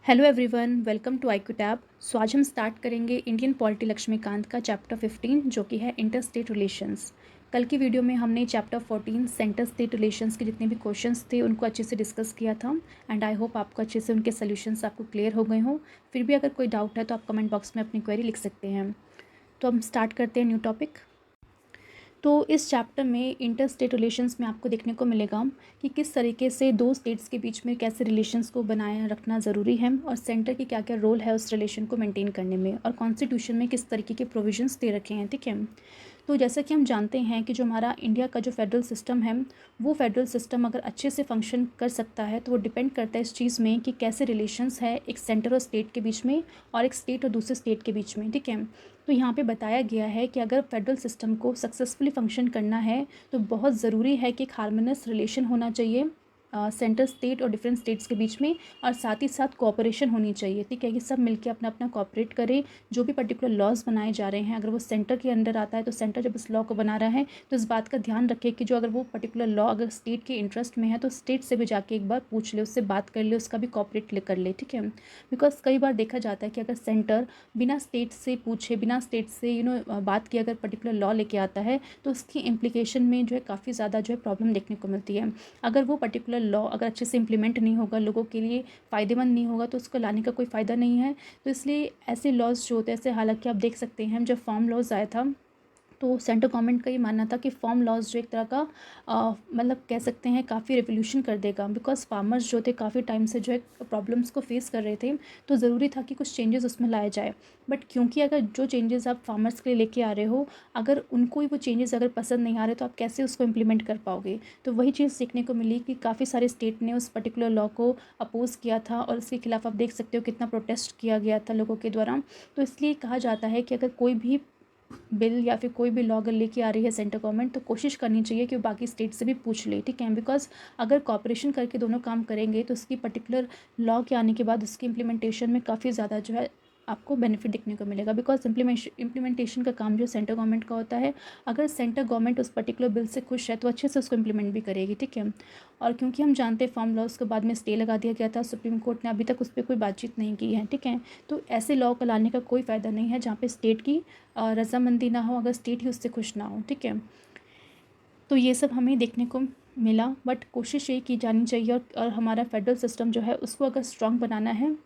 Hello everyone, welcome to IQ tab. So आज हम start करेंगे इंडियन पॉलिटी लक्ष्मीकांत का चैप्टर 15 जो कि है इंटर स्टेट रिलेशंस। कल की वीडियो में हमने चैप्टर 14 सेंटर स्टेट रिलेशंस के जितने भी क्वेश्चंस थे उनको अच्छे से डिस्कस किया था एंड आई होप आपको अच्छे से उनके सोल्यूशंस आपको क्लियर हो गए हों। फिर भी अगर कोई डाउट है तो आप कमेंट बॉक्स में अपनी क्वेरी लिख सकते हैं। तो हम स्टार्ट करते हैं न्यू टॉपिक। तो इस चैप्टर में इंटर स्टेट रिलेशंस में आपको देखने को मिलेगा कि किस तरीके से दो स्टेट्स के बीच में कैसे रिलेशंस को बनाए रखना ज़रूरी है और सेंटर की क्या क्या रोल है उस रिलेशन को मेंटेन करने में, और कॉन्स्टिट्यूशन में किस तरीके के प्रोविजंस दे रखे हैं। ठीक है, तो जैसा कि हम जानते हैं कि जो हमारा इंडिया का जो फेडरल सिस्टम है वो फेडरल सिस्टम अगर अच्छे से फंक्शन कर सकता है तो वो डिपेंड करता है इस चीज़ में कि कैसे रिलेशंस है एक सेंटर और स्टेट के बीच में और एक स्टेट और दूसरे स्टेट के बीच में। ठीक है, तो यहाँ पे बताया गया है कि अगर फेडरल सिस्टम को सक्सेसफुली फंक्शन करना है तो बहुत ज़रूरी है कि एक हार्मोनियस रिलेशन होना चाहिए सेंटर स्टेट और डिफरेंट स्टेट्स के बीच में, और साथ ही साथ कोऑपरेशन होनी चाहिए। ठीक है, कि सब मिलके अपना अपना कोऑपरेट करें। जो भी पर्टिकुलर लॉज बनाए जा रहे हैं अगर वो सेंटर के अंडर आता है तो सेंटर जब इस लॉ को बना रहा है तो इस बात का ध्यान रखे कि जो अगर वो पर्टिकुलर लॉ अगर स्टेट के इंटरेस्ट में है तो स्टेट से भी जाके एक बार पूछ ले, उससे बात कर ले, उसका भी कोऑपरेट कर ले। ठीक है, बिकॉज कई बार देखा जाता है कि अगर सेंटर बिना स्टेट से पूछे, बिना स्टेट से बात की अगर पर्टिकुलर लॉ लेके आता है तो उसकी इम्प्लीकेशन में जो है काफ़ी ज़्यादा जो है प्रॉब्लम देखने को मिलती है। अगर वो पर्टिकुलर लॉ अगर अच्छे से इम्प्लीमेंट नहीं होगा, लोगों के लिए फ़ायदेमंद नहीं होगा, तो उसको लाने का कोई फ़ायदा नहीं है। तो इसलिए ऐसे लॉज जो होते हैं, ऐसे हालांकि आप देख सकते हैं जब फार्म लॉज आया था तो सेंट्रल गवर्नमेंट का ये मानना था कि फार्म लॉज जो एक तरह का मतलब कह सकते हैं काफ़ी रेवोल्यूशन कर देगा, बिकॉज फार्मर्स जो थे काफ़ी टाइम से जो है प्रॉब्लम्स को फेस कर रहे थे, तो ज़रूरी था कि कुछ चेंजेस उसमें लाए जाए। बट क्योंकि अगर जो चेंजेस आप फार्मर्स के लिए लेके आ रहे हो, अगर उनको ही वो चेंजेस अगर पसंद नहीं आ रहे तो आप कैसे उसको इम्प्लीमेंट कर पाओगे। तो वही चीज़ सीखने को मिली कि काफ़ी सारे स्टेट ने उस पर्टिकुलर लॉ को अपोज़ किया था और उसके खिलाफ आप देख सकते हो कितना प्रोटेस्ट किया गया था लोगों के द्वारा। तो इसलिए कहा जाता है कि अगर कोई भी बिल या फिर कोई भी लॉ अगर लेके आ रही है सेंट्रल गवर्नमेंट तो कोशिश करनी चाहिए कि वो बाकी स्टेट से भी पूछ ले। ठीक है, बिकॉज अगर कॉपरेशन करके दोनों काम करेंगे तो उसकी पर्टिकुलर लॉ के आने के बाद उसकी इम्प्लीमेंटेशन में काफ़ी ज़्यादा जो है आपको बेनिफिट देखने को मिलेगा, बिकॉज इम्प्लीमेंटेशन का काम जो सेंट्रल गवर्नमेंट का होता है। अगर सेंट्रल गवर्नमेंट उस पर्टिकुलर बिल से खुश है तो अच्छे से उसको इम्प्लीमेंट भी करेगी। ठीक है, और क्योंकि हम जानते हैं फार्म लॉज के बाद में स्टे लगा दिया गया था, सुप्रीम कोर्ट ने अभी तक उस पर कोई बातचीत नहीं की है। ठीक है, तो ऐसे लॉ को लाने का कोई फ़ायदा नहीं है जहाँ पे स्टेट की रजामंदी ना हो, अगर स्टेट ही उससे खुश ना हो। ठीक है, तो ये सब हमें देखने को मिला, बट कोशिश ये की जानी चाहिए और हमारा फेडरल सिस्टम जो है उसको अगर स्ट्रॉन्ग बनाना है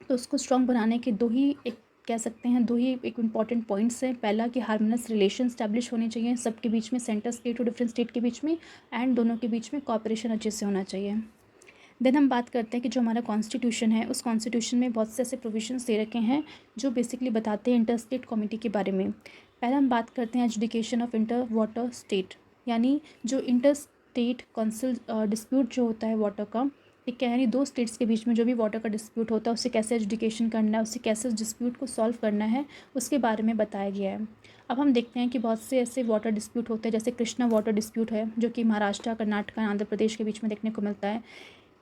तो उसको स्ट्रॉन्ग बनाने के दो ही एक कह सकते हैं दो ही एक इम्पॉर्टेंट पॉइंट्स हैं। पहला कि हार्मोनियस रिलेशन स्टैब्लिश होने चाहिए सबके बीच में, सेंटर स्टेट और डिफरेंट स्टेट के बीच में, एंड दोनों के बीच में कॉपरेशन अच्छे से होना चाहिए। देन हम बात करते हैं कि जो हमारा कॉन्स्टिट्यूशन है उस कॉन्स्टिट्यूशन में बहुत से ऐसे प्रोविजंस दे रखे हैं जो बेसिकली बताते हैं इंटर स्टेट कमिटी के बारे में। पहला हम बात करते हैं education of inter water state, यानी जो इंटर स्टेट काउंसिल डिस्प्यूट जो होता है वाटर का, ठीक है, यानी दो स्टेट्स के बीच में जो भी वाटर का डिस्प्यूट होता है उससे कैसे एजुकेशन करना है, उससे कैसे उस डिस्प्यूट को सॉल्व करना है, उसके बारे में बताया गया है। अब हम देखते हैं कि बहुत से ऐसे वाटर डिस्प्यूट होते हैं, जैसे कृष्णा वाटर डिस्प्यूट है जो कि महाराष्ट्र, कर्नाटक, आंध्र प्रदेश के बीच में देखने को मिलता है।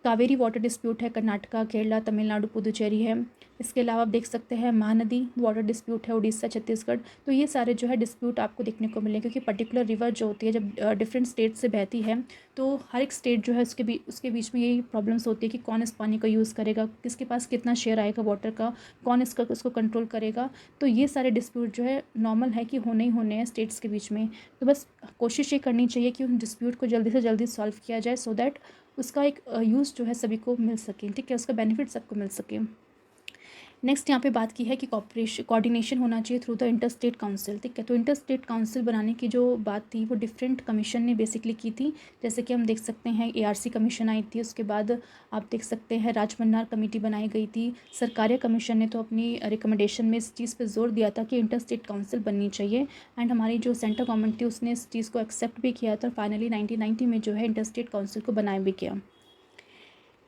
कावेरी वाटर डिस्प्यूट है, कर्नाटका, केरला, तमिलनाडु, पुदुचेरी है। इसके अलावा आप देख सकते हैं महानदी वाटर डिस्प्यूट है, उड़ीसा, छत्तीसगढ़। तो ये सारे जो है डिस्प्यूट आपको देखने को मिलेंगे, क्योंकि पर्टिकुलर रिवर जो होती है जब डिफरेंट स्टेट से बहती है तो हर एक स्टेट जो है उसके बीच में यही प्रॉब्लम्स होती है कि कौन इस पानी का यूज़ करेगा, किसके पास कितना शेयर आएगा वाटर का, कौन उसको कंट्रोल करेगा। तो ये सारे डिस्प्यूट जो है नॉर्मल है कि होने ही होने हैं स्टेट्स के बीच में। तो बस कोशिश ये करनी चाहिए कि उन डिस्प्यूट को जल्दी से जल्दी सॉल्व किया जाए, सो दैट उसका एक यूज़ जो है सभी को मिल सके। ठीक है, उसका बेनिफिट सबको मिल सके। नेक्स्ट यहाँ पे बात की है कि कोऑर्डिनेशन होना चाहिए through the inter state council. ठीक है, तो इंटर स्टेट काउंसिल बनाने की जो बात थी वो डिफरेंट कमीशन ने बेसिकली की थी। जैसे कि हम देख सकते हैं ARC कमीशन आई थी, उसके बाद आप देख सकते हैं राजमन्नार कमेटी बनाई गई थी। सरकारिया कमीशन ने तो अपनी रिकमेंडेशन में इस चीज़ पर जोर दिया था कि इंटर स्टेट काउंसिल बननी चाहिए, एंड हमारी जो सेंट्रल गवर्नमेंट थी उसने इस चीज़ को एक्सेप्ट भी किया था। फाइनली 1990 में जो है इंटर स्टेट काउंसिल को बनाया भी किया।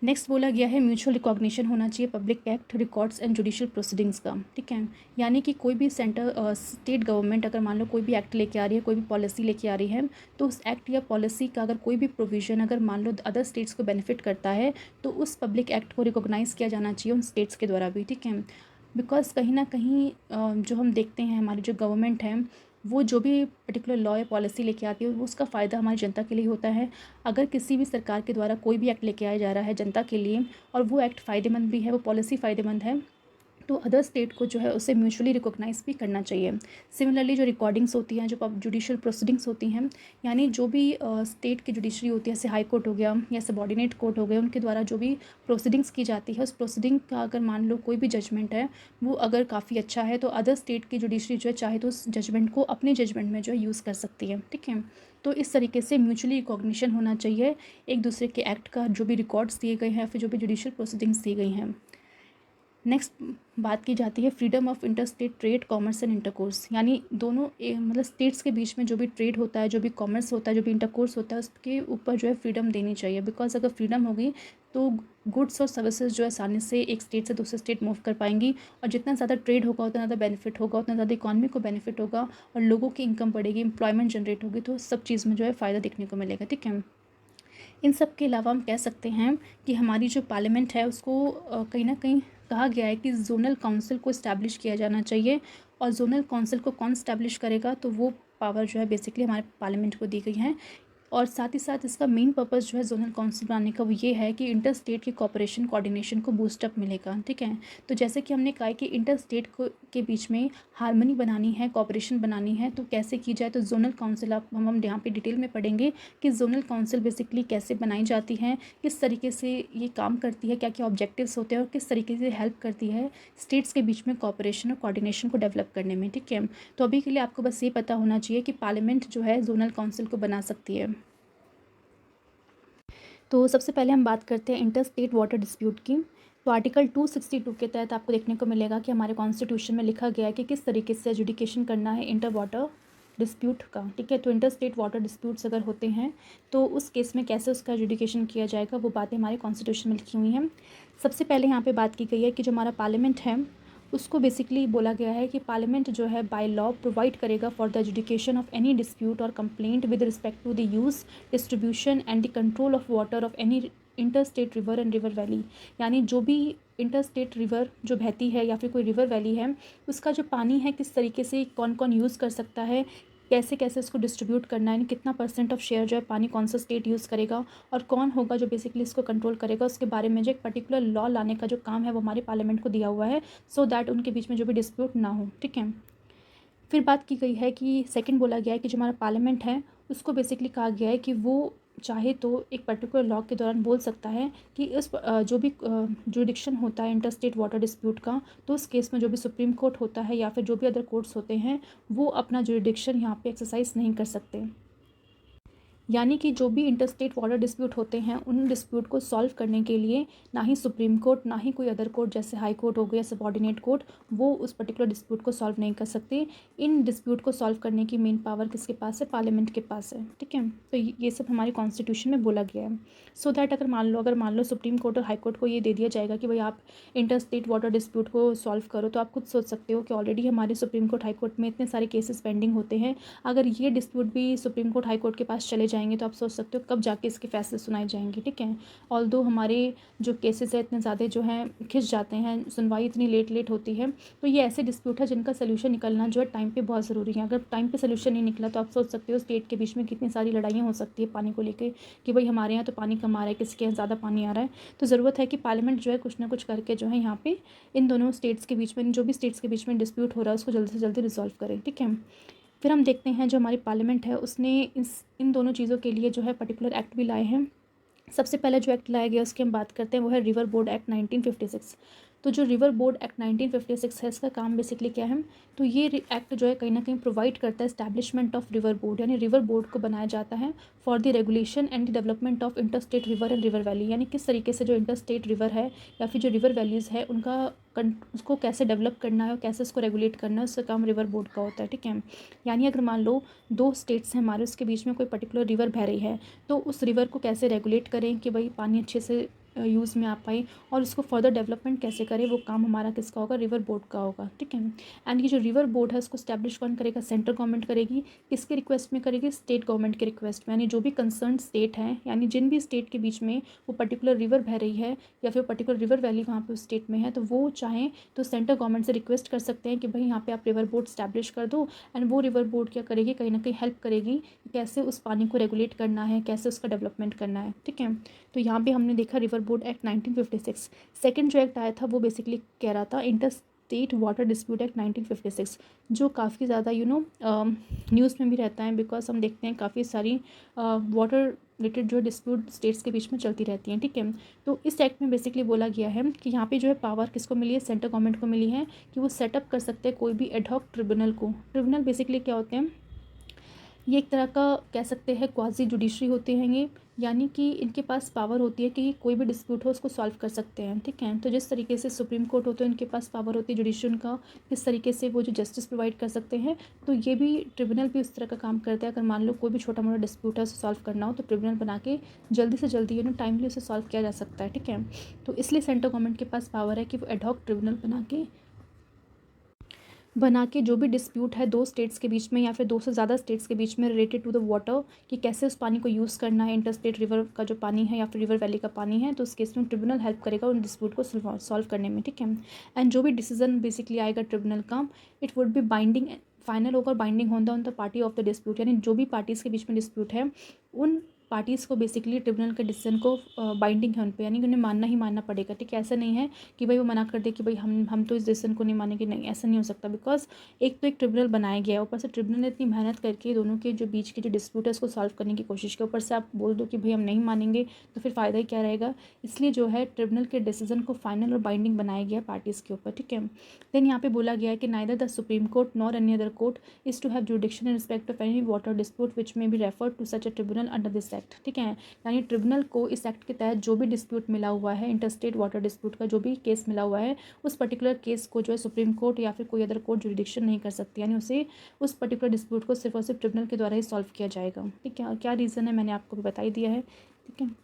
नेक्स्ट बोला गया है म्यूचुअल रिकॉग्निशन होना चाहिए public act, records and judicial proceedings का। ठीक है, यानी कि कोई भी स्टेट गवर्नमेंट अगर मान लो कोई भी एक्ट लेके आ रही है, कोई भी पॉलिसी लेके आ रही है, तो उस एक्ट या पॉलिसी का अगर कोई भी प्रोविज़न अगर मान लो अदर स्टेट्स को बेनिफिट करता है तो उस पब्लिक एक्ट को रिकॉग्नाइज़ किया जाना चाहिए उन स्टेट्स के द्वारा भी। ठीक है, बिकॉज कहीं ना कहीं जो हम देखते हैं हमारी जो गवर्नमेंट है वो जो भी पर्टिकुलर लॉ या पॉलिसी लेके आती है वो उसका फ़ायदा हमारी जनता के लिए होता है। अगर किसी भी सरकार के द्वारा कोई भी एक्ट लेके आया जा रहा है जनता के लिए और वो एक्ट फ़ायदेमंद भी है, वो पॉलिसी फ़ायदेमंद है, तो अदर स्टेट को जो है उसे म्यूचुअली रिकॉग्नाइज़ भी करना चाहिए। सिमिलरली जो रिकॉर्डिंग्स होती हैं, जो जुडिशियल प्रोसीडिंग्स होती हैं, यानी जो भी स्टेट की जुडिशरी होती है, जैसे हाई कोर्ट हो गया या सबॉर्डिनेट कोर्ट हो गए, उनके द्वारा जो भी प्रोसीडिंग्स की जाती है, उस प्रोसीडिंग का अगर मान लो कोई भी जजमेंट है वो अगर काफ़ी अच्छा है तो अदर स्टेट की जुडिशरी जो है चाहे तो उस जजमेंट को अपने जजमेंट में जो है यूज़ कर सकती है। ठीक है, तो इस तरीके से म्यूचुअली रिकॉग्निशन होना चाहिए एक दूसरे के एक्ट का, जो भी रिकॉर्ड्स दिए गए हैं, फिर जो भी जुडिशियल प्रोसीडिंग्स दी गई हैं। नेक्स्ट बात की जाती है freedom of inter state trade, commerce and intercourse, यानी दोनों मतलब स्टेट्स के बीच में जो भी ट्रेड होता है, जो भी कॉमर्स होता है, जो भी इंटरकोर्स होता है, उसके ऊपर जो है फ्रीडम देनी चाहिए। बिकॉज अगर फ्रीडम होगी तो गुड्स और सर्विसेज जो है आसानी से एक स्टेट से दूसरे स्टेट मूव कर पाएंगी, और जितना ज़्यादा ट्रेड होगा उतना ज़्यादा बेनिफिट होगा, उतना ज़्यादा इकॉनमी को बेनिफिट होगा और लोगों की इनकम बढ़ेगी, एम्प्लॉयमेंट जनरेट होगी, तो सब चीज़ में जो है फ़ायदा देखने को मिलेगा। ठीक है, इन सब के अलावा हम कह सकते हैं कि हमारी जो पार्लियामेंट है उसको कहीं ना कहीं कहा गया है कि जोनल काउंसिल को इस्टेब्लिश किया जाना चाहिए, और जोनल काउंसिल को कौन इस्टेब्लिश करेगा, तो वो पावर जो है बेसिकली हमारे पार्लियामेंट को दी गई है। और साथ ही साथ इसका मेन पर्पस जो है जोनल काउंसिल बनाने का वो ये है कि इंटर स्टेट की कोऑपरेशन कोऑर्डिनेशन को बूस्टअप मिलेगा। ठीक है, तो जैसे कि हमने कहा कि इंटर स्टेट को के बीच में हारमोनी बनानी है, कोऑपरेशन बनानी है, तो कैसे की जाए, तो जोनल काउंसिल आप हम यहाँ पे डिटेल में पढ़ेंगे कि जोनल काउंसिल बेसिकली कैसे बनाई जाती है, किस तरीके से ये काम करती है, क्या क्या ऑब्जेक्टिव्स होते हैं और किस तरीके से हेल्प करती है स्टेट्स के बीच में कोऑपरेशन और कोऑर्डिनेशन को डेवलप करने में। ठीक है, तो अभी के लिए आपको बस ये पता होना चाहिए कि पार्लियामेंट जो है जोनल काउंसिल को बना सकती है। तो सबसे पहले हम बात करते हैं इंटर स्टेट वाटर डिस्प्यूट की। तो आर्टिकल 262 के तहत आपको देखने को मिलेगा कि हमारे कॉन्स्टिट्यूशन में लिखा गया है कि किस तरीके से एजुडिकेशन करना है इंटर वाटर डिस्प्यूट का। ठीक है, तो इंटर स्टेट वाटर डिस्प्यूट्स अगर होते हैं तो उस केस में कैसे उसका एजुडिकेशन किया जाएगा, वो बातें हमारे कॉन्स्टिट्यूशन में लिखी हुई हैं। सबसे पहले यहाँ पे बात की गई है कि जो हमारा पार्लियामेंट है उसको बेसिकली बोला गया है कि पार्लियामेंट जो है बाय लॉ प्रोवाइड करेगा for the adjudication of any dispute और complaint with respect to the use, distribution and the control of water of any inter state river and river valley, यानी जो भी इंटर स्टेट रिवर जो बहती है या फिर कोई रिवर वैली है, उसका जो पानी है किस तरीके से कौन कौन यूज़ कर सकता है, कैसे कैसे इसको डिस्ट्रीब्यूट करना है, यानी कितना % ऑफ शेयर जो है पानी कौन सा स्टेट यूज़ करेगा और कौन होगा जो बेसिकली इसको कंट्रोल करेगा, उसके बारे में जो एक पर्टिकुलर लॉ लाने का जो काम है वो हमारे पार्लियामेंट को दिया हुआ है, सो दैट उनके बीच में जो भी डिस्प्यूट ना हो। ठीक है, फिर बात की गई है कि सेकंड बोला गया है कि जो हमारा पार्लियामेंट है उसको बेसिकली कहा गया है कि वो चाहे तो एक पर्टिकुलर लॉ के दौरान बोल सकता है कि उस जो भी जुरिडिक्शन होता है इंटर स्टेट वाटर डिस्प्यूट का, तो उस केस में जो भी सुप्रीम कोर्ट होता है या फिर जो भी अदर कोर्ट्स होते हैं वो अपना जुरिडिक्शन यहाँ पे एक्सरसाइज नहीं कर सकते। यानी कि जो भी इंटर स्टेट वाटर डिस्प्यूट होते हैं उन डिस्प्यूट को सॉल्व करने के लिए ना ही सुप्रीम कोर्ट ना ही कोई अदर कोर्ट जैसे हाई कोर्ट हो गया, सबॉर्डिनेट कोर्ट, वो उस पर्टिकुलर डिस्प्यूट को सॉल्व नहीं कर सकते। इन डिस्प्यूट को सॉल्व करने की मेन पावर किसके पास है, पार्लियामेंट के पास है। ठीक है, तो ये सब हमारे कॉन्स्टिट्यूशन में बोला गया है। सो दैट अगर मान लो सुप्रीम कोर्ट और हाई कोर्ट को ये दे दिया जाएगा कि भाई आप इंटर स्टेट वाटर डिस्प्यूट को सॉल्व करो, तो आप खुद सोच सकते हो कि ऑलरेडी हमारे सुप्रीम कोर्ट हाई कोर्ट में इतने सारे केसेस पेंडिंग होते हैं, अगर ये डिस्प्यूट भी सुप्रीम कोर्ट हाई कोर्ट के पास चले जाएंगे तो आप सोच सकते हो कब जाके इसके फैसले सुनाए जाएंगे। ठीक है, ऑल्दो हमारे जो केसेस है इतने ज़्यादा जो हैं खिंच जाते हैं, सुनवाई इतनी लेट होती है, तो ये ऐसे डिस्प्यूट है जिनका सोल्यूशन निकलना जो है टाइम पे बहुत ज़रूरी है। अगर टाइम पे सोल्यूशन नहीं निकला तो आप सोच सकते हो स्टेट के बीच में कितनी सारी लड़ाइयाँ हो सकती है पानी को लेकर कि भाई हमारे यहाँ तो पानी कम आ रहा है, किसके यहाँ ज़्यादा पानी आ रहा है। तो ज़रूरत है कि पार्लियामेंट जो है कुछ ना कुछ करके जो है यहाँ पे इन दोनों स्टेट्स के बीच में, जो भी स्टेट्स के बीच में डिस्प्यूट हो रहा है उसको जल्दी से जल्दी रिजॉल्व करें। ठीक है, फिर हम देखते हैं जो हमारी पार्लियामेंट है उसने इन दोनों चीज़ों के लिए जो है पर्टिकुलर एक्ट भी लाए हैं। सबसे पहले जो एक्ट लाया गया उसकी हम बात करते हैं वो है रिवर बोर्ड एक्ट 1956। तो जो रिवर बोर्ड एक्ट 1956 है इसका काम बेसिकली क्या है, तो ये एक्ट जो है कहीं ना कहीं प्रोवाइड करता है एस्टैब्लिशमेंट ऑफ रिवर बोर्ड, यानी रिवर बोर्ड को बनाया जाता है for the regulation and the development of inter state river and river valley, यानी किस तरीके से जो इंटर स्टेट रिवर है या फिर जो रिवर वैलीज़ है उनका उसको कैसे डेवलप करना है और कैसे उसको रेगुलेट करना है, उसका काम रिवर बोर्ड का होता है। ठीक है, यानी अगर मान लो दो स्टेट्स हैं हमारे, उसके बीच में कोई पर्टिकुलर रिवर बह रही है, तो उस रिवर को कैसे रेगुलेट करें कि भाई पानी अच्छे से यूज़ में आ पाए और उसको फर्दर डेवलपमेंट कैसे करें, वो काम हमारा किसका होगा, रिवर बोर्ड का होगा, ठीक है। एंड ये जो रिवर बोर्ड है उसको स्टैब्लिश कौन करेगा, सेंट्रल गवर्नमेंट करेगी। किसके रिक्वेस्ट में करेगी, स्टेट गवर्नमेंट के रिक्वेस्ट में, यानी जो भी कंसर्न स्टेट हैं, यानी जिन भी स्टेट के बीच में वो पर्टिकुलर रिवर बह रही है या फिर पर्टिकुलर रिवर वैली वहाँ पे उस स्टेट में है, तो वो चाहें तो सेंट्रल गवर्नमेंट से रिक्वेस्ट कर सकते हैं कि भाई यहाँ पे आप रिवर बोर्ड स्टैब्लिश कर दो। एंड वो रिवर बोर्ड क्या करेगी, कहीं ना कहीं हेल्प करेगी कि कैसे उस पानी को रेगुलेट करना है, कैसे उसका डेवलपमेंट करना है, ठीक है। तो यहाँ पे हमने देखा रिवर बोर्ड एक्ट 1956। सेकेंड जो एक्ट आया था वो बेसिकली कह रहा था inter state water dispute act 1956, जो काफ़ी ज़्यादा न्यूज़ में भी रहता है, बिकॉज हम देखते हैं काफ़ी सारी वाटर रिलेटेड जो डिस्प्यूट स्टेट्स के बीच में चलती रहती हैं, ठीक है। तो इस एक्ट में बेसिकली बोला गया है कि यहाँ पे जो है पावर किसको मिली है, सेंट्रल गवर्नमेंट को मिली है कि वो सेटअप कर सकते हैं कोई भी एडहॉक ट्रिब्यूनल को। ट्रिब्यूनल बेसिकली क्या होते हैं, ये एक तरह का कह सकते हैं क्वाजी जुडिशरी होते हैं ये, यानी कि इनके पास पावर होती है कि कोई भी डिस्प्यूट हो उसको सॉल्व कर सकते हैं, ठीक है। तो जिस तरीके से सुप्रीम कोर्ट होते हैं उनके पास पावर होती है जुडिशरी का, किस तरीके से वो जो जस्टिस प्रोवाइड कर सकते हैं, तो ये भी ट्रिब्यूनल भी उस तरह का काम करता है। अगर मान लो कोई भी छोटा मोटा डिस्प्यूट है उसे सॉल्व करना हो तो ट्रिब्यूनल बना के जल्दी से जल्दी टाइमली उसे सॉल्व किया जा सकता है, ठीक है। तो इसलिए सेंट्रल गवर्नमेंट के पास पावर है कि वो एडहॉक ट्रिब्यूनल बना के जो भी डिस्प्यूट है दो स्टेट्स के बीच में या फिर दो से ज़्यादा स्टेट्स के बीच में रिलेटेड टू द वाटर, कि कैसे उस पानी को यूज़ करना है, इंटर स्टेट रिवर का जो पानी है या फिर रिवर वैली का पानी है, तो उस केस में ट्रिब्यूनल हेल्प करेगा उन डिस्प्यूट को सॉल्व करने में, ठीक है। एंड जो भी डिसीजन बेसिकली आएगा ट्रिब्यूनल का, it would be binding, final होकर binding on the party of the dispute, यानी जो भी पार्टीज़ के बीच में डिस्प्यूट है उन पार्टीज़ को बेसिकली ट्रिब्यूनल के डिसीजन को बाइंडिंग है उन पर, यानी कि उन्हें मानना ही मानना पड़ेगा, ठीक है। ऐसा नहीं है कि भाई वो मना कर दे कि भाई हम तो इस डिसीजन को नहीं मानेंगे, नहीं, ऐसा नहीं हो सकता। बिकॉज एक तो एक ट्रिब्यूनल बनाया गया है, ऊपर से ट्रिब्यूनल ने इतनी मेहनत करके दोनों के जो बीच के जो डिस्प्यूट है उसको सॉल्व करने की कोशिश की, ऊपर से आप बोल दो कि भाई हम नहीं मानेंगे तो फिर फ़ायदा ही क्या रहेगा। इसलिए जो है ट्रिब्यूनल के डिसीजन को फाइनल और बाइंडिंग बनाया गया पार्टीज़ के ऊपर, ठीक है। देन यहाँ पे बोला गया है कि neither the supreme court nor any other court is to have jurisdiction in respect of any water dispute which may be refer to such a tribunal under this act, ठीक है। यानी ट्रिब्यूनल को इस एक्ट के तहत जो भी dispute मिला हुआ है, इंटरस्टेट वाटर डिस्प्यूट का जो भी केस मिला हुआ है, उस पर्टिकुलर केस को जो है सुप्रीम कोर्ट या फिर कोई अदर कोर्ट जुडिक्शन नहीं कर सकती, यानी उसे उस पर्टिकुलर डिस्प्यूट को सिर्फ और सिर्फ ट्रिब्यूनल के द्वारा ही सॉल्व किया जाएगा, ठीक है। और क्या रीज़न है मैंने आपको भी बता ही दिया है, ठीक है।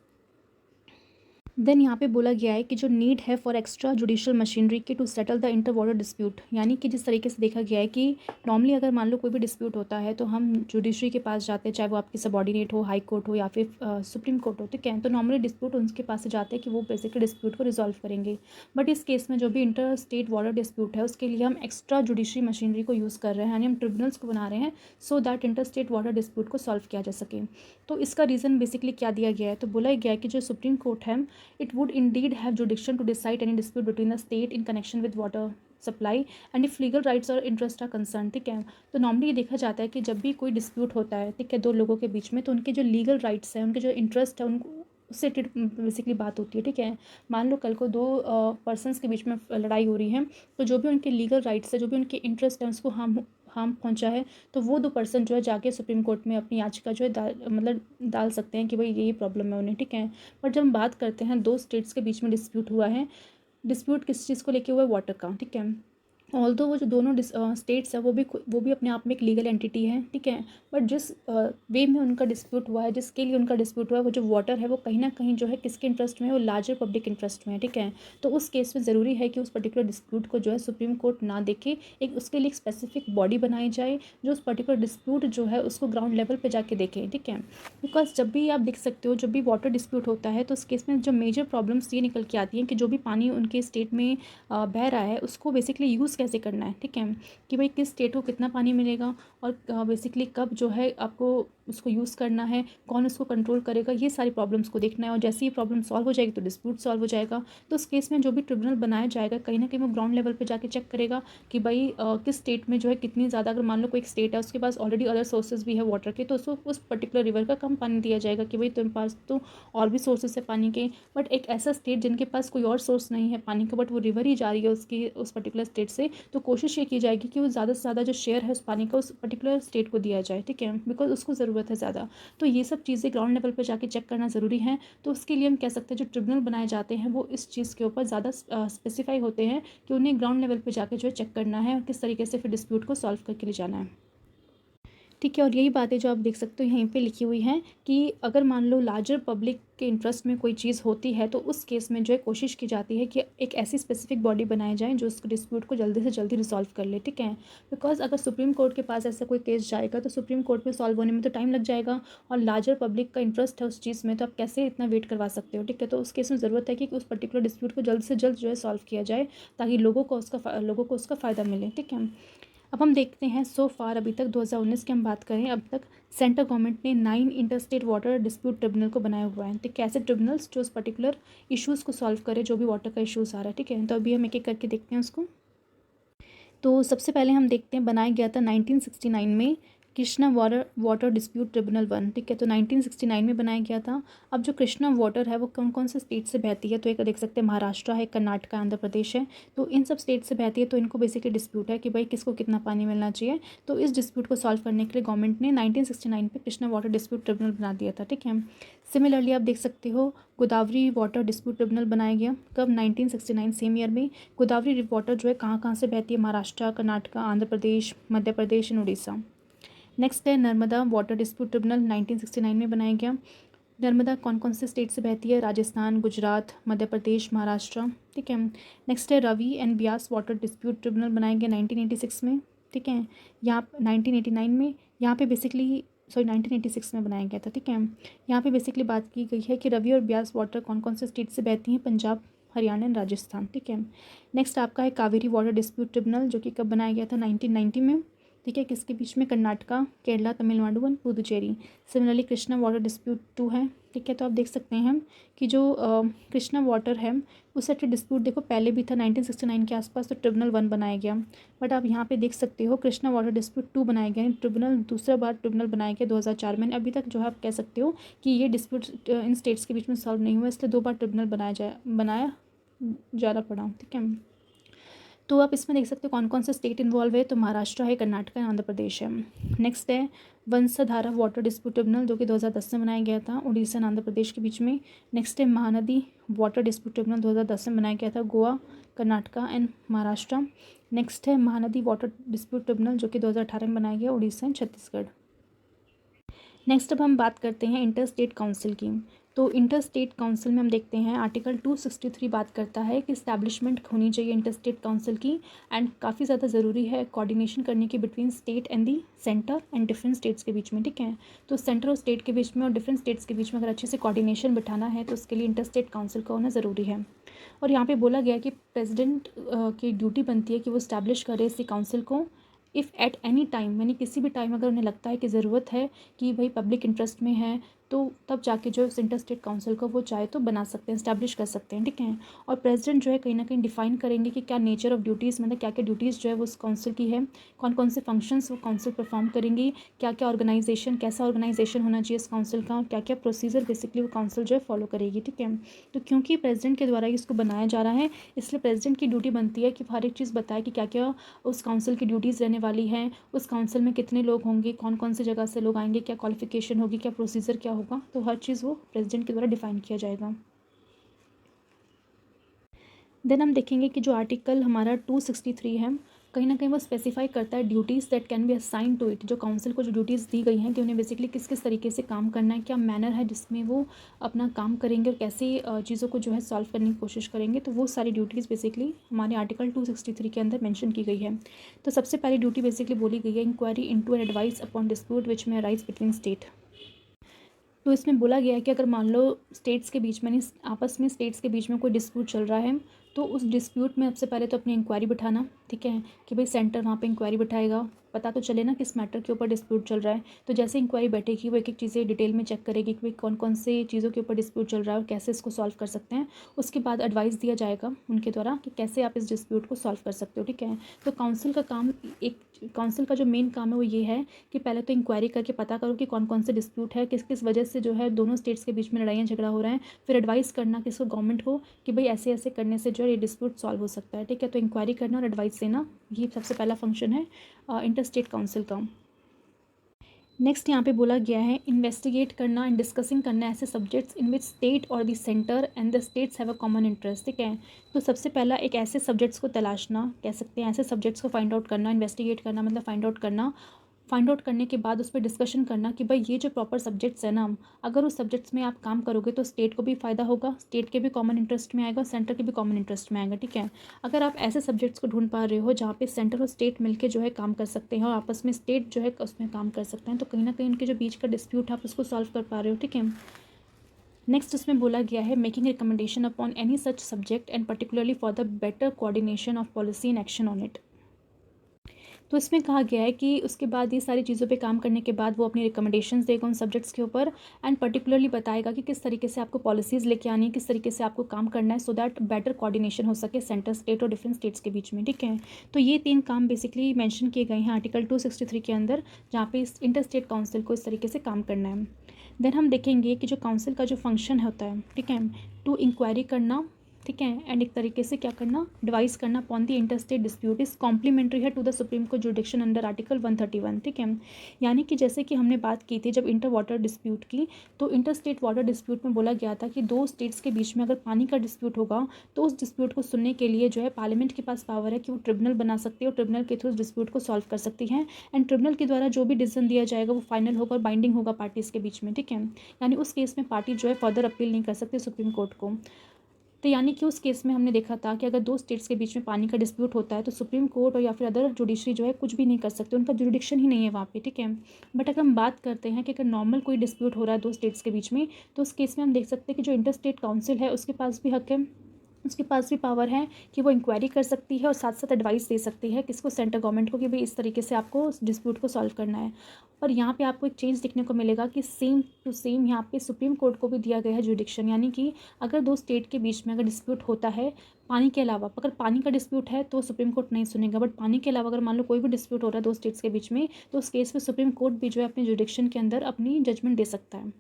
देन यहाँ पे बोला गया है कि जो नीड है फॉर एक्स्ट्रा जुडिशियल मशीनरी के to settle the inter water dispute, यानी कि जिस तरीके से देखा गया है कि नॉर्मली अगर मान लो कोई भी डिस्प्यूट होता है तो हम जुडिशरी के पास जाते हैं, चाहे वो आपकी सबॉर्डिनेट हो, हाई कोर्ट हो या फिर सुप्रीम कोर्ट हो, ठीक है। तो नॉर्मली डिस्प्यूट उनके पास से जाते हैं कि वो बेसिकली डिस्प्यूट को रिजॉल्व करेंगे। बट इस केस में जो भी इंटर स्टेट वाटर डिस्प्यूट है उसके लिए हम एक्स्ट्रा जुडिशरी मशीनरी को यूज़ कर रहे हैं, यानी हम ट्रिब्यूनल्स को बना रहे हैं so that inter state water dispute को सॉल्व किया जा सके। तो इसका रीज़न बेसिकली क्या दिया गया है, तो बोला गया है कि जो सुप्रीम कोर्ट है it would indeed have jurisdiction to decide any dispute between the state in connection with water supply and if legal rights or interest are concerned, ठीक है। तो नॉर्मली ये देखा जाता है कि जब भी कोई डिस्प्यूट होता है, ठीक है, दो लोगों के बीच में, तो उनके जो लीगल राइट्स हैं, उनके जो इंटरेस्ट है, उनको उससे बेसिकली बात होती है, ठीक है। मान लो कल को दो पर्सनस के बीच में लड़ाई हो रही है, तो जो भी उनके लीगल राइट्स है, जो भी उनके इंटरेस्ट है, उसको हार्म पहुंचा है, तो वो दो पर्सन जो है जाके सुप्रीम कोर्ट में अपनी याचिका जो है डाल सकते हैं कि भाई ये प्रॉब्लम है उन्हें, ठीक है। बट जब हम बात करते हैं दो स्टेट्स के बीच में डिस्प्यूट हुआ है, डिस्प्यूट किस चीज़ को लेके हुआ है, वाटर का, ठीक है। ऑल्दो वो जो दोनों स्टेट्स है वो भी अपने आप में एक लीगल एंटिटी है, ठीक है। बट जिस वे में उनका डिस्प्यूट हुआ है, जिसके लिए उनका डिस्प्यूट हुआ है, वो जो वाटर है वो कहीं ना कहीं जो है किसके इंटरेस्ट में है, वो लार्जर पब्लिक इंटरेस्ट में है, ठीक है। तो उस केस में ज़रूरी है कि उस पर्टिकुलर डिस्प्यूट को जो है सुप्रीम कोर्ट ना देखे, एक उसके लिए एक स्पेसिफिक बॉडी बनाई जाए जो उस पर्टिकुलर डिस्प्यूट जो है उसको ग्राउंड लेवल पर जाके देखे, ठीक है। बिकॉज जब भी आप देख सकते हो, जब भी वाटर डिस्प्यूट होता है तो उस केस में जो मेजर प्रॉब्लम्स ये निकल के आती हैं कि जो भी पानी उनके स्टेट में बह रहा है उसको बेसिकली यूज़ कैसे करना है, ठीक है। कि भाई किस स्टेट को कितना पानी मिलेगा और बेसिकली कब जो है आपको उसको यूज़ करना है, कौन उसको कंट्रोल करेगा, ये सारी प्रॉब्लम्स को देखना है। और जैसे ही प्रॉब्लम सॉल्व हो जाएगी तो डिस्प्यूट सॉल्व हो जाएगा। तो उस केस में जो भी ट्रिब्यूनल बनाया जाएगा कहीं ना कहीं वो ग्राउंड लेवल पे जाके चेक करेगा कि भाई किस स्टेट में जो है कितनी ज़्यादा, अगर मान लो कोई एक स्टेट है उसके पास ऑलरेडी अदर सोर्सेज भी है वाटर के, तो उसको उस पर्टिकुलर रिवर का कम पानी दिया जाएगा कि भाई तुम्हारे पास तो और भी सोर्सेज है पानी के। बट एक ऐसा स्टेट जिनके पास कोई और सोर्स नहीं है पानी का, बट वो रिवर ही जा रही है उसकी उस पर्टिकुलर स्टेट से, तो कोशिश ये की जाएगी कि वो ज़्यादा से ज़्यादा जो शेयर है उस पानी का उस पर्टिकुलर स्टेट को दिया जाए, ठीक है, बिकॉज उसको ज़रूरत है ज़्यादा। तो ये सब चीज़ें ग्राउंड लेवल पर जाके चेक करना ज़रूरी है। तो उसके लिए हम कह सकते हैं जो ट्रिब्यूनल बनाए जाते हैं वो इस चीज़ के ऊपर ज़्यादा स्पेसिफाई होते हैं कि उन्हें ग्राउंड लेवल पर जाके जो है चेक करना है और किस तरीके से फिर डिस्प्यूट को सॉल्व करके ले जाना है, ठीक है। और यही बातें जो आप देख सकते हो यहीं पे लिखी हुई हैं कि अगर मान लो लार्जर पब्लिक के इंटरेस्ट में कोई चीज़ होती है तो उस केस में जो है कोशिश की जाती है कि एक ऐसी स्पेसिफिक बॉडी बनाई जाए जो उस डिस्प्यूट को जल्दी से जल्दी रिजॉल्व कर ले, ठीक है। बिकॉज अगर सुप्रीम कोर्ट के पास ऐसा कोई केस जाएगा तो सुप्रीम कोर्ट में सॉल्व होने में तो टाइम लग जाएगा, और लार्जर पब्लिक का इंटरेस्ट है उस चीज़ में, तो आप कैसे इतना वेट करवा सकते हो, ठीक है। तो उस केस में ज़रूरत है कि उस पर्टिकुलर डिस्प्यूट को जल्द से जल्द जो है सॉल्व किया जाए ताकि लोगों को उसका फ़ायदा मिले, ठीक है। अब हम देखते हैं सो फार अभी तक 2019 की हम बात करें, अब तक सेंट्रल गवर्नमेंट ने 9 इंटरस्टेट वाटर डिस्प्यूट ट्रिब्यूनल को बनाया हुआ है, ठीक है। ऐसे ट्रिब्यूनल्स जो उस पर्टिकुलर इश्यूज़ को सॉल्व करे, जो भी वाटर का इशूज़ आ रहा है, ठीक है। तो अभी हम एक एक करके देखते हैं उसको। तो सबसे पहले हम देखते हैं, बनाया गया था 1969 में कृष्णा वाटर डिस्प्यूट ट्रिब्यूनल 1, ठीक है। तो 1969 में बनाया गया था। अब जो कृष्णा वाटर है वो कौन कौन से स्टेट से बहती है, तो एक देख सकते हैं महाराष्ट्र है, कर्नाटक, आंध्र प्रदेश है। तो इन सब स्टेट से बहती है, तो इनको बेसिकली डिस्प्यूट है कि भाई किसको कितना पानी मिलना चाहिए। तो इस डिस्प्यूट को सॉल्व करने के लिए गवर्नमेंट ने 1969 में कृष्णा वाटर डिस्प्यूट ट्रिब्यूनल बना दिया था, ठीक है। सिमिलरली आप देख सकते हो गोदावरी वाटर डिस्प्यूट ट्रिब्यूनल बनाया गया कब, 1969 सेम ईयर में। गोदावरी वाटर जो है कहाँ कहाँ से बहती है, महाराष्ट्र, कर्नाटक, आंध्र प्रदेश, मध्य प्रदेश एंड उड़ीसा। नेक्स्ट है नर्मदा वाटर डिस्प्यूट ट्रिब्यूनल, 1969 में बनाया गया। नर्मदा कौन कौन से स्टेट से बहती है, राजस्थान, गुजरात, मध्य प्रदेश, महाराष्ट्र, ठीक है। नेक्स्ट है Ravi and Beas water dispute tribunal बनाया गया 1986 में, ठीक है। यहाँ 1989 में, यहाँ पे बेसिकली 1986 में बनाया गया था, ठीक है। यहाँ पे बेसिकली बात की गई है कि रवि और ब्यास वाटर कौन कौन से स्टेट से बहती हैं, पंजाब, हरियाणा एंड राजस्थान, ठीक है। नेक्स्ट आपका है कावेरी वाटर डिस्प्यूट ट्रिब्यूनल, जो कि कब बनाया गया था, 1990 में, ठीक है। किसके बीच में, Karnataka, Kerala, Tamil Nadu and Puducherry. Similarly Krishna water dispute 2 है, ठीक है। तो आप देख सकते हैं कि जो कृष्णा वाटर है उससे डिस्प्यूट देखो पहले भी था 1969 के आसपास, तो ट्रिब्यूनल 1 बनाया गया। बट आप यहाँ पे देख सकते हो कृष्णा वाटर डिस्प्यूट 2 बनाया गया, ट्रिब्यूनल दूसरा बार ट्रिब्यूनल बनाया गया 2004 में। अभी तक जो है आप कह सकते हो कि ये डिस्प्यूट इन स्टेट्स के बीच में सॉल्व नहीं हुआ, इसलिए 2 बार ट्रिब्यूनल बनाया जाना पड़ा, ठीक है। तो आप इसमें देख सकते हो कौन कौन से स्टेट इन्वॉल्व है, तो महाराष्ट्र है, कर्नाटक है, आंध्र प्रदेश है। नेक्स्ट है वंशधारा वाटर डिस्प्यूट ट्रिब्यूनल, जो कि 2010 में बनाया गया था, उड़ीसा और आंध्र प्रदेश के बीच में। नेक्स्ट है महानदी वाटर डिस्प्यूट ट्रिब्यूनल, 2010 में बनाया गया था, गोवा, कर्नाटका एंड महाराष्ट्र। नेक्स्ट है महानदी वाटर डिस्प्यूट ट्रिब्यूनल, जो कि 2018 में बनाया गया, उड़ीसा एंड छत्तीसगढ़। नेक्स्ट अब हम बात करते हैं इंटर स्टेट काउंसिल की। तो इंटर स्टेट काउंसिल में हम देखते हैं आर्टिकल 263 बात करता है कि इस्टेब्लिशमेंट होनी चाहिए इंटर स्टेट काउंसिल की, एंड काफ़ी ज़्यादा ज़रूरी है कोऑर्डिनेशन करने की between state and the centre and different states के बीच में, ठीक है। तो सेंटर और स्टेट के बीच में और डिफरेंट स्टेट्स के बीच में अगर अच्छे से कोऑर्डिनेशन बिठाना है तो उसके लिए इंटर स्टेट काउंसिल का होना ज़रूरी है। और यहाँ पर बोला गया कि प्रेजिडेंट की ड्यूटी बनती है कि वो इस्टेब्लिश करे इसी काउंसिल को इफ़ एट एनी टाइम, यानी किसी भी टाइम अगर उन्हें लगता है कि ज़रूरत है कि भाई पब्लिक इंटरेस्ट में है, तो तब जाके जो इंटर स्टेट काउंसिल को वो चाहे तो बना सकते हैं, इस्टेब्लिश कर सकते हैं, ठीक है। और प्रेसिडेंट जो है कहीं ना कहीं डिफाइन करेंगे कि क्या नेचर ऑफ ड्यूटीज़, मतलब क्या क्या ड्यूटीज़ जो है वो उस काउंसिल की है, कौन कौन से फंक्शंस वो काउंसिल परफॉर्म करेंगी, क्या क्या ऑर्गेनाइजेशन, कैसा ऑर्गेनाइजेशन होना चाहिए इस काउंसिल का, और क्या क्या प्रोसीजर बेसिकली वो काउंसिल जो है फॉलो करेगी, ठीक है। तो क्योंकि प्रेसिडेंट के द्वारा इसको बनाया जा रहा है, इसलिए प्रेसिडेंट की ड्यूटी बनती है कि हर एक चीज़ बताए कि क्या क्या उस काउंसिल की ड्यूटीज़ रहने वाली हैं, उस काउंसिल में कितने लोग होंगे, कौन कौन सी जगह से लोग आएंगे, क्या क्वालिफिकेशन होगी, क्या प्रोसीजर क्या होगा, तो हर चीज़ वो प्रेसिडेंट के द्वारा डिफाइन किया जाएगा। देन हम देखेंगे कि जो आर्टिकल हमारा 263 है, कहीं ना कहीं वो स्पेसिफाई करता है duties that can be assign to it, जो काउंसिल को जो ड्यूटीज़ दी गई हैं कि उन्हें बेसिकली किस किस तरीके से काम करना है, क्या मैनर है जिसमें वो अपना काम करेंगे और कैसे चीज़ों को जो है सॉल्व करने की कोशिश करेंगे। तो वो सारी ड्यूटीज़ बेसिकली हमारे आर्टिकल 263 के अंदर मेंशन की गई है। तो सबसे पहली ड्यूटी बेसिकली बोली गई है inquiry into and advice upon dispute which में अराइज बिटवीन स्टेट। तो इसमें बोला गया है कि अगर मान लो स्टेट्स के बीच में, आपस में स्टेट्स के बीच में कोई डिस्प्यूट चल रहा है, तो उस डिस्प्यूट में सबसे पहले तो अपनी इंक्वायरी बिठाना, ठीक है, कि भाई सेंटर वहाँ पे इंक्वायरी बिठाएगा, पता तो चले ना किस मैटर के ऊपर डिस्प्यूट चल रहा है। तो जैसे इंक्वायरी बैठेगी वो एक एक चीज़ें डिटेल में चेक करेगी कि भाई कौन कौन से चीज़ों के ऊपर डिस्प्यूट चल रहा है और कैसे इसको सॉल्व कर सकते हैं। उसके बाद एडवाइस दिया जाएगा उनके द्वारा कि कैसे आप इस डिस्प्यूट को सॉल्व कर सकते हो, ठीक है। तो काउंसिल का काम, एक काउंसिल का जो मेन काम है वो ये है कि पहले तो इंक्वायरी करके पता करो कि कौन कौन से डिस्प्यूट है, किस किस वजह से जो है दोनों स्टेट्स के बीच में लड़ाइयाँ झगड़ा हो रहा है, फिर एडवाइस करना किसको, गवर्नमेंट को, कि भाई ऐसे ऐसे करने से जो है ये डिस्प्यूट सॉल्व हो सकता है, ठीक है। तो इंक्वायरी करना और एडवाइस देना, ये सबसे पहला फंक्शन है इंटर स्टेट काउंसिल का। नेक्स्ट यहाँ पे बोला गया है इन्वेस्टिगेट करना एंड डिस्कसिंग करना ऐसे सब्जेक्ट्स इन विच स्टेट और the centre and the states have a common interest, ठीक है। तो सबसे पहला एक ऐसे सब्जेक्ट्स को तलाशना, कह सकते हैं ऐसे सब्जेक्ट्स को फाइंड आउट करना, इन्वेस्टिगेट करना मतलब फाइंड आउट करना फाइंड आउट करने के बाद उस पर डिस्कशन करना कि भाई ये जो प्रॉपर सब्जेक्ट्स है ना, अगर उस सब्जेक्ट्स में आप काम करोगे तो स्टेट को भी फ़ायदा होगा, स्टेट के भी कॉमन इंटरेस्ट में आएगा, सेंटर के भी कॉमन इंटरेस्ट में आएगा, ठीक है। अगर आप ऐसे सब्जेक्ट्स को ढूंढ पा रहे हो जहाँ पे सेंटर और स्टेट मिलकर जो है काम कर सकते हैं और आपस में स्टेट जो है उसमें काम कर सकते हैं, तो कहीं ना कहीं उनके जो बीच का डिस्प्यूट है आप उसको सॉल्व कर पा रहे हो, ठीक है। नेक्स्ट उसमें बोला गया है making recommendation upon any such subject and particularly for the better coordination of policy and action on it. तो इसमें कहा गया है कि उसके बाद ये सारी चीज़ों पे काम करने के बाद वो अपनी रिकमेंडेशंस देगा उन सब्जेक्ट्स के ऊपर एंड पर्टिकुलरली बताएगा कि किस तरीके से आपको पॉलिसीज़ लेके आनी है, किस तरीके से आपको काम करना है सो दैट बेटर कोऑर्डिनेशन हो सके सेंटर स्टेट और डिफरेंट स्टेट्स के बीच में, ठीक है। तो ये 3 काम बेसिकली मेंशन किए गए हैं आर्टिकल 263 के अंदर, जहाँ पे इस इंटर स्टेट काउंसिल को इस तरीके से काम करना है। देन हम देखेंगे कि जो काउंसिल का जो फंक्शन होता है, ठीक है, टू इंक्वायरी करना, ठीक है, एंड एक तरीके से क्या करना, डिवाइस करना upon the interstate dispute is complementary है to the supreme court jurisdiction under article 131, ठीक है। यानी कि जैसे कि हमने बात की थी जब इंटर वाटर डिस्प्यूट की, तो इंटर स्टेट वाटर डिस्प्यूट में बोला गया था कि 2 स्टेट्स के बीच में अगर पानी का डिस्प्यूट होगा तो उस डिस्प्यूट को सुनने के लिए जो है पार्लियामेंट के पास पावर है कि वो ट्रिब्यूनल बना सकती है और ट्रिब्यूनल के थ्रू उस डिस्प्यूट को सॉल्व कर सकती हैं एंड ट्रिब्यूनल के द्वारा जो भी डिसीजन दिया जाएगा वो फाइनल होगा और बाइंडिंग होगा पार्टीज़ के बीच में, ठीक है। यानी उस केस में पार्टी जो है फर्दर अपील नहीं कर सकती सुप्रीम कोर्ट को। तो यानी कि उस केस में हमने देखा था कि अगर 2 स्टेट्स के बीच में पानी का डिस्प्यूट होता है तो सुप्रीम कोर्ट और या फिर अदर जुडिशरी जो है कुछ भी नहीं कर सकते, उनका जुडिक्शन ही नहीं है वहाँ पे, ठीक है। बट अगर हम बात करते हैं कि अगर नॉर्मल कोई डिस्प्यूट हो रहा है 2 स्टेट्स के बीच में, तो उस केस में हम देख सकते हैं कि जो इंटर स्टेट काउंसिल है उसके पास भी हक है, उसके पास भी पावर है कि वो इंक्वायरी कर सकती है और साथ साथ एडवाइस दे सकती है किसको, सेंटर गवर्नमेंट को, कि भाई इस तरीके से आपको उस डिस्प्यूट को सॉल्व करना है। और यहाँ पे आपको एक चेंज देखने को मिलेगा कि सेम टू सेम यहाँ पे सुप्रीम कोर्ट को भी दिया गया है जुडिक्शन, यानी कि अगर 2 स्टेट के बीच में अगर डिस्प्यूट होता है पानी के अलावा, अगर पानी का डिस्प्यूट है तो सुप्रीम कोर्ट नहीं सुनेगा, बट पानी के अलावा अगर मान लो कोई भी डिस्प्यूट हो रहा है 2 स्टेट्स के बीच में, तो उस केस में सुप्रीम कोर्ट भी जो है अपने जुडिक्शन के अंदर अपनी जजमेंट दे सकता है।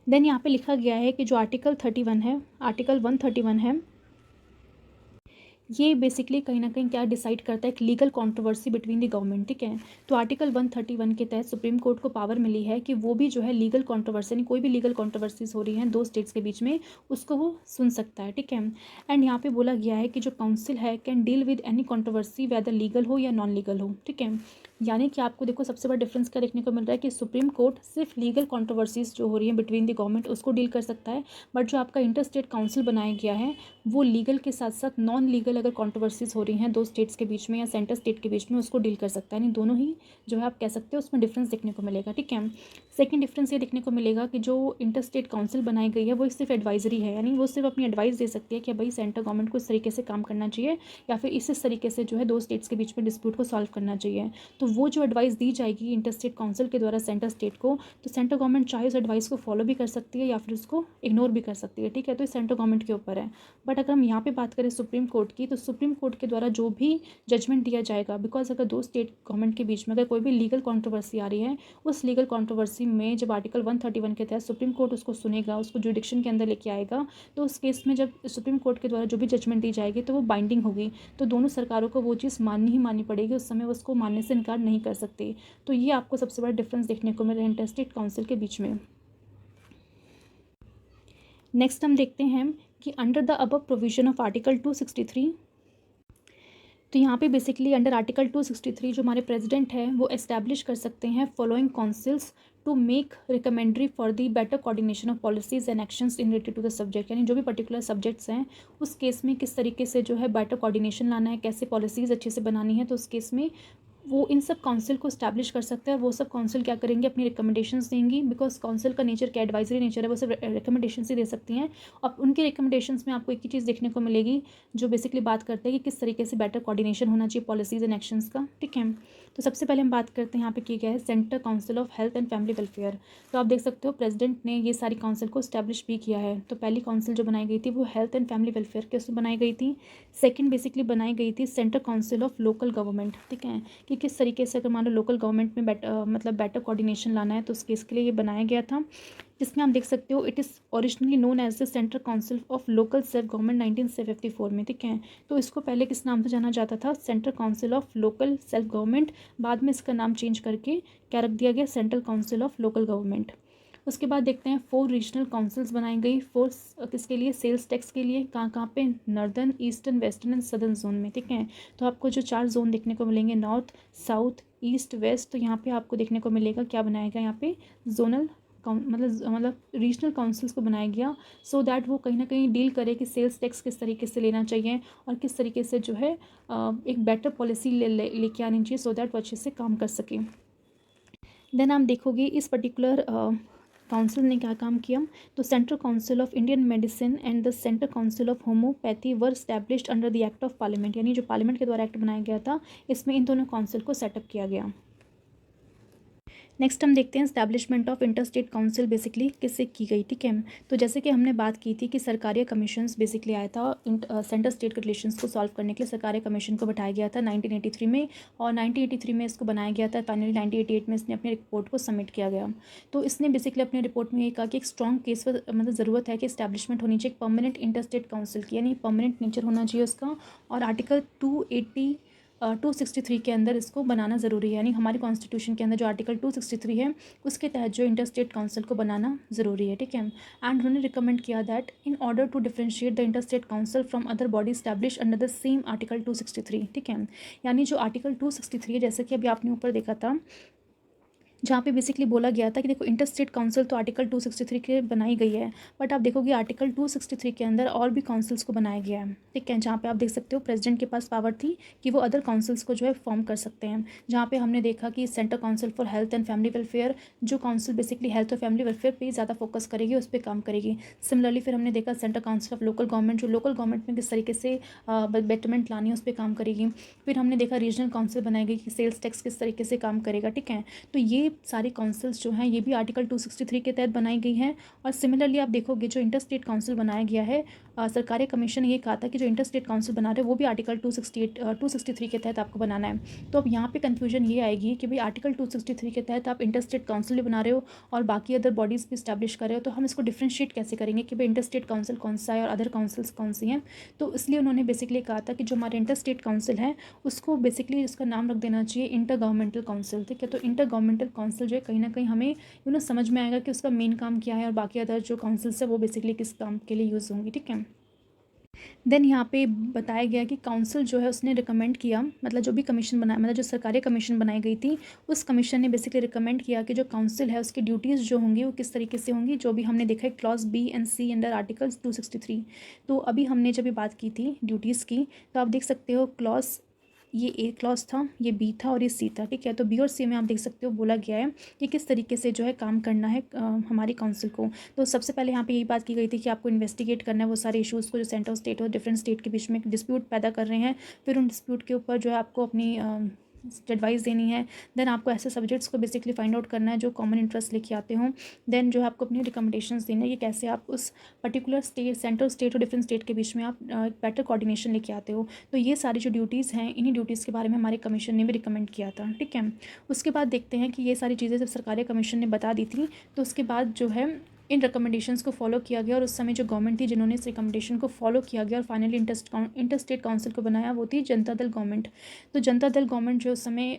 देन यहाँ पे लिखा गया है कि जो आर्टिकल 31 है, आर्टिकल 131 है, ये बेसिकली कहीं ना कहीं क्या डिसाइड करता है, एक legal controversy between the government, ठीक है। तो आर्टिकल 131 के तहत सुप्रीम कोर्ट को पावर मिली है कि वो भी जो है लीगल कंट्रोवर्सी, यानी कोई भी लीगल कंट्रोवर्सीज हो रही हैं 2 स्टेट्स के बीच में, उसको वो सुन सकता है, ठीक है। एंड यहाँ पे बोला गया है कि जो काउंसिल है can deal with any controversy whether legal हो या नॉन लीगल हो, ठीक है। यानी कि आपको देखो सबसे बड़ा डिफरेंस क्या देखने को मिल रहा है कि सुप्रीम कोर्ट सिर्फ लीगल कंट्रोवर्सीज जो हो रही हैं बिटवीन द गवर्नमेंट उसको डील कर सकता है, बट जो आपका इंटर स्टेट काउंसिल बनाया गया है वो लीगल के साथ साथ नॉन लीगल अगर कंट्रोवर्सीज हो रही हैं 2 स्टेट्स के बीच में या सेंटर स्टेट के बीच में उसको डील कर सकता है। यानी दोनों ही जो है आप कह सकते हो उसमें डिफरेंस देखने को मिलेगा, ठीक है। सेकंड डिफरेंस ये देखने को मिलेगा कि जो इंटर स्टेट काउंसिल बनाई गई है वो सिर्फ एडवाइजरी है, यानी वो सिर्फ अपनी एडवाइस दे सकती है कि भाई सेंटर गवर्नमेंट को इस तरीके से काम करना चाहिए या फिर इस तरीके से जो है 2 स्टेट्स के बीच में डिस्प्यूट को सॉल्व करना चाहिए। तो वो जो एडवाइस दी जाएगी इंटर स्टेट काउंसिल के द्वारा सेंटर स्टेट को, तो सेंटर गवर्नमेंट चाहे उस एडवाइस को फॉलो भी कर सकती है या फिर उसको इग्नोर भी कर सकती है, ठीक है। तो सेंटर गवर्नमेंट के ऊपर है। बट अगर हम यहाँ पे बात करें सुप्रीम कोर्ट की, तो सुप्रीम कोर्ट के द्वारा जो भी जजमेंट दिया जाएगा, बिकॉज अगर 2 स्टेट गवर्नमेंट के बीच में अगर कोई भी लीगल कंट्रोवर्सी आ रही है, उस लीगल कंट्रोवर्सी में जब आर्टिकल 131 के तहत सुप्रीम कोर्ट उसको सुनेगा, उसको जुडिक्शन के अंदर लेके आएगा, तो उस केस में जब सुप्रीम कोर्ट के द्वारा जो भी जजमेंट दी जाएगी तो वो बाइंडिंग होगी, तो दोनों सरकारों को वो चीज़ माननी ही माननी पड़ेगी, उस समय उसको मानने से इनकार नहीं कर सकती। तो ये आपको सबसे बड़ा डिफरेंस देखने को मिला इंटर स्टेट काउंसिल के बीच में। नेक्स्ट हम देखते हैं कि under the above provision of article 263, तो यहाँ पे बेसिकली अंडर आर्टिकल 263 जो हमारे प्रेसिडेंट है वो एस्टैब्लिश कर सकते हैं following councils to make recommendatory for the better coordination of policies and actions in related to the subject, यानी जो भी पर्टिकुलर सब्जेक्ट्स हैं उस केस में किस तरीके से जो है बेटर कोऑर्डिनेशन लाना है, कैसे पॉलिसीज़ अच्छे से बनानी है, तो उस केस में वो इन सब काउंसिल को स्टैब्लिश कर सकते हैं। वो सब काउंसिल क्या करेंगे, अपनी रिकमेंडेशंस देंगी, बिकॉज काउंसिल का नेचर क्या एडवाइजरी नेचर है, वो सिर्फ रिकमेंडेशंस ही दे सकती हैं। और उनकी रिकमेंडेशंस में आपको एक ही चीज़ देखने को मिलेगी जो बेसिकली बात करते हैं कि किस तरीके से बेटर कोऑर्डिनेशन होना चाहिए पॉलिसीज़ एंड एक्शंस का, ठीक है। तो सबसे पहले हम बात करते हैं यहाँ पे किया गया है centre council of health and family welfare. तो आप देख सकते हो प्रेसिडेंट ने ये सारी काउंसिल को स्टैब्लिश भी किया है। तो पहली काउंसिल जो बनाई गई थी वो हेल्थ एंड फैमिली वेलफेयर के उसमें बनाई गई थी। सेकंड बेसिकली बनाई गई थी centre council of local government, ठीक है, कि किस तरीके से अगर मान लो लोकल गवर्नमेंट में मतलब बेटर कोऑर्डिनेशन लाना है तो उस केस के लिए ये बनाया गया था, जिसमें आप देख सकते हो it is originally known as the central council of local self government 1954 में, ठीक है। तो इसको पहले किस नाम से जाना जाता था, central council of local self government, बाद में इसका नाम चेंज करके क्या रख दिया गया, central council of local government. उसके बाद देखते हैं 4 रीजनल काउंसिल्स बनाई गई, 4 किसके लिए, सेल्स टैक्स के लिए। कहाँ कहाँ पे, northern, eastern, western and southern zone में, ठीक है। तो आपको जो 4 जोन देखने को मिलेंगे, नॉर्थ, साउथ, ईस्ट, वेस्ट, तो यहाँ पे आपको देखने को मिलेगा क्या बनाया गया यहाँ पे, जोनल मतलब रीजनल काउंसिल्स को बनाया गया, सो दैट वो कहीं ना कहीं डील करे कि सेल्स टैक्स किस तरीके से लेना चाहिए और किस तरीके से जो है एक बेटर पॉलिसी लेके आनी चाहिए, सो दैट वो अच्छे से काम कर सके। देन आप देखोगे इस पर्टिकुलर काउंसिल ने क्या काम किया, तो central council of Indian medicine and the central council of homeopathy were established under the act of parliament, यानी जो पार्लियामेंट के द्वारा एक्ट बनाया गया था, इसमें इन दोनों काउंसिल को सेटअप किया गया। नेक्स्ट हम देखते हैं establishment of inter state council basically किससे की गई, ठीक है। तो जैसे कि हमने बात की थी कि सरकारी कमीशंस बेसिकली आया था सेंटर स्टेट के रिलेशंस को सॉल्व करने के लिए, सरकारी कमीशन को बैठाया गया था 1983 में, और 1983 में इसको बनाया गया था। फाइनली 1988 में इसने अपनी रिपोर्ट को सबमिट किया गया। तो इसने बेसिकली अपनी रिपोर्ट में ये कहा कि एक स्ट्रॉन्ग केस पर मतलब ज़रूरत है कि इस्टेब्लिशमेंट होनी चाहिए परमानेंट इंटर स्टेट काउंसिल की, यानी परमानेंट नेचर होना चाहिए उसका, और आर्टिकल 263 के अंदर इसको बनाना ज़रूरी है, यानी हमारी कॉन्स्टिट्यूशन के अंदर जो आर्टिकल 263 है उसके तहत जो इंटर स्टेट काउंसिल को बनाना ज़रूरी है, ठीक है। एंड उन्होंने रिकमेंड किया that in order to differentiate the inter state council from other body establish under the same article 263, ठीक है। यानी जो आर्टिकल 263 है, जैसे कि अभी आपने ऊपर देखा था, जहाँ पे बेसिकली बोला गया था कि देखो इंटर स्टेट काउंसिल तो आर्टिकल 263 के बनाई गई है, बट आप देखोगे आर्टिकल 263 के अंदर और भी काउंसिल्स को बनाया गया है, ठीक है। जहाँ पे आप देख सकते हो प्रेसिडेंट के पास पावर थी कि वो अदर काउंसिल्स को जो है फॉर्म कर सकते हैं। जहाँ पे हमने देखा कि central council for health and family welfare, जो काउंसिल बेसिकली हेल्थ और फैमिली वेलफेयर पर ज़्यादा फोकस करेगी, उस पर काम करेगी। सिमिलरली फिर हमने देखा central council of local government, जो लोकल गवर्नमेंट में किस तरीके से बेटरमेंट लानी है उस पर काम करेगी। फिर हमने देखा रीजनल काउंसिल बनाई गई कि सेल्स टैक्स किस तरीके से काम करेगा, ठीक है। तो ये सारी काउंसिल जो हैं ये भी आर्टिकल 263 के तहत बनाई गई हैं। और सिमिलरली आप देखोगे जो इंटर स्टेट काउंसिल बनाया गया है, सरकारी कमीशन ने ये कहा था कि जो इंटर स्टेट काउंसिल बना रहे हैं वो भी आर्टिकल 263 के तहत आपको बनाना है। तो अब यहाँ पे कंफ्यूजन ये आएगी कि भाई आर्टिकल 263 के तहत आप इंटर स्टेट काउंसिल भी बना रहे हो और बाकी अदर बॉडीज़ भी स्टैब्लिश कर रहे हो, तो हम इसको डिफ्रेंशिएट कैसे करेंगे कि भाई इंटर स्टेट काउंसिल कौन सा है और अदर काउंसिल्स कौन सी हैं। तो इसलिए उन्होंने बेसिकली कहा था कि जो हमारे इंटर स्टेट काउंसिल है उसको बेसिकली इसका नाम रख देना चाहिए इंटर गवर्नमेंटल काउंसिल, ठीक है। तो इंटर गवर्नमेंटल काउंसिल जो है कहीं ना कहीं हमें समझ में आएगा कि उसका मेन काम क्या है और बाकी अदर जो काउंसिल्स है वो बेसिकली किस काम के लिए यूज़ होंगी, ठीक है। देन यहाँ पे बताया गया कि काउंसिल जो है उसने रिकमेंड किया, मतलब जो भी कमीशन बनाया, मतलब जो सरकारी कमीशन बनाई गई थी उस कमीशन ने बेसिकली रिकमेंड किया कि जो काउंसिल है उसकी ड्यूटीज़ जो होंगी वो किस तरीके से होंगी, जो भी हमने देखा है clause B and C under article 263। तो अभी हमने जब बात की थी ड्यूटीज़ की, तो आप देख सकते हो क्लॉज, ये ए क्लॉज था, ये बी था और ये सी था, ठीक है। तो बी और सी में आप देख सकते हो बोला गया है कि किस तरीके से जो है काम करना है हमारी काउंसिल को। तो सबसे पहले यहाँ पे यही बात की गई थी कि आपको इन्वेस्टिगेट करना है वो सारे इश्यूज़ को जो सेंट्रल स्टेट और डिफरेंट स्टेट के बीच में डिस्प्यूट पैदा कर रहे हैं। फिर उन डिस्प्यूट के ऊपर जो है आपको अपनी एडवाइस देनी है। देन आपको ऐसे सब्जेक्ट्स को बेसिकली फाइंड आउट करना है जो कॉमन इंटरेस्ट लेके आते हों। देन जो है आपको अपनी रिकमेंडेशंस देना है कि कैसे आप उस पर्टिकुलर स्टेट, सेंट्रल स्टेट और डिफरेंट स्टेट के बीच में आप बेटर कोऑर्डिनेशन लेके आते हो। तो ये सारी जो ड्यूटीज़ हैं, इन्हीं ड्यूटीज़ के बारे में हमारे कमीशन ने भी रिकमेंड किया था, ठीक है। उसके बाद देखते हैं कि ये सारी चीज़ें जब सरकारी कमीशन ने बता दी थी तो उसके बाद जो है इन रिकमेंडेशंस को फॉलो किया गया, और उस समय जो गवर्नमेंट थी जिन्होंने इस रिकमेंडेशन को फॉलो किया गया और फाइनली इंटर स्टेट काउंसिल को बनाया वो थी जनता दल गवर्नमेंट। तो जनता दल गवर्नमेंट जो उस समय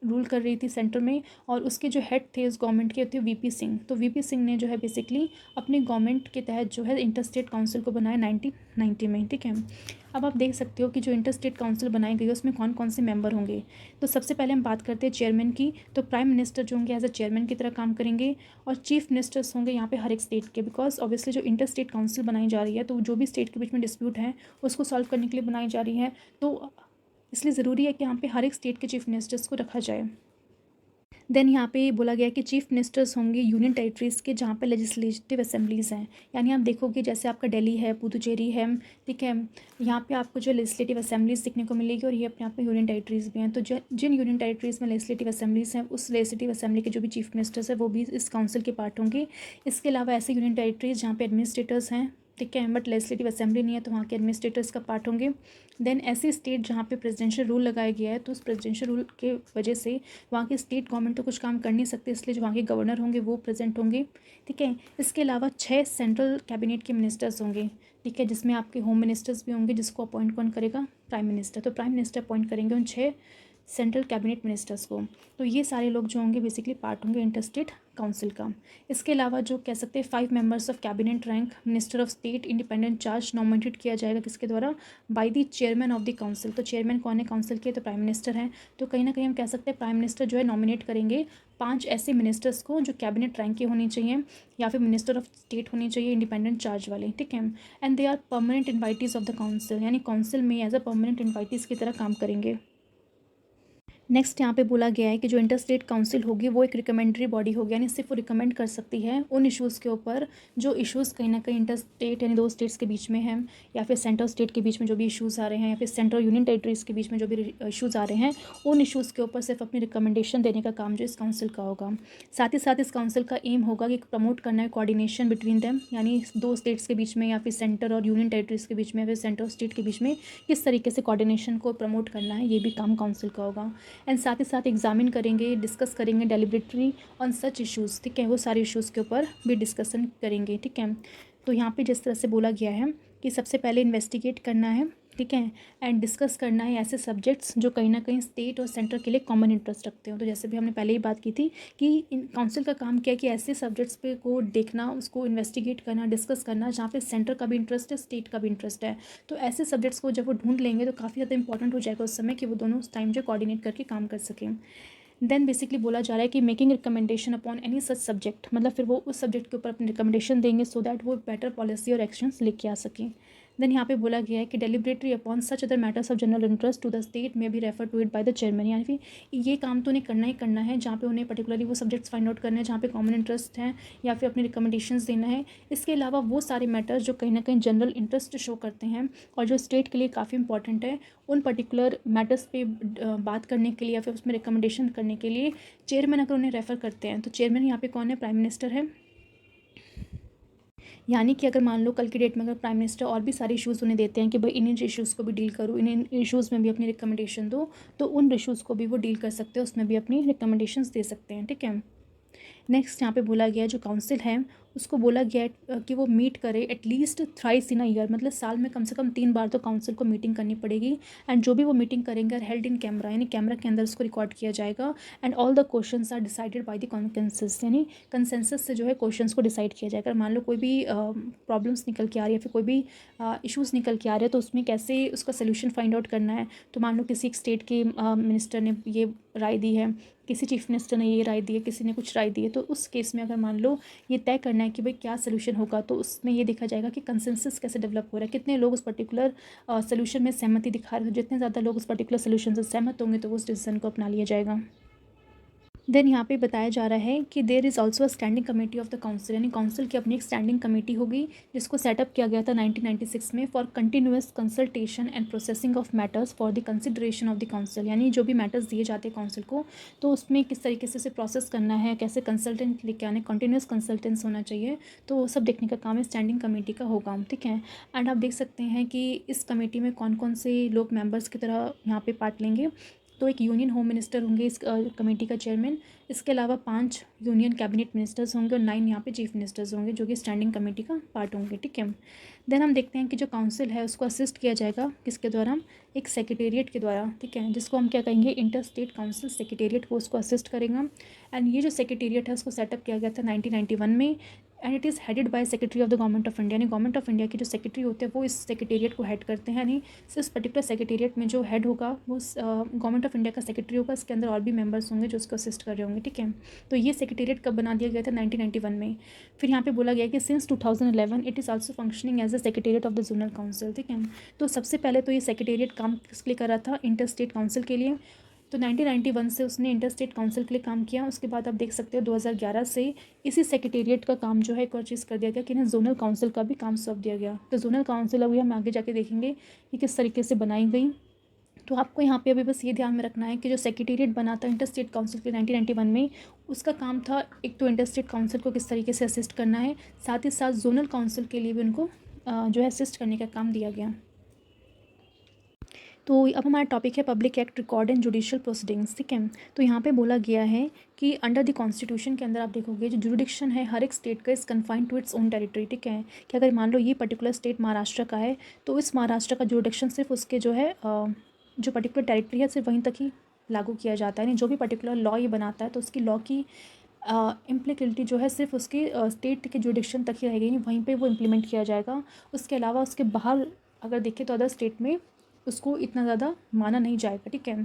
रूल कर रही थी सेंटर में, और उसके जो हेड थे इस गवर्नमेंट के थे वीपी सिंह। तो वीपी सिंह ने जो है बेसिकली अपने गवर्नमेंट के तहत जो है इंटर स्टेट काउंसिल को बनाया 1990 में, ठीक है। अब आप देख सकते हो कि जो इंटर स्टेट काउंसिल बनाई गई है उसमें कौन कौन से मेंबर होंगे। तो सबसे पहले हम बात करते हैं चेयरमैन की। तो प्राइम मिनिस्टर जो होंगे एज अ चेयरमैन की तरह काम करेंगे, और चीफ मिनिस्टर्स होंगे यहाँ पे हर एक स्टेट के, बिकॉज ऑब्वियसली जो इंटर स्टेट काउंसिल बनाई जा रही है तो जो भी स्टेट के बीच में डिस्प्यूट है उसको सॉल्व करने के लिए बनाई जा रही है। तो इसलिए ज़रूरी है कि यहाँ पे हर एक स्टेट के चीफ मिनिस्टर्स को रखा जाए। देन यहाँ पे बोला गया कि चीफ मिनिस्टर्स होंगे यूनियन टेरिटरीज़ के जहाँ पे लेजिस्लेटिव असेंबलीज़ हैं, यानी आप देखोगे जैसे आपका दिल्ली है, पुदुचेरी है, ठीक है। यहाँ पे आपको जो लेजिस्लेटिव असेंबलीज़ देखने को मिलेगी और ये अपने आप में यूनियन टेरिटरीज़ भी हैं। तो जिन यूनियन टेरिटरीज़ में लेजिस्लेटिव असेंबलीज़ हैं उस लेजिस्लेटिव असेंबली के जो भी चीफ मिनिस्टर्स हैं वो भी इस काउंसिल के पार्ट होंगे। इसके अलावा ऐसे यूनियन टेरिटरीज़ जहाँ पे एडमिनिस्ट्रेटर्स हैं, ठीक है, बट लेजिस्लेटिव असेंबली नहीं है तो वहाँ के एडमिनिस्ट्रेटर्स का पार्ट होंगे। देन ऐसी स्टेट जहाँ पे प्रेसिडेंशियल रूल लगाया गया है तो उस प्रेसिडेंशियल रूल के वजह से वहाँ की स्टेट गवर्नमेंट तो कुछ काम कर नहीं सकते, इसलिए जो वहाँ के गवर्नर होंगे वो प्रेजेंट होंगे, ठीक है। इसके अलावा 6 सेंट्रल कैबिनेट के मिनिस्टर्स होंगे, ठीक है, जिसमें आपके होम मिनिस्टर्स भी होंगे जिसको अपॉइंट कौन करेगा, प्राइम मिनिस्टर। तो प्राइम मिनिस्टर अपॉइंट करेंगे उन 6 सेंट्रल कैबिनेट मिनिस्टर्स को। तो ये सारे लोग जो होंगे बेसिकली पार्ट होंगे इंटरस्टेट काउंसिल का। इसके अलावा जो कह सकते हैं 5 members of cabinet rank minister of state independent charge nominated किया जाएगा किसके द्वारा, bye the chairman of the council. तो चेयरमैन कौन है काउंसिल के, तो प्राइम मिनिस्टर हैं। तो कहीं ना कहीं हम कह सकते हैं प्राइम मिनिस्टर जो है नॉमिनेट करेंगे 5 ऐसे मिनिस्टर्स को जो कैबिनेट रैंक के होनी चाहिए या फिर मिनिस्टर ऑफ स्टेट होनी चाहिए इंडिपेंडेंट चार्ज वाले, ठीक है। And they are permanent invitees of the council, यानी काउंसिल में एज अ परमानेंट इन्वाइटीज़ की तरह काम करेंगे। नेक्स्ट यहाँ पे बोला गया है कि जो इंटर स्टेट काउंसिल होगी वो एक रिकमेंडरी बॉडी होगी, यानी सिर्फ वो रिकमेंड कर सकती है उन इश्यूज़ के ऊपर जो इश्यूज़ कहीं ना कहीं इंटर स्टेट यानी 2 स्टेट्स के बीच में हैं, या फिर सेंट्रल स्टेट के बीच में जो भी इश्यूज़ आ रहे हैं, या फिर सेंट्रल यूनियन टेरिटरीज़ के बीच में जो भी इश्यूज़ आ रहे हैं, उन इश्यूज़ के ऊपर सिर्फ अपनी रिकमेंडेशन देने का काम जो इस काउंसिल का होगा। साथ ही साथ इस काउंसिल का एम होगा कि प्रमोट करना है कोऑर्डिनेशन बिटवीन देम, यानी 2 स्टेट्स के बीच में या फिर सेंटर और यूनियन टेरिटरीज़ के बीच में या फिर सेंटर और स्टेट के बीच में किस तरीके से कोऑर्डिनेशन को प्रमोट करना है, ये भी काम काउंसिल का होगा। एंड साथ ही साथ एग्जामिन करेंगे, डिस्कस करेंगे डेलिबरेटरी ऑन सच इश्यूज़, ठीक है, वो सारे इश्यूज़ के ऊपर भी डिस्कशन करेंगे, ठीक है। तो यहाँ पे जिस तरह से बोला गया है कि सबसे पहले इन्वेस्टिगेट करना है, ठीक है, एंड डिस्कस करना है ऐसे सब्जेक्ट्स जो कहीं ना कहीं स्टेट और सेंटर के लिए कॉमन इंटरेस्ट रखते हो। तो जैसे भी हमने पहले ही बात की थी कि इन काउंसिल का काम क्या है कि ऐसे सब्जेक्ट्स पे को देखना, उसको इन्वेस्टिगेट करना, डिस्कस करना जहाँ पे सेंटर का भी इंटरेस्ट है, स्टेट का भी इंटरेस्ट है। तो ऐसे सब्जेक्ट्स को जब वो ढूंढ लेंगे तो काफ़ी ज़्यादा इंपॉर्टेंट हो जाएगा उस समय कि वो दोनों उस टाइम जो कोऑर्डिनेट करके काम कर सकें। देन बेसिकली बोला जा रहा है कि making recommendation upon any such subject, मतलब फिर वो उस सब्जेक्ट के ऊपर अपनी रिकमेंडेशन देंगे सो दैट वो बेटर पॉलिसी और एक्शंस लेके आ सकें। देन यहाँ पे बोला गया है कि deliberatory upon such other matters of general interest to the state may be refer to it by the chairman, यानी फिर ये काम तो उन्हें करना ही करना है जहाँ पे उन्हें पर्टिकुलरली वो सब्जेक्ट्स फाइंड आउट करने हैं जहाँ पे कॉमन इंटरेस्ट हैं या फिर अपनी रिकमेंडेशंस देना है। इसके अलावा वो सारे मैटर्स जो कहीं ना कहीं जनरल इंटरेस्ट शो करते हैं और जो स्टेट के लिए काफ़ी इंपॉर्टेंट है, उन पर्टिकुलर मैटर्स पे बात करने के लिए या फिर उसमें रिकमेंडेशन करने के लिए चेयरमैन अगर उन्हें रेफ़र करते हैं तो चेयरमैन यहाँ पे कौन है, प्राइम मिनिस्टर है। यानी कि अगर मान लो कल की डेट में अगर प्राइम मिनिस्टर और भी सारे इश्यूज़ उन्हें देते हैं कि भाई इन इश्यूज़ को भी डील करो, इन इश्यूज़ में भी अपनी रिकमेंडेशन दो, तो उन इश्यूज़ को भी वो डील कर सकते हैं, उसमें भी अपनी रिकमेंडेशंस दे सकते हैं, ठीक है। नेक्स्ट यहाँ पे बोला गया जो काउंसिल है उसको बोला गया है कि वो मीट करे at least thrice in a year, मतलब साल में कम से कम 3 बार तो काउंसिल को मीटिंग करनी पड़ेगी। एंड जो भी वो मीटिंग करेंगे हेल्ड इन कैमरा, यानी कैमरा के अंदर उसको रिकॉर्ड किया जाएगा। And all the questions are decided by the consensus, यानी कंसेंसस से जो है क्वेश्चंस को डिसाइड किया जाएगा। मान लो कोई भी प्रॉब्लम्स निकल के आ रही है, फिर कोई भी इश्यूज़ निकल के आ रहे हैं तो उसमें कैसे उसका सोल्यूशन फाइंड आउट करना है। तो मान लो किसी एक स्टेट के मिनिस्टर ने ये राय दी है, किसी चीफ मिनिस्टर ने ये राय दी है, किसी ने कुछ राय दी है, तो उस केस में अगर मान लो ये तय करना है कि भाई क्या सोल्यूशन होगा, तो उसमें ये देखा जाएगा कि कंसेंसस कैसे डेवलप हो रहा है, कितने लोग उस पर्टिकुलर सोल्यूशन में सहमति दिखा रहे हैं। जितने ज़्यादा लोग उस पर्टिकुलर सोल्यूशन से सहमत होंगे तो उस डिसीजन को अपना लिया जाएगा। देन यहाँ पे बताया जा रहा है कि there is also a standing committee of the council, यानी काउंसिल की अपनी एक स्टैंडिंग कमेटी होगी जिसको सेटअप किया गया था 1996 में for continuous consultation and processing of matters for the consideration of the council, यानी जो भी मैटर्स दिए जाते हैं काउंसिल को तो उसमें किस तरीके से उसे प्रोसेस करना है, कैसे कंसल्टेंट लेके आने, कंटिन्यूस कंसल्टेंस होना चाहिए, तो वो सब देखने का काम स्टैंडिंग कमेटी का होगा, ठीक है। एंड आप देख सकते हैं कि इस कमेटी में कौन कौन से लोग मेम्बर्स की तरह यहाँ पे पार्ट लेंगे। तो एक यूनियन होम मिनिस्टर होंगे इस कमेटी का चेयरमैन, इसके अलावा 5 यूनियन कैबिनेट मिनिस्टर्स होंगे और 9 यहाँ पे चीफ मिनिस्टर्स होंगे जो कि स्टैंडिंग कमेटी का पार्ट होंगे, ठीक है। देन हम देखते हैं कि जो काउंसिल है उसको असिस्ट किया जाएगा किसके द्वारा, एक सेक्रेटेरिएट के द्वारा, ठीक है, जिसको हम क्या कहेंगे इंटर स्टेट काउंसिल सेक्रेटेरिएट को उसको असिस्ट करेगा। एंड ये जो सेक्रेटेरिएट है उसको सेटअप किया गया था 1991 में and it is headed by secretary of the government of India, यानी गवर्नमेंट ऑफ इंडिया के जो सेक्रेटरी होते हैं वो इस सेक्रेटेरिएट को हेड करते हैं, यानी इस पर्टिकुलर सेक्रेटेरिएट में जो हेड होगा वो गवर्नमेंट ऑफ इंडिया का सेक्रेटरी होगा, इसके अंदर और भी मेंबर्स होंगे जो उसको असिस्ट कर रहे होंगे, ठीक है। तो ये सेक्रेटेरिएट कब बना दिया गया था 1991 में। फिर यहाँ पे बोला गया कि since 2011 it is also functioning as a secretariat of the zonal council, ठीक है। तो सबसे पहले तो ये सेक्रेटेरिएट काम किसके लिए कर रहा था, इंटर स्टेट काउंसिल के लिए। तो 1991 से उसने इंटर स्टेट काउंसिल के लिए काम किया। उसके बाद आप देख सकते हो 2011 से इसी सेक्रेटेरिएट का काम जो है एक और चीज़ कर दिया गया कि ना जोनल काउंसिल का भी काम सौंप दिया गया। तो जोनल काउंसिल अभी हम आगे जाके देखेंगे कि किस तरीके से बनाई गई। तो आपको यहाँ पे अभी बस ये ध्यान में रखना है कि जो सेक्रेटेरिएट बना था इंटर स्टेट काउंसिल के 1991 में, उसका काम था एक तो इंटर स्टेट काउंसिल को किस तरीके से असिस्ट करना है, साथ ही साथ जोनल काउंसिल के लिए भी उनको जो है असिस्ट करने का काम दिया गया। तो अब हमारा टॉपिक है public act record and judicial proceedings, ठीक है। तो यहाँ पे बोला गया है कि अंडर द कॉन्स्टिट्यूशन के अंदर आप देखोगे जो जुडिक्शन है हर एक स्टेट का is confined to its own territory, ठीक है। कि अगर मान लो ये पर्टिकुलर स्टेट महाराष्ट्र का है तो इस महाराष्ट्र का जुडिक्शन सिर्फ उसके जो है जो पर्टिकुलर टेरिटरी है सिर्फ वहीं तक ही लागू किया जाता है, यानी जो भी पर्टिकुलर लॉ ये बनाता है तो उसकी लॉ की इम्प्लीकेबिलिटी जो है सिर्फ उसके स्टेट के जुडिक्शन तक ही रहेगी, वहीं पे वो इम्प्लीमेंट किया जाएगा। उसके अलावा उसके बाहर अगर देखें तो अदर स्टेट में उसको इतना ज़्यादा माना नहीं जाएगा, ठीक है।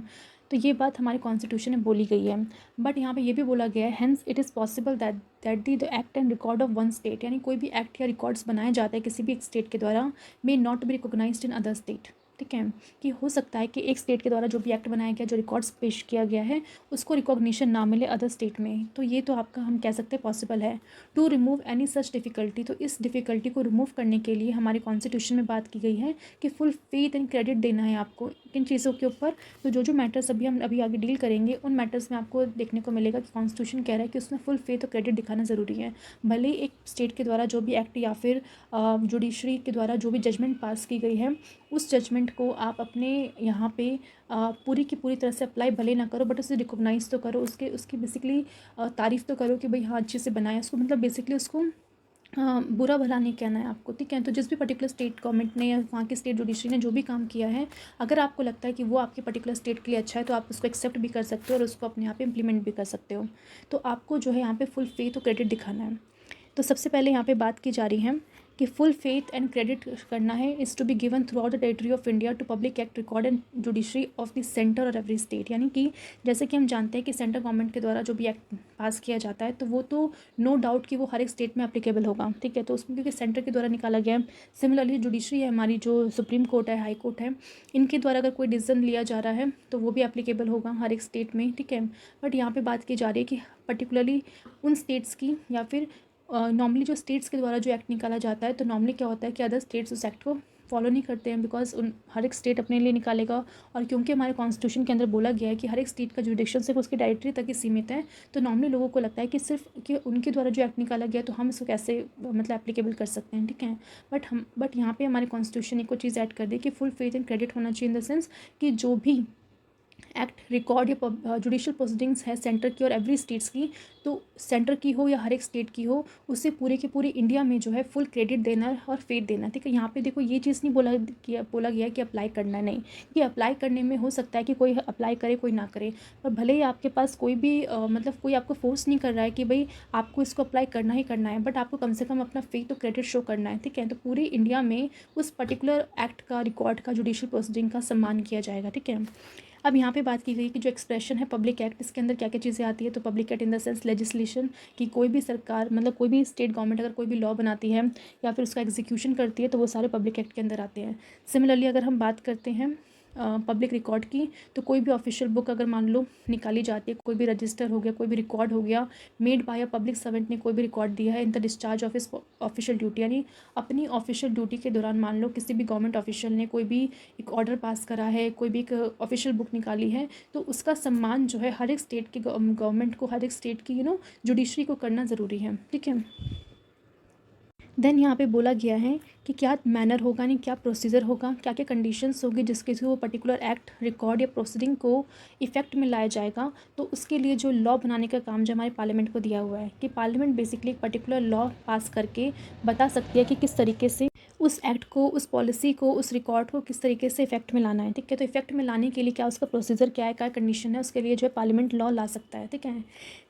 तो ये बात हमारे कॉन्स्टिट्यूशन में बोली गई है। बट यहाँ पे ये भी बोला गया है, hence it is possible that the act and record of one state, यानी कोई भी एक्ट या रिकॉर्ड्स बनाए जाते हैं किसी भी एक स्टेट के द्वारा, may not be recognised in other state, ठीक है। कि हो सकता है कि एक स्टेट के द्वारा जो भी एक्ट बनाया गया, जो रिकॉर्ड्स पेश किया गया है, उसको रिकॉग्निशन ना मिले अदर स्टेट में। तो ये तो आपका हम कह सकते हैं पॉसिबल है। To remove any such difficulty, तो इस डिफ़िकल्टी को रिमूव करने के लिए हमारे कॉन्स्टिट्यूशन में बात की गई है कि फुल फेथ एंड क्रेडिट देना है आपको किन चीज़ों के ऊपर। तो जो मैटर्स हम अभी आगे डील करेंगे उन मैटर्स में आपको देखने को मिलेगा कि कॉन्स्टिट्यूशन कह रहा है कि उसमें फुल फेथ और क्रेडिट दिखाना ज़रूरी है। भले ही एक स्टेट के द्वारा जो भी एक्ट या फिर जुडिशरी के द्वारा जो भी जजमेंट पास की गई है, उस जजमेंट को आप अपने यहाँ पे पूरी की पूरी तरह से अप्लाई भले ना करो, बट उसे रिकॉग्नाइज़ तो करो, उसकी बेसिकली तारीफ़ तो करो कि भाई हाँ अच्छे से बनाया उसको, मतलब बेसिकली उसको बुरा भला नहीं कहना है आपको, ठीक है। तो जिस भी पर्टिकुलर स्टेट गवर्नमेंट ने या वहाँ की स्टेट जुडिशरी ने जो भी काम किया है, अगर आपको लगता है कि वो आपके पर्टिकुलर स्टेट के लिए अच्छा है तो आप उसको एक्सेप्ट भी कर सकते हो और उसको अपने यहाँ पे इम्प्लीमेंट भी कर सकते हो। तो आपको जो है यहाँ पे फुल फेथ और क्रेडिट दिखाना है। तो सबसे पहले यहाँ पे बात की जा रही है कि फुल फेथ एंड क्रेडिट करना है is to be given throughout the territory of India to public act record and judiciary of the centre और एवरी स्टेट, यानी कि जैसे कि हम जानते हैं कि सेंट्रल गवर्नमेंट के द्वारा जो भी एक्ट पास किया जाता है तो वो तो नो डाउट कि वो हर एक स्टेट में अप्लीकेबल होगा, ठीक है। तो उसमें क्योंकि सेंटर के द्वारा निकाला गया है। सिमिलरली जुडिशरी है हमारी, जो सुप्रीम कोर्ट है, हाई कोर्ट है, इनके द्वारा अगर कोई डिसीजन लिया जा रहा है तो वो भी अप्लीकेबल होगा हर एक स्टेट में, ठीक है। बट यहाँ पे बात की जा रही है कि पर्टिकुलरली उन स्टेट्स की, या फिर नॉर्मली जो स्टेट्स के द्वारा जो एक्ट निकाला जाता है तो नॉर्मली क्या होता है कि अदर स्टेट्स उस एक्ट को फॉलो नहीं करते हैं, बिकॉज उन हर एक स्टेट अपने लिए निकालेगा। और क्योंकि हमारे कॉन्स्टिट्यूशन के अंदर बोला गया है कि हर एक स्टेट का जुडिक्शन सिर्फ उसकी टेरिटरी तक ही सीमित है, तो नॉर्मली लोगों को लगता है कि सिर्फ कि उनके द्वारा जो एक्ट निकाला गया तो हम इसको कैसे मतलब एप्लीकेबल कर सकते हैं, ठीक है। बट यहाँ पे हमारे कॉन्स्टिट्यूशन एक और चीज़ ऐड कर दी कि फुल फेथ एंड क्रेडिट होना चाहिए इन द सेंस कि जो भी एक्ट रिकॉर्ड या जुडिशल प्रोसीडिंग्स है सेंटर की और एवरी स्टेट्स की, तो सेंटर की हो या हर एक स्टेट की हो, उससे पूरे के पूरे इंडिया में जो है फुल क्रेडिट देना और फेथ देना, ठीक है। यहाँ पे देखो ये चीज़ नहीं बोला गया है कि अप्लाई करना है, नहीं, कि अप्लाई करने में हो सकता है कि कोई अप्लाई करे कोई ना करे, पर भले ही आपके पास कोई भी मतलब कोई आपको फोर्स नहीं कर रहा है कि भाई आपको इसको अप्लाई करना ही करना है, बट आपको कम से कम अपना फेथ और क्रेडिट शो करना है, ठीक है। तो पूरे इंडिया में उस पर्टिकुलर एक्ट का, रिकॉर्ड का, जुडिशल प्रोसीडिंग का सम्मान किया जाएगा, ठीक है। अब यहाँ पे बात की गई कि जो एक्सप्रेशन है पब्लिक एक्ट, इसके अंदर क्या क्या चीज़ें आती है। तो public act in the sense legislation, कि कोई भी सरकार मतलब कोई भी स्टेट गवर्नमेंट अगर कोई भी लॉ बनाती है या फिर उसका एग्जीक्यूशन करती है तो वो सारे पब्लिक एक्ट के अंदर आते हैं। सिमिलरली अगर हम बात करते हैं पब्लिक रिकॉर्ड की, तो कोई भी ऑफिशियल बुक अगर मान लो निकाली जाती है, कोई भी रजिस्टर हो गया, कोई भी रिकॉर्ड हो गया, made by a public servant ने कोई भी रिकॉर्ड दिया है in the discharge of his official duty, यानी अपनी ऑफिशियल ड्यूटी के दौरान मान लो किसी भी गवर्नमेंट ऑफिशियल ने कोई भी एक ऑर्डर पास करा है, कोई भी एक ऑफिशियल बुक निकाली है, तो उसका सम्मान जो है हर एक स्टेट की गवर्नमेंट को, हर एक स्टेट की जुडिशरी को करना ज़रूरी है, ठीक है। देन यहाँ पे बोला गया है कि क्या मैनर होगा, नहीं क्या प्रोसीजर होगा, क्या क्या कंडीशंस होगी जिसके थ्रू वो पर्टिकुलर एक्ट, रिकॉर्ड या प्रोसीडिंग को इफेक्ट में लाया जाएगा। तो उसके लिए जो लॉ बनाने का काम जो हमारे पार्लियामेंट को दिया हुआ है, कि पार्लियामेंट बेसिकली एक पर्टिकुलर लॉ पास करके बता सकती है कि किस तरीके से उस एक्ट को, उस पॉलिसी को, उस रिकॉर्ड को किस तरीके से इफेक्ट में लाना है, ठीक है। तो इफेक्ट में लाने के लिए क्या उसका प्रोसीजर क्या है, क्या कंडीशन है, उसके लिए जो है पार्लियामेंट लॉ ला सकता है, ठीक है।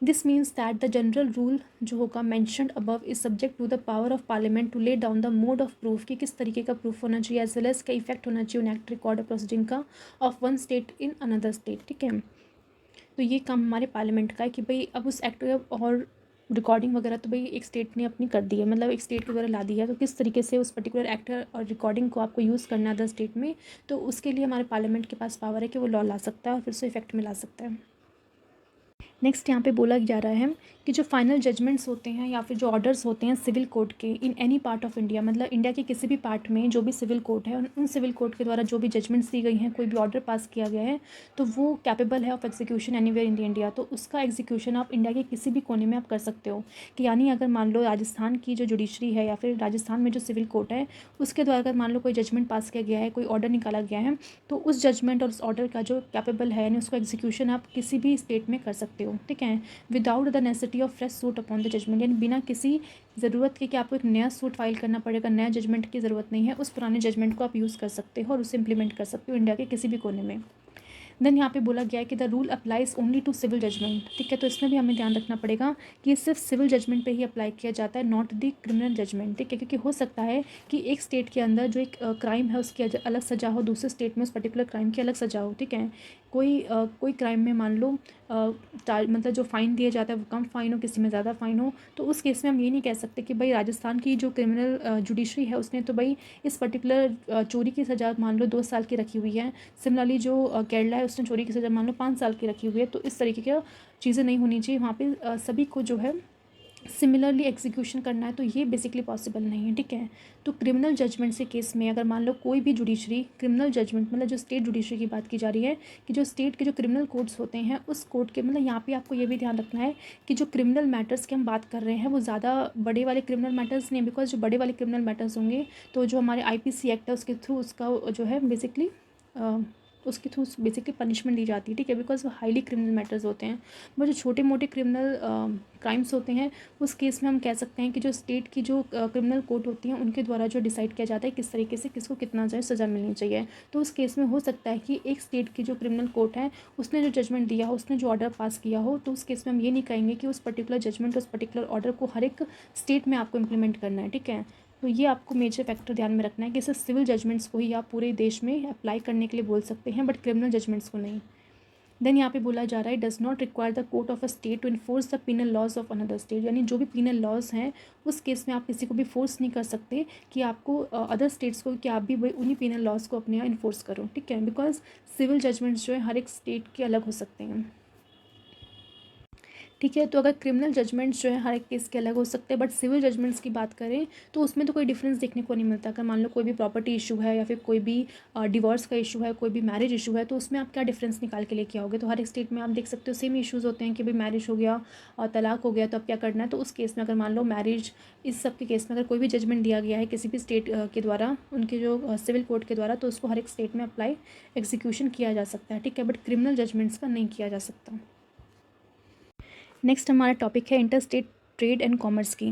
This means that the general rule जो होगा mentioned above is subject to the power of parliament to lay down the mode of proof, कि किस तरीके का प्रूफ होना चाहिए, एज वेल एज का इफेक्ट होना चाहिए उन एक्ट, रिकॉर्ड और प्रोसीडिंग का of one state in another state, ठीक है। तो ये काम हमारे पार्लियामेंट का है कि भाई अब उस एक्ट और रिकॉर्डिंग वगैरह तो भाई एक स्टेट ने अपनी कर दी है, मतलब एक स्टेट के द्वारा ला दी है, तो किस तरीके से उस पर्टिकुलर एक्ट और रिकॉर्डिंग को आपको यूज़ करना है अदर स्टेट में, तो उसके लिए हमारे पार्लियामेंट के पास पावर है कि वो लॉ ला सकता है और फिर उसे इफेक्ट में ला सकता है। नेक्स्ट यहाँ पे बोला जा रहा है कि जो फाइनल जजमेंट्स होते हैं या फिर जो ऑर्डर्स होते हैं सिविल कोर्ट के इन एनी पार्ट ऑफ इंडिया, मतलब इंडिया के किसी भी पार्ट में जो भी सिविल कोर्ट है, उन सिविल कोर्ट के द्वारा जो भी जजमेंट्स दी गई हैं, कोई भी ऑर्डर पास किया गया है, तो वो कैपेबल है of execution anywhere in the India. तो उसका एग्जीक्यूशन आप इंडिया के किसी भी कोने में आप कर सकते हो। कि यानी अगर मान लो राजस्थान की जो जुडिशरी है या फिर राजस्थान में जो सिविल कोर्ट है, उसके द्वारा अगर मान लो कोई जजमेंट पास किया गया है, कोई ऑर्डर निकाला गया है, तो उस जजमेंट और उस ऑर्डर का जो कैपेबल है, यानी उसका एग्जीक्यूशन आप किसी भी स्टेट में कर सकते हो, ठीक है, without the necessity of fresh suit upon the judgment, यानी बिना किसी ज़रूरत के कि आपको एक नया सूट फाइल करना पड़ेगा, नया जजमेंट की ज़रूरत नहीं है, उस पुराने जजमेंट को आप यूज़ कर सकते हो और उसे इंप्लीमेंट कर सकते हो इंडिया के किसी भी कोने में। देन यहाँ पे बोला गया है कि the rule applies only to civil judgment, ठीक है। तो इसमें भी हमें ध्यान रखना पड़ेगा कि ये सिर्फ सिविल जजमेंट पे ही अप्लाई किया जाता है, नॉट द क्रिमिनल जजमेंट, ठीक है। क्योंकि हो सकता है कि एक स्टेट के अंदर जो एक क्राइम है उसकी अलग सज़ा हो, दूसरे स्टेट में उस पर्टिकुलर क्राइम की अलग सज़ा हो, ठीक है। कोई क्राइम में मान लो मतलब जो फ़ाइन दिया जाता है वो कम फ़ाइन हो, किसी में ज़्यादा फ़ाइन हो, तो उस केस में हम ये नहीं कह सकते कि भाई राजस्थान की जो क्रिमिनल जुडिशरी है उसने तो भाई इस पर्टिकुलर चोरी की सज़ा मान लो 2 साल की रखी हुई है, सिमिलरली जो केरला है उसने चोरी की सज़ा मान लो 5 साल की रखी हुई है। तो इस तरीके की चीज़ें नहीं होनी चाहिए वहाँ पे, सभी को जो है सिमिलरली एग्जीक्यूशन करना है, तो ये बेसिकली पॉसिबल नहीं है, ठीक है। तो क्रिमिनल जजमेंट से केस में अगर मान लो कोई भी जुडिशरी क्रिमिनल जजमेंट, मतलब जो स्टेट जुडिशरी की बात की जा रही है कि जो स्टेट के जो क्रिमिनल कोर्ट्स होते हैं उस कोर्ट के, मतलब यहाँ पे आपको ये भी ध्यान रखना है कि जो क्रिमिनल मैटर्स की हम बात कर रहे हैं वो ज़्यादा बड़े वाले क्रिमिनल मैटर्स नहीं है, बिकॉज जो बड़े वाले क्रिमिनल मैटर्स होंगे तो जो हमारे IPC एक्ट है उसके थ्रू उसका जो है बेसिकली उसके थ्रू बेसिकली पनिशमेंट दी जाती है, ठीक है, बिकॉज वो हाईली क्रिमिनल मैटर्स होते हैं। वो जो छोटे मोटे क्रिमिनल क्राइम्स होते हैं उस केस में हम कह सकते हैं कि जो स्टेट की जो क्रिमिनल कोर्ट होती हैं उनके द्वारा जो डिसाइड किया जाता है किस तरीके से किसको कितना जो है सज़ा मिलनी चाहिए। तो उस केस में हो सकता है कि एक स्टेट की जो क्रिमिनल कोर्ट है उसने जो जजमेंट दिया हो, उसने जो ऑर्डर पास किया हो, तो उस केस में हम ये नहीं कहेंगे कि उस पर्टिकुलर जजमेंट, उस पर्टिकुलर ऑर्डर को हर एक स्टेट में आपको इम्प्लीमेंट करना है, ठीक है। तो ये आपको मेजर फैक्टर ध्यान में रखना है कि सिर्फ सिविल जजमेंट्स को ही आप पूरे देश में अप्लाई करने के लिए बोल सकते हैं, बट क्रिमिनल जजमेंट्स को नहीं। देन यहाँ पे बोला जा रहा है does not require the court of a state to enforce the penal laws of another state, यानी जो भी पिनल लॉज हैं उस केस में आप किसी को भी फोर्स नहीं कर सकते कि आपको अदर स्टेट्स को कि आप भी उन्हीं पिनल लॉज को अपने यहाँ इन्फोर्स करो, ठीक है, बिकॉज सिविल जजमेंट्स जो है हर एक स्टेट के अलग हो सकते हैं, ठीक है। तो अगर क्रिमिनल जजमेंट्स जो है हर एक केस के अलग हो सकते हैं, बट सिविल जजमेंट्स की बात करें तो उसमें तो कोई डिफरेंस देखने को नहीं मिलता। अगर मान लो कोई भी प्रॉपर्टी इशू है या फिर कोई भी डिवोर्स का इशू है, कोई भी मैरिज इशू है, तो उसमें आप क्या डिफरेंस निकाल के लेके आओगे। तो हर एक स्टेट में आप देख सकते हो सेम इशूज़ होते हैं कि भाई मैरिज हो गया और तलाक हो गया तो अब क्या करना है। तो उस केस में अगर मान लो मैरिज, इस सब के केस में अगर कोई भी जजमेंट दिया गया है किसी भी स्टेट के द्वारा, उनके जो सिविल कोर्ट के द्वारा, तो उसको हर एक स्टेट में अप्लाई एग्जीक्यूशन किया जा सकता है, ठीक है, बट क्रिमिनल जजमेंट्स का नहीं किया जा सकता। नेक्स्ट हमारा टॉपिक है inter state trade and commerce की।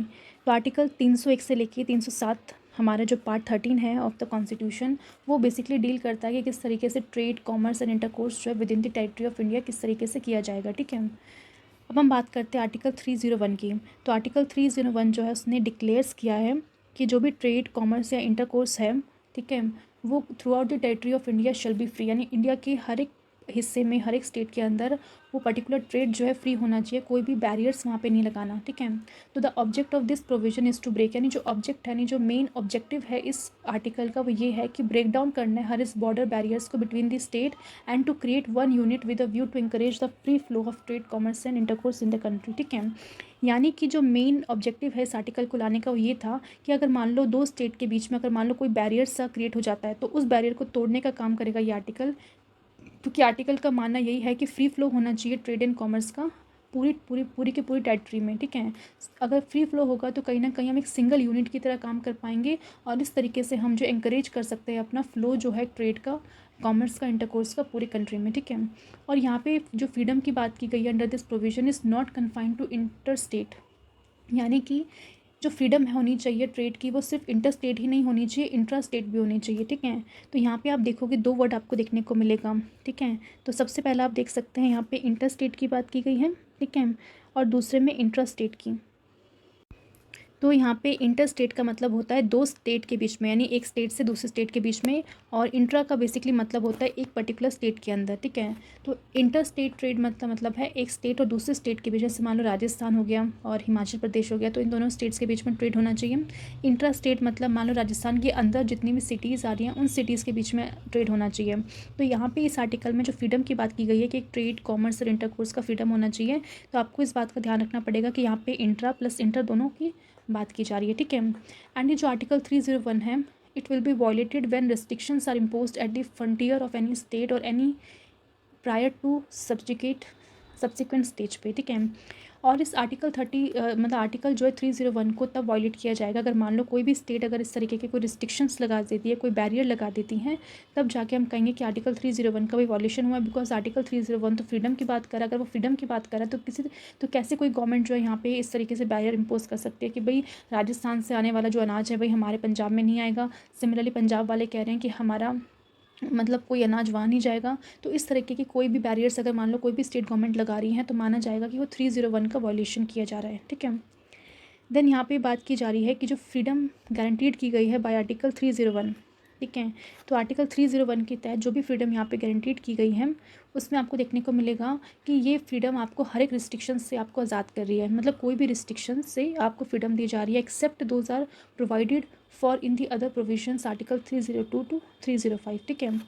तो आर्टिकल 301 से लेके 307 हमारा जो पार्ट 13 है ऑफ द कॉन्स्टिट्यूशन, वो बेसिकली डील करता है कि किस तरीके से ट्रेड, कॉमर्स एंड इंटरकोर्स जो है with in the territory of India किस तरीके से किया जाएगा, ठीक है। अब हम बात करते हैं आर्टिकल 301 की। तो आर्टिकल 301 जो है उसने डिक्लेयर्स किया है कि जो भी ट्रेड, कॉमर्स या इंटरकोर्स है, ठीक है, वो through out the territory of India shall be free, यानी इंडिया के हर एक हिस्से में, हर एक स्टेट के अंदर वो पर्टिकुलर ट्रेड जो है फ्री होना चाहिए, कोई भी बैरियर्स वहाँ पे नहीं लगाना, ठीक है। तो the object of this provision is to break, यानी जो ऑब्जेक्ट है, यानी जो मेन ऑब्जेक्टिव है इस आर्टिकल का वो ये है कि ब्रेक डाउन करना है हर इस बॉर्डर बैरियर्स को between the state and to create one unit with a view to encourage the free flow of trade, commerce and intercourse in the country, ठीक है। यानी कि जो मेन ऑब्जेक्टिव है इस आर्टिकल को लाने का वो ये था कि अगर मान लो दो स्टेट के बीच में अगर मान लो कोई बैरियर सा क्रिएट हो जाता है तो उस बैरियर को तोड़ने का काम करेगा ये आर्टिकल, क्योंकि आर्टिकल का मानना यही है कि फ्री फ्लो होना चाहिए ट्रेड एंड कॉमर्स का पूरी की पूरी टेरिटरी में, ठीक है। अगर फ्री फ्लो होगा तो कहीं ना कहीं हम एक सिंगल यूनिट की तरह काम कर पाएंगे और इस तरीके से हम जो इंकरेज कर सकते हैं अपना फ्लो जो है ट्रेड का, कॉमर्स का, इंटरकोर्स का पूरी कंट्री में, ठीक है। और यहाँ पे जो फ्रीडम की बात की गई है under this provision is not confined to inter state, यानी कि जो फ्रीडम है होनी चाहिए ट्रेड की वो सिर्फ इंटर स्टेट ही नहीं होनी चाहिए, इंट्रा स्टेट भी होनी चाहिए, ठीक है। तो यहाँ पे आप देखोगे दो वर्ड आपको देखने को मिलेगा, ठीक है। तो सबसे पहला आप देख सकते हैं यहाँ पे इंटर स्टेट की बात की गई है, ठीक है, और दूसरे में इंट्रा स्टेट की। तो यहाँ पे इंटर स्टेट का मतलब होता है दो स्टेट के बीच में, यानी एक स्टेट से दूसरे स्टेट के बीच में, और इंट्रा का बेसिकली मतलब होता है एक पर्टिकुलर स्टेट के अंदर, ठीक है। तो इंटर स्टेट ट्रेड मतलब है एक स्टेट और दूसरे स्टेट के बीच, जैसे मान लो राजस्थान हो गया और हिमाचल प्रदेश हो गया, तो इन दोनों स्टेट्स के बीच में ट्रेड होना चाहिए। इंट्रा स्टेट मतलब मान लो राजस्थान के अंदर जितनी भी सिटीज़ आ रही हैं उन सिटीज़ के बीच में ट्रेड होना चाहिए। तो यहाँ पर इस आर्टिकल में जो फ्रीडम की बात की गई है कि एक ट्रेड, कॉमर्स और इंटरकोर्स का फ्रीडम होना चाहिए, तो आपको इस बात का ध्यान रखना पड़ेगा कि यहाँ पे इंट्रा प्लस इंटर दोनों की बात की जा रही है, ठीक है। एंड ये जो आर्टिकल 301 है, it will be violated when restrictions are imposed at the frontier of any state और any prior to subsequent stage पे, ठीक है। और इस आर्टिकल 30 मतलब आर्टिकल जो है 301 को तब वायलेट किया जाएगा अगर मान लो कोई भी स्टेट अगर इस तरीके के कोई रिस्ट्रिक्शंस लगा देती है, कोई बैरियर लगा देती हैं, तब जाके हम कहेंगे कि आर्टिकल 301 का भी वायलेशन हुआ, बिकॉज आर्टिकल 301 तो फ्रीडम की बात करा, अगर वो फ्रीडम की बात करा तो कैसे कोई गवर्नमेंट जो है यहाँ पे इस तरीके से बैरियर इम्पोज कर सकती है कि भाई राजस्थान से आने वाला जो अनाज है भाई हमारे पंजाब में नहीं आएगा। सिमिलरली पंजाब वाले कह रहे हैं कि हमारा मतलब कोई अनाज वहाँ नहीं जाएगा। तो इस तरीके की कोई भी बैरियर्स अगर मान लो कोई भी स्टेट गवर्नमेंट लगा रही है तो माना जाएगा कि वो 301 का वॉल्यूशन किया जा रहा है, ठीक है। देन यहाँ पे बात की जा रही है कि जो फ्रीडम गारंटीड की गई है बाय आर्टिकल 301, ठीक है। तो आर्टिकल 301 के तहत जो भी फ्रीडम यहाँ पे गारंटीड की गई है उसमें आपको देखने को मिलेगा कि ये फ्रीडम आपको हर एक रिस्ट्रिक्शन से आपको आज़ाद कर रही है। मतलब कोई भी रिस्ट्रिक्शन से आपको फ्रीडम दी जा रही है except those are provided for in the other provisions article 302 to 305, ठीक है।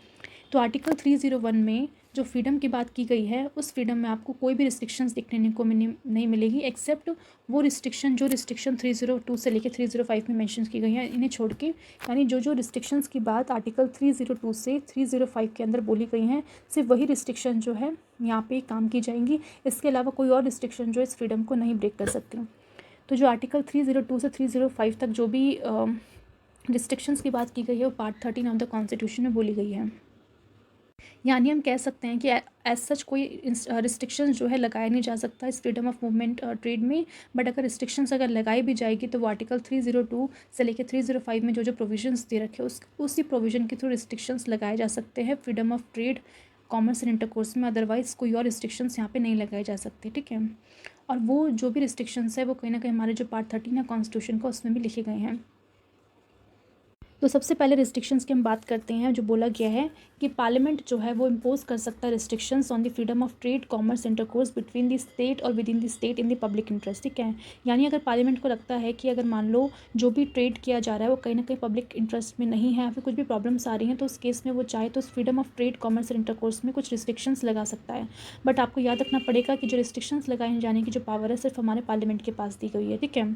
तो आर्टिकल 301 में जो फ्रीडम की बात की गई है उस फ्रीडम में आपको कोई भी रिस्ट्रिक्शंस देखने को नहीं मिलेगी एक्सेप्ट वो रिस्ट्रिक्शन जो रिस्ट्रिक्शन 302 से लेकर 305 में मेंशन की गई हैं इन्हें छोड़ के। यानी जो जो रिस्ट्रिक्शंस की बात आर्टिकल 302 से 305 के अंदर बोली गई हैं सिर्फ वही रिस्ट्रिक्शन जो है यहाँ पे काम की जाएंगी। इसके अलावा कोई और रिस्ट्रिक्शन जो इस फ्रीडम को नहीं ब्रेक कर सकती। तो जो आर्टिकल 302 से 305 तक जो भी रिस्ट्रिक्शंस की बात की गई है वो पार्ट 13 ऑफ द कॉन्स्टिट्यूशन में बोली गई है। यानी हम कह सकते हैं कि एज सच कोई रिस्ट्रिक्शंस जो है लगाया नहीं जा सकता इस फ्रीडम ऑफ मूवमेंट ट्रेड में। बट अगर रिस्ट्रिक्शंस अगर लगाई भी जाएगी तो वो आर्टिकल 302 से लेकर 305 में जो जो प्रोविजंस दे रखे उसी प्रोविजन के थ्रू रिस्ट्रिक्शंस लगाए जा सकते हैं freedom of trade commerce and intercourse में। अदरवाइज़ कोई और रिस्ट्रिक्शंस यहाँ पे नहीं लगाए जा सकते, ठीक है। और वो जो भी रिस्ट्रिक्शंस है वो कहीं ना कहीं हमारे जो पार्ट 13 है कॉन्स्टिट्यूशन का उसमें भी लिखे गए हैं। तो सबसे पहले रिस्ट्रिक्शंस की हम बात करते हैं। जो बोला गया है कि पार्लियामेंट जो है वो इम्पोज कर सकता है restrictions on the freedom of trade commerce intercourse between the state और with in the state in the public interest, ठीक है। यानी अगर पार्लियामेंट को लगता है कि अगर मान लो जो भी ट्रेड किया जा रहा है वो कहीं ना कहीं पब्लिक इंटरेस्ट में नहीं है या फिर कुछ भी प्रॉब्लम्स आ रही हैं तो उस केस में वो चाहे तो उस फ्रीडम ऑफ ट्रेड कॉमर्स और इंटरकोर्स में कुछ रिस्ट्रिक्शंस लगा सकता है। बट आपको याद रखना पड़ेगा कि जो रिस्ट्रिक्शंस लगाए जाने की जो पावर है सिर्फ हमारे पार्लियामेंट के पास दी गई है, ठीक है।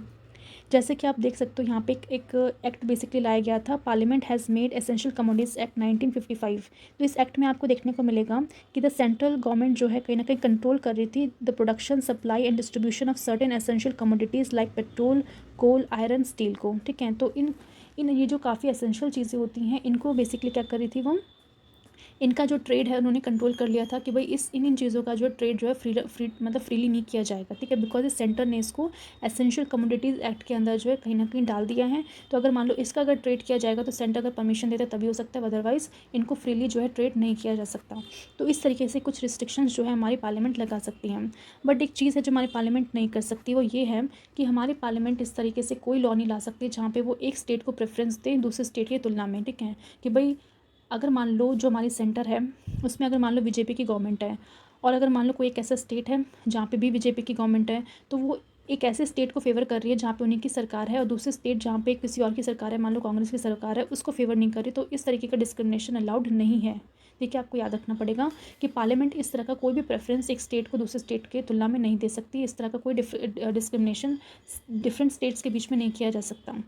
जैसे कि आप देख सकते हो यहाँ पे एक एक्ट बेसिकली लाया गया था, parliament has made essential commodities act 1955। तो इस एक्ट में आपको देखने को मिलेगा कि द सेंट्रल गवर्नमेंट जो है कहीं ना कहीं कंट्रोल कर रही थी the production supply and distribution of certain essential commodities like petrol coal iron steel को, ठीक है। तो इन इन ये जो काफ़ी एसेंशियल चीज़ें होती हैं इनको बेसिकली क्या कर रही थी वो, इनका जो ट्रेड है उन्होंने कंट्रोल कर लिया था कि भाई इस इन चीज़ों का जो ट्रेड जो है मतलब फ्रीली नहीं किया जाएगा, ठीक है। बिकॉज इस सेंटर ने इसको एसेंशियल कमोडिटीज़ एक्ट के अंदर जो है कहीं ना कहीं डाल दिया है। तो अगर मान लो इसका अगर ट्रेड किया जाएगा तो सेंटर अगर परमिशन देता तभी हो सकता है, अदरवाइज़ इनको फ्रीली जो है ट्रेड नहीं किया जा सकता। तो इस तरीके से कुछ रिस्ट्रिक्शंस जो है हमारी पार्लियामेंट लगा सकती हैं। बट एक चीज़ है जो हमारी पार्लियामेंट नहीं कर सकती वो ये है कि हमारी पार्लियामेंट इस तरीके से कोई लॉ नहीं ला सकती जहाँ पे वो एक स्टेट को प्रेफरेंस दे दूसरे स्टेट की तुलना में, ठीक है। कि भाई अगर मान लो जो हमारी सेंटर है उसमें अगर मान लो बीजेपी की गवर्नमेंट है और अगर मान लो कोई एक ऐसा स्टेट है जहाँ पे भी बीजेपी की गवर्नमेंट है तो वो एक ऐसे स्टेट को फेवर कर रही है जहाँ पे उन्हीं की सरकार है और दूसरे स्टेट जहाँ पे किसी और की सरकार है, मान लो कांग्रेस की सरकार है, उसको फेवर नहीं कर रही। तो इस तरीके का डिस्क्रिमिनेशन अलाउड नहीं है। देखिए आपको याद रखना पड़ेगा कि पार्लियामेंट इस तरह का कोई भी प्रेफरेंस एक स्टेट को दूसरे स्टेट के तुलना में नहीं दे सकती। इस तरह का कोई डिस्क्रिमिनेशन डिफरेंट स्टेट्स के बीच में नहीं किया जा सकता।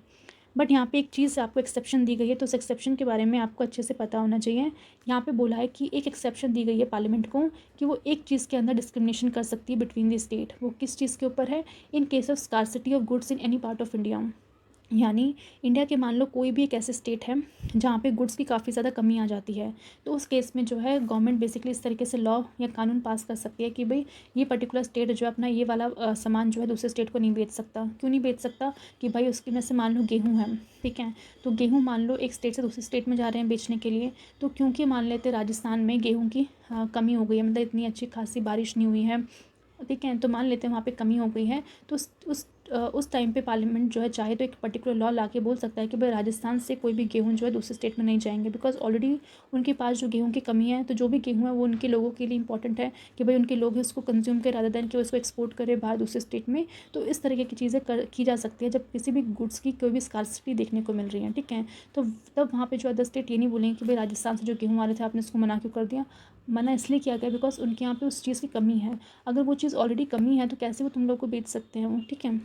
बट यहाँ पे एक चीज़ आपको एक्सेप्शन दी गई है तो उस एक्सेप्शन के बारे में आपको अच्छे से पता होना चाहिए। यहाँ पे बोला है कि एक एक्सेप्शन दी गई है पार्लियामेंट को कि वो एक चीज़ के अंदर डिस्क्रिमिनेशन कर सकती है बिटवीन द स्टेट। वो किस चीज़ के ऊपर है, in case of scarcity of goods in any part of India. यानी इंडिया के मान लो कोई भी एक ऐसे स्टेट है जहाँ पे गुड्स की काफ़ी ज़्यादा कमी आ जाती है तो उस केस में जो है गवर्नमेंट बेसिकली इस तरीके से लॉ या कानून पास कर सकती है कि भाई ये पर्टिकुलर स्टेट जो है अपना ये वाला सामान जो है दूसरे स्टेट को नहीं बेच सकता। क्यों नहीं बेच सकता कि भाई उसकी में से मान लो गेहूँ है, ठीक है। तो गेहूँ मान लो एक स्टेट से दूसरे स्टेट में जा रहे हैं बेचने के लिए, तो क्योंकि मान लेते राजस्थान में गेहूँ की कमी हो गई है, मतलब इतनी अच्छी खासी बारिश नहीं हुई है, ठीक है। तो मान लेते हैं वहाँ पे कमी हो गई है तो उस टाइम पे पार्लियामेंट जो है चाहे तो एक पर्टिकुलर लॉ ला के बोल सकता है कि भाई राजस्थान से कोई भी गेहूँ जो है दूसरे स्टेट में नहीं जाएंगे बिकॉज ऑलरेडी उनके पास जो गेहूँ की कमी है। तो जो भी गेहूँ है वो उनके लोगों के लिए इंपॉर्टेंट है कि भाई उनके लोग उसको कंज्यूम करें रादर दैन कि उसको एक्सपोर्ट करें बाहर दूसरे स्टेट में। तो इस तरीके की चीज़ें की जा सकती है जब किसी भी गुड्स की कोई भी स्कार्सिटी देखने को मिल रही है, ठीक है। तो तब वहाँ पर जो अदर स्टेट ये नहीं बोलेंगे कि भाई राजस्थान से जो गेहूँ आ रहे थे आपने उसको मना क्यों कर दिया। मना इसलिए किया गया बिकॉज उनके यहाँ पे उस चीज़ की कमी है। अगर वो चीज़ ऑलरेडी कमी है तो कैसे वो तुम लोग को बेच सकते हैं वो, ठीक है।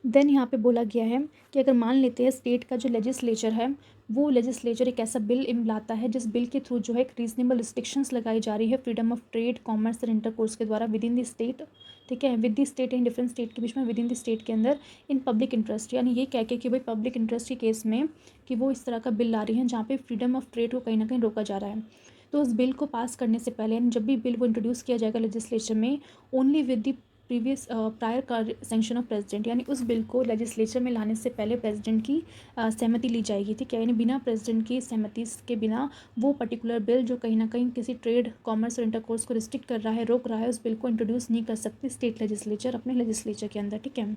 देन यहाँ पे बोला गया है कि अगर मान लेते हैं स्टेट का जो लेजिस्लेचर है वो लेजिस्लेचर एक ऐसा बिल लाता है जिस बिल के थ्रू जो है एक रीजनेबल रिस्ट्रिक्शंस लगाई जा रही है फ्रीडम ऑफ ट्रेड कॉमर्स और इंटरकोर्स के द्वारा विद इन द स्टेट, ठीक है। With the state in different state के बीच में विद इन द स्टेट के अंदर इन पब्लिक इंटरेस्ट, यानी ये कह के कि भाई पब्लिक इंटरेस्ट के केस में कि वो इस तरह का बिल ला रही है जहाँ पे फ्रीडम ऑफ ट्रेड को कहीं ना कहीं रोका जा रहा है। तो उस बिल को पास करने से पहले जब भी बिल को इंट्रोड्यूस किया जाएगा लेजिस्लेचर में ओनली विद द प्रायर कार्य सेंक्शन ऑफ प्रेसिडेंट, यानी उस बिल को लेजिस्लेचर में लाने से पहले प्रेसिडेंट की सहमति ली जाएगी, ठीक है। यानी बिना प्रेसिडेंट की सहमति के बिना वो पर्टिकुलर बिल जो कहीं ना कहीं किसी ट्रेड, कॉमर्स और इंटरकोर्स को रिस्ट्रिक्ट कर रहा है, रोक रहा है, उस बिल को इंट्रोड्यूस नहीं कर सकती स्टेट लेजिस्लेचर अपने लेजिस्लेचर के अंदर, ठीक है।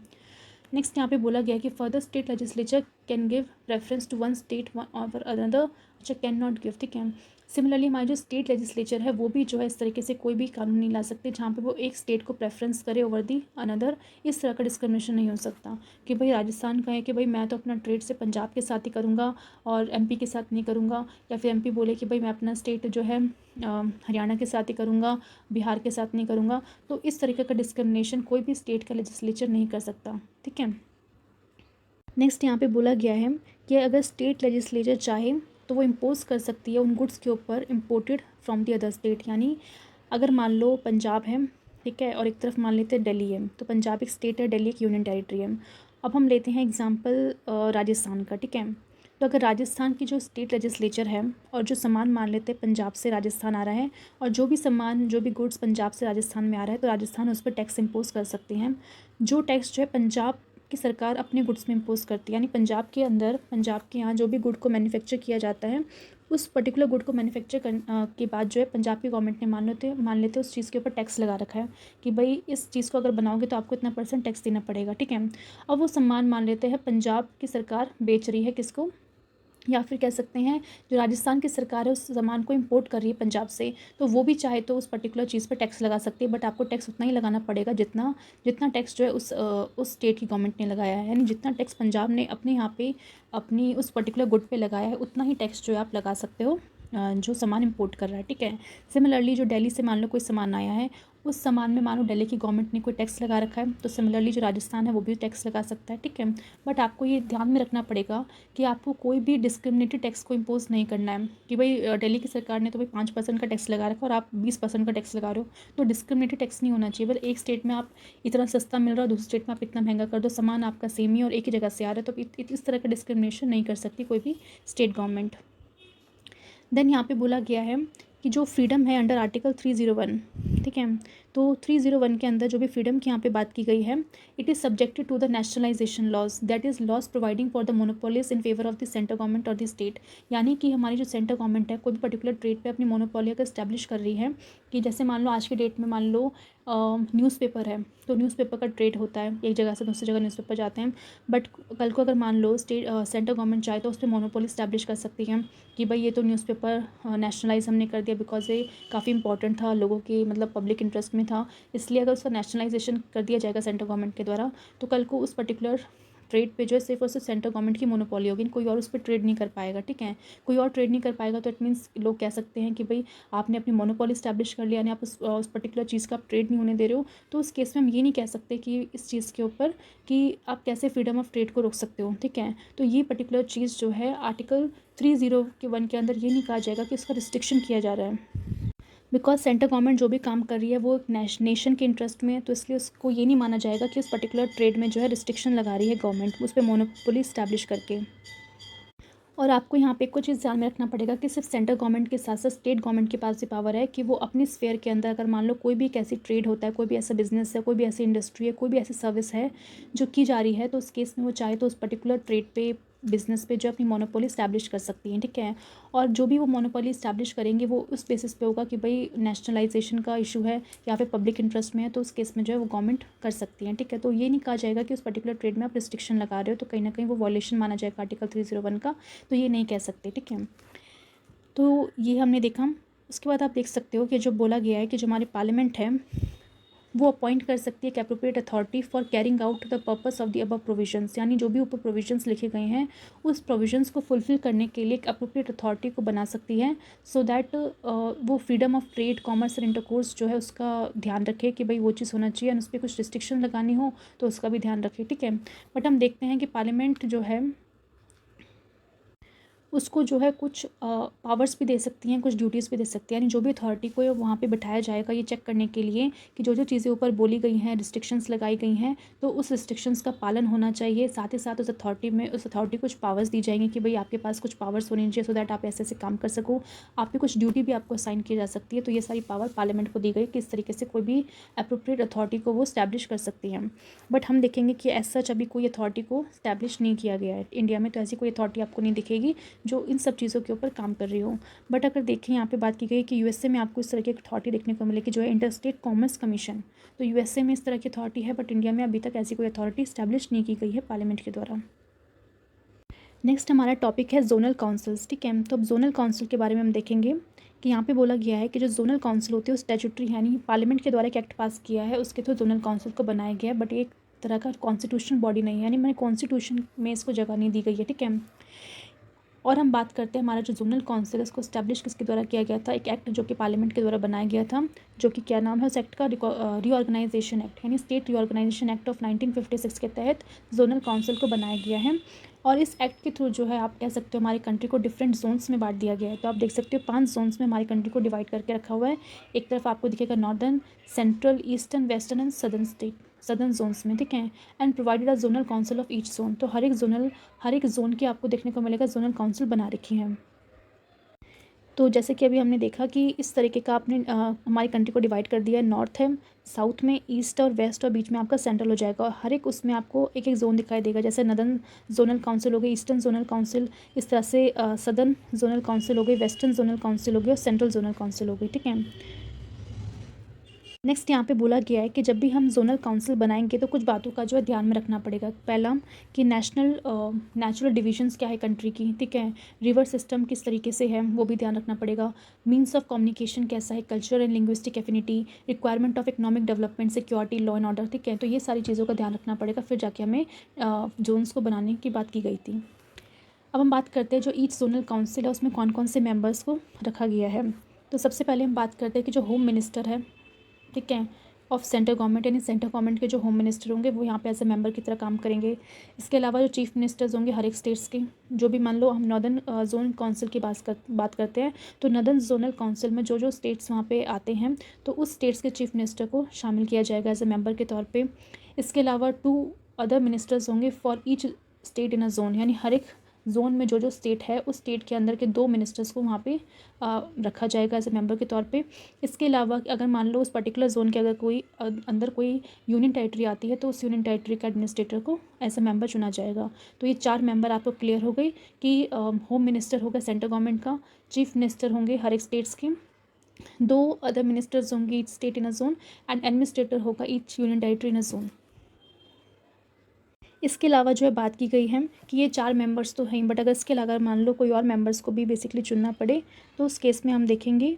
नेक्स्ट यहाँ पे बोला गया है कि further state legislature can give preference to one state over another, अच्छा कैन नॉट गिव, ठीक है। सिमिलरली हमारा जो स्टेट लेजिस्लेचर है वो भी जो है इस तरीके से कोई भी कानून नहीं ला सकते जहाँ पे वो एक स्टेट को प्रेफरेंस करे ओवर दी अनदर। इस तरह का डिस्क्रिमिनेशन नहीं हो सकता कि भाई राजस्थान का है कि भाई मैं तो अपना ट्रेड से पंजाब के साथ ही करूँगा और एमपी के साथ नहीं करूँगा, या फिर एमपी बोले कि भाई मैं अपना स्टेट जो है हरियाणा के साथ ही करूँगा, बिहार के साथ नहीं करूँगा। तो इस तरीके का डिस्क्रिमिनेशन कोई भी स्टेट का लेजिस्लेचर नहीं कर सकता, ठीक है। नेक्स्ट यहाँ पे बोला गया है कि अगर स्टेट लेजिस्लेचर चाहे तो वो इम्पोज कर सकती है उन गुड्स के ऊपर imported from the other state. यानी अगर मान लो पंजाब है, ठीक है, और एक तरफ मान लेते हैं दिल्ली है, तो पंजाब एक स्टेट है, दिल्ली एक यूनियन टेरिटरी है। अब हम लेते हैं एग्जांपल राजस्थान का, ठीक है। तो अगर राजस्थान की जो स्टेट लेजिस्लेचर है और जो सामान मान लेते हैं पंजाब से राजस्थान आ रहा है, और जो भी सामान, जो भी गुड्स पंजाब से राजस्थान में आ रहा है, तो राजस्थान उस पर टैक्स इम्पोज कर सकती हैं। जो टैक्स जो है पंजाब की सरकार अपने गुड्स में इम्पोज करती है, यानी पंजाब के अंदर, पंजाब के यहाँ जो भी गुड को मैन्युफैक्चर किया जाता है, उस पर्टिकुलर गुड को मैन्युफैक्चर के बाद जो है पंजाब की गवर्नमेंट ने मान लेते उस चीज़ के ऊपर टैक्स लगा रखा है कि भाई इस चीज़ को अगर बनाओगे तो आपको इतना % टैक्स देना पड़ेगा, ठीक है। अब वो सामान मान लेते हैं पंजाब की सरकार बेच रही है किसको, या फिर कह सकते हैं जो राजस्थान की सरकार है उस सामान को इंपोर्ट कर रही है पंजाब से, तो वो भी चाहे तो उस पर्टिकुलर चीज़ पर टैक्स लगा सकती है, बट आपको टैक्स उतना ही लगाना पड़ेगा जितना जितना टैक्स जो है उस स्टेट की गवर्नमेंट ने लगाया है। यानी जितना टैक्स पंजाब ने अपने यहाँ पे अपनी उस पर्टिकुलर गुड पे लगाया है उतना ही टैक्स जो है आप लगा सकते हो जो सामान इंपोर्ट कर रहा है, ठीक है। सिमिलरली जो दिल्ली से मान लो कोई सामान आया है, उस सामान में मानो दिल्ली की गवर्नमेंट ने कोई टैक्स लगा रखा है, तो सिमिलरली जो राजस्थान है वो भी टैक्स लगा सकता है, ठीक है। बट आपको ये ध्यान में रखना पड़ेगा कि आपको कोई भी डिस्क्रिमिनेटेड टैक्स को इम्पोज नहीं करना है कि भाई दिल्ली की सरकार ने तो भाई 5% का टैक्स लगा रखा है और आप 20% का टैक्स लगा रहे हो, तो डिस्क्रिमिनेटेड टैक्स नहीं होना चाहिए। बस एक स्टेट में आप इतना सस्ता मिल रहा है, दूसरी स्टेट में आप इतना महंगा कर दो, सामान आपका सेम ही और एक ही जगह से आ रहा है, तो इस तरह का डिस्क्रिमिनेशन नहीं कर सकती कोई भी स्टेट गवर्नमेंट। देन यहाँ पे बोला गया है कि जो फ्रीडम है अंडर आर्टिकल 301, ठीक है, तो 301 के अंदर जो भी फ्रीडम की यहाँ पे बात की गई है, it is subjected to the nationalisation laws, that is laws providing for the monopolies in favour of the central government और द स्टेट। यानी कि हमारी जो सेंट्रल गवर्नमेंट है कोई भी पर्टिकुलर ट्रेड पे अपनी मोनोपोली अगर इस्टेब्लिश कर रही है, कि जैसे मान लो आज के डेट में मान लो न्यूज़पेपर है, तो न्यूज़पेपर का ट्रेड होता है, एक जगह से दूसरी जगह न्यूज़पेपर जाते हैं, बट कल को अगर मान लो सेंट्रल गवर्नमेंट चाहे तो उस पर मोनोपोली इस्टेब्लिश कर सकती है कि भाई ये तो न्यूज़पेपर नेशनलाइज हमने कर दिया बिकॉज ये काफ़ी इंपॉर्टेंट था, लोगों की मतलब पब्लिक इंटरेस्ट में था, इसलिए अगर उसका नेशनलाइजेशन कर दिया जाएगा सेंट्रल गवर्नमेंट के द्वारा, तो कल को उस पर्टिकुलर ट्रेड पे जो है सिर्फ और सिर्फ सेंट्रल गवर्नमेंट की मोनोपोली होगी, कोई और उस पर ट्रेड नहीं कर पाएगा, ठीक है। कोई और ट्रेड नहीं कर पाएगा तो इट मीन्स लोग कह सकते हैं कि भाई आपने अपनी मोनोपोली इस्टेब्लिश कर लिया, यानी आप उस पर्टिकुलर चीज़ का आप ट्रेड नहीं होने दे रहे हो, तो उस केस में हम ये नहीं कह सकते कि इस चीज़ के ऊपर कि आप कैसे फ्रीडम ऑफ ट्रेड को रोक सकते हो, ठीक है। तो ये पर्टिकुलर चीज़ जो है आर्टिकल 301 के अंदर ये नहीं कहा जाएगा कि उसका रिस्ट्रिक्शन किया जा रहा है, बिकॉज सेंट्रल गवर्नमेंट जो भी काम कर रही है वो नेशन के इंटरेस्ट में है, तो इसलिए उसको ये नहीं माना जाएगा कि उस पर्टिकुलर ट्रेड में जो है रिस्ट्रिक्शन लगा रही है गवर्नमेंट उस पर मोनोपोली इस्टेब्लिश करके। और आपको यहाँ पे कुछ चीज़ ध्यान में रखना पड़ेगा कि सिर्फ सेंट्रल गवर्नमेंट के साथ साथ स्टेट गवर्नमेंट के पास भी पावर है कि वो अपनी स्फेयर के अंदर अगर मान लो कोई भी एक ऐसी ट्रेड होता है, कोई भी ऐसा बिजनेस है, कोई भी ऐसी इंडस्ट्री है, कोई भी ऐसी सर्विस है जो की जा रही है, तो उस केस में वो चाहे तो उस पर्टिकुलर ट्रेड पे, बिजनेस पे जो अपनी मोनोपोली इस्टेब्लिश कर सकती हैं, ठीक है। और जो भी वो मोनोपोली इस्टेब्लिश करेंगे वो उस बेसिस पे होगा कि भाई नेशनलाइजेशन का इशू है या फिर पब्लिक इंटरेस्ट में है, तो उस केस में जो है वो गवर्नमेंट कर सकती है, ठीक है। तो ये नहीं कहा जाएगा कि उस पर्टिकुलर ट्रेड में आप रिस्ट्रिक्शन लगा रहे हो तो कहीं ना कहीं वो वॉयलेशन माना जाएगा आर्टिकल 301 का, तो ये नहीं कह सकते, ठीक है। तो ये हमने देखा। उसके बाद आप देख सकते हो कि जो बोला गया है कि जो हमारी पार्लियामेंट है वो अपॉइंट कर सकती है appropriate authority for carrying out the purpose of the above provisions, यानी जो भी ऊपर प्रोविजंस लिखे गए हैं उस प्रोविजंस को फुलफिल करने के लिए एक एप्रोप्रिएट अथॉरिटी को बना सकती है, सो दैट वो फ्रीडम ऑफ ट्रेड, कॉमर्स और इंटरकोर्स जो है उसका ध्यान रखे कि भाई वो चीज़ होना चाहिए, उस पर कुछ रिस्ट्रिक्शन लगानी हो तो उसका भी ध्यान रखे, ठीक है। बट हम देखते हैं कि पार्लियामेंट जो है उसको जो है कुछ पावर्स भी दे सकती हैं, कुछ ड्यूटीज़ भी दे सकती हैं। यानी जो भी अथॉरिटी को वहाँ पे बिठाया जाएगा ये चेक करने के लिए कि जो जो चीज़ें ऊपर बोली गई हैं, रिस्ट्रिक्शंस लगाई गई हैं, तो उस रिस्ट्रिक्शंस का पालन होना चाहिए। साथ ही साथ उस अथॉरिटी कुछ पावर्स दी जाएंगी कि भाई आपके पास कुछ पावर्स होने चाहिए, सो दैट आप ऐसे ऐसे काम कर सको। आप पे कुछ ड्यूटी भी आपको असाइन की जा सकती है। तो ये सारी पावर पार्लियामेंट को दी गई कि इस तरीके से कोई भी अप्रोप्रिएट अथॉरिटी को वो स्टैब्लिश कर सकती हैं। बट हम देखेंगे कि एज सच अभी कोई अथॉरिटी को स्टैब्लिश नहीं किया गया है इंडिया में। तो ऐसी कोई अथॉरिटी आपको नहीं दिखेगी जो इन सब चीज़ों के ऊपर काम कर रही हो। बट अगर देखें यहाँ पे बात की गई कि यूएसए में आपको इस तरह की अथॉरिटी देखने को मिलेगी जो है इंटरस्टेट कॉमर्स कमीशन। तो यूएसए में इस तरह की अथॉरिटी है, बट इंडिया में अभी तक ऐसी कोई अथॉरिटी स्टैब्लिश नहीं की गई है पार्लियामेंट के द्वारा। नेक्स्ट हमारा टॉपिक है जोनल काउंसिल्स। ठीक है, तो अब जोनल काउंसिल के बारे में हम देखेंगे कि यहाँ पे बोला गया है कि जो जोनल काउंसिल होती है वो स्टैट्यूटरी यानी पार्लियामेंट के द्वारा एक एक्ट पास किया है, उसके थ्रू जोनल काउंसिल को बनाया गया है। बट एक तरह का कॉन्स्टिट्यूशनल बॉडी नहीं है, यानी मैंने कॉन्स्टिट्यूशन में इसको जगह नहीं दी गई है। ठीक है, और हम बात करते हैं हमारा जो जोनल काउंसिल है उसको स्टैब्लिश किसके द्वारा किया गया था। एक एक्ट जो कि पार्लियामेंट के द्वारा बनाया गया था, जो कि क्या नाम है उस एक्ट का, रीऑर्गेनाइजेशन एक्ट यानी स्टेट रीऑर्गेनाइजेशन एक्ट ऑफ 1956 के तहत जोनल काउंसिल को बनाया गया है। और इस एक्ट के थ्रू जो है आप कह सकते हो हमारी कंट्री को डिफरेंट जोन्स में बांट दिया गया है। तो आप देख सकते हो 5 जोन्स में हमारी कंट्री को डिवाइड करके रखा हुआ है। एक तरफ आपको दिखेगा northern, central, eastern, western and southern zones में। ठीक है, and provided a zonal council of each zone. तो हर एक जोन की आपको देखने को मिलेगा जोनल काउंसिल बना रखी है। तो जैसे कि अभी हमने देखा कि इस तरीके का आपने हमारी कंट्री को डिवाइड कर दिया है। नॉर्थ है, साउथ में, ईस्ट और वेस्ट, और बीच में आपका सेंट्रल हो जाएगा। और हर एक उसमें आपको एक एक जोन दिखाई देगा। जैसे नदर्न जोनल काउंसिल हो गई, ईस्टर्न जोनल काउंसिल, इस तरह से सदर्न जोनल काउंसिल हो गई, वेस्टर्न जोनल काउंसिल हो गई और सेंट्रल जोनल काउंसिल हो गई। ठीक है, नेक्स्ट यहाँ पे बोला गया है कि जब भी हम जोनल काउंसिल बनाएंगे तो कुछ बातों का जो है ध्यान में रखना पड़ेगा। पहला कि नेचुरल डिविजन्स क्या है कंट्री की। ठीक है, रिवर सिस्टम किस तरीके से है वो भी ध्यान रखना पड़ेगा। मीन्स ऑफ कम्युनिकेशन कैसा है, culture and linguistic affinity, requirement of economic development, security, law and order. ठीक है, तो ये सारी चीज़ों का ध्यान रखना पड़ेगा, फिर जाके हमें जोन्स को बनाने की बात की गई थी। अब हम बात करते हैं जो ईच जोनल काउंसिल है उसमें कौन कौन से मेंबर्स को रखा गया है। तो सबसे पहले हम बात करते हैं कि जो होम मिनिस्टर है, ठीक है, ऑफ सेंट्रल गवर्नमेंट, यानी सेंट्रल गवर्नमेंट के जो होम मिनिस्टर होंगे वो यहाँ पे एज ए मेंबर की तरह काम करेंगे। इसके अलावा जो चीफ मिनिस्टर्स होंगे हर एक स्टेट्स के, जो भी मान लो हम नॉर्दर्न जोन काउंसिल की बात करते हैं तो नॉर्दर्न जोनल काउंसिल में जो जो स्टेट्स वहाँ पे आते हैं तो उस स्टेट्स के चीफ मिनिस्टर को शामिल किया जाएगा एज ए मेंबर के तौर पर। इसके अलावा 2 अदर मिनिस्टर्स होंगे for each state in a zone, यानी हर एक जोन में जो जो स्टेट है उस स्टेट के अंदर के 2 मिनिस्टर्स को वहाँ पे रखा जाएगा एज ए मेंबर के तौर पे। इसके अलावा अगर मान लो उस पर्टिकुलर जोन के अगर कोई अंदर कोई यूनियन टेरिटरी आती है तो उस यूनियन टेरिटरी के एडमिनिस्ट्रेटर को एज ए मेंबर चुना जाएगा। तो ये 4 मेंबर आपको क्लियर हो गई कि होम मिनिस्टर होगा सेंट्रल गवर्नमेंट का, चीफ मिनिस्टर होंगे हर एक स्टेट्स के, 2 अदर मिनिस्टर्स होंगे each state in a zone, and administrator होगा each union territory in a zone. इसके अलावा जो है बात की गई है कि ये 4 मेंबर्स तो हैं, बट अगर इसके अलावा मान लो कोई और मेंबर्स को भी बेसिकली चुनना पड़े तो उस केस में हम देखेंगे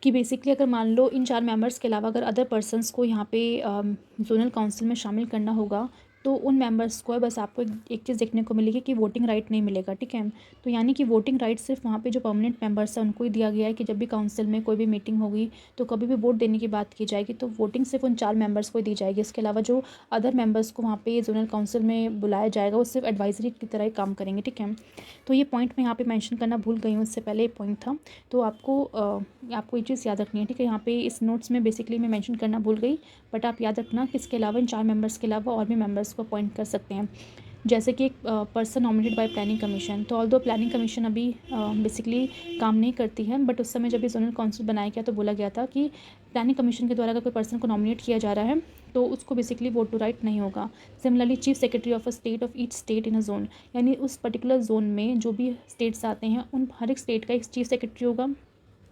कि बेसिकली अगर मान लो इन 4 मेंबर्स के अलावा अगर अदर पर्सन्स को यहाँ पे जोनल काउंसिल में शामिल करना होगा तो उन मेंबर्स को बस आपको एक चीज़ देखने को मिलेगी कि वोटिंग राइट नहीं मिलेगा। ठीक है, तो यानी कि वोटिंग राइट सिर्फ वहाँ पे जो परमानेंट मेंबर्स हैं उनको ही दिया गया है कि जब भी काउंसिल में कोई भी मीटिंग होगी तो कभी भी वोट देने की बात की जाएगी तो वोटिंग सिर्फ उन 4 मेंबर्स को ही दी जाएगी। इसके अलावा जो अदर मेंबर्स को वहाँ पे जोनल काउंसिल में बुलाया जाएगा वो सिर्फ एडवाइजरी की तरह ही काम करेंगे। ठीक है, तो ये पॉइंट मैं यहाँ पे मेंशन करना भूल गई हूँ, इससे पहले ये पॉइंट था, तो आपको ये चीज़ याद रखनी है। ठीक है, यहाँ पे इस नोट्स में बेसिकली मैं मेंशन करना भूल गई, बट आप याद रखना कि इसके अलावा इन 4 मेंबर्स के अलावा और भी मेंबर्स को अपॉइंट कर सकते हैं। जैसे कि एक person nominated by planning commission, तो ऑल्दो प्लानिंग कमीशन अभी बेसिकली काम नहीं करती है, बट उस समय जब ये जोनल काउंसिल बनाया गया तो बोला गया था कि प्लानिंग कमीशन के द्वारा अगर कोई पर्सन को नॉमिनेट किया जा रहा है तो उसको बेसिकली वोट टू राइट नहीं होगा। Similarly chief secretary of a state of each state in a zone, यानी उस पर्टिकुलर जोन में जो भी स्टेट्स आते हैं उन हर एक स्टेट का एक चीफ सेक्रेटरी होगा।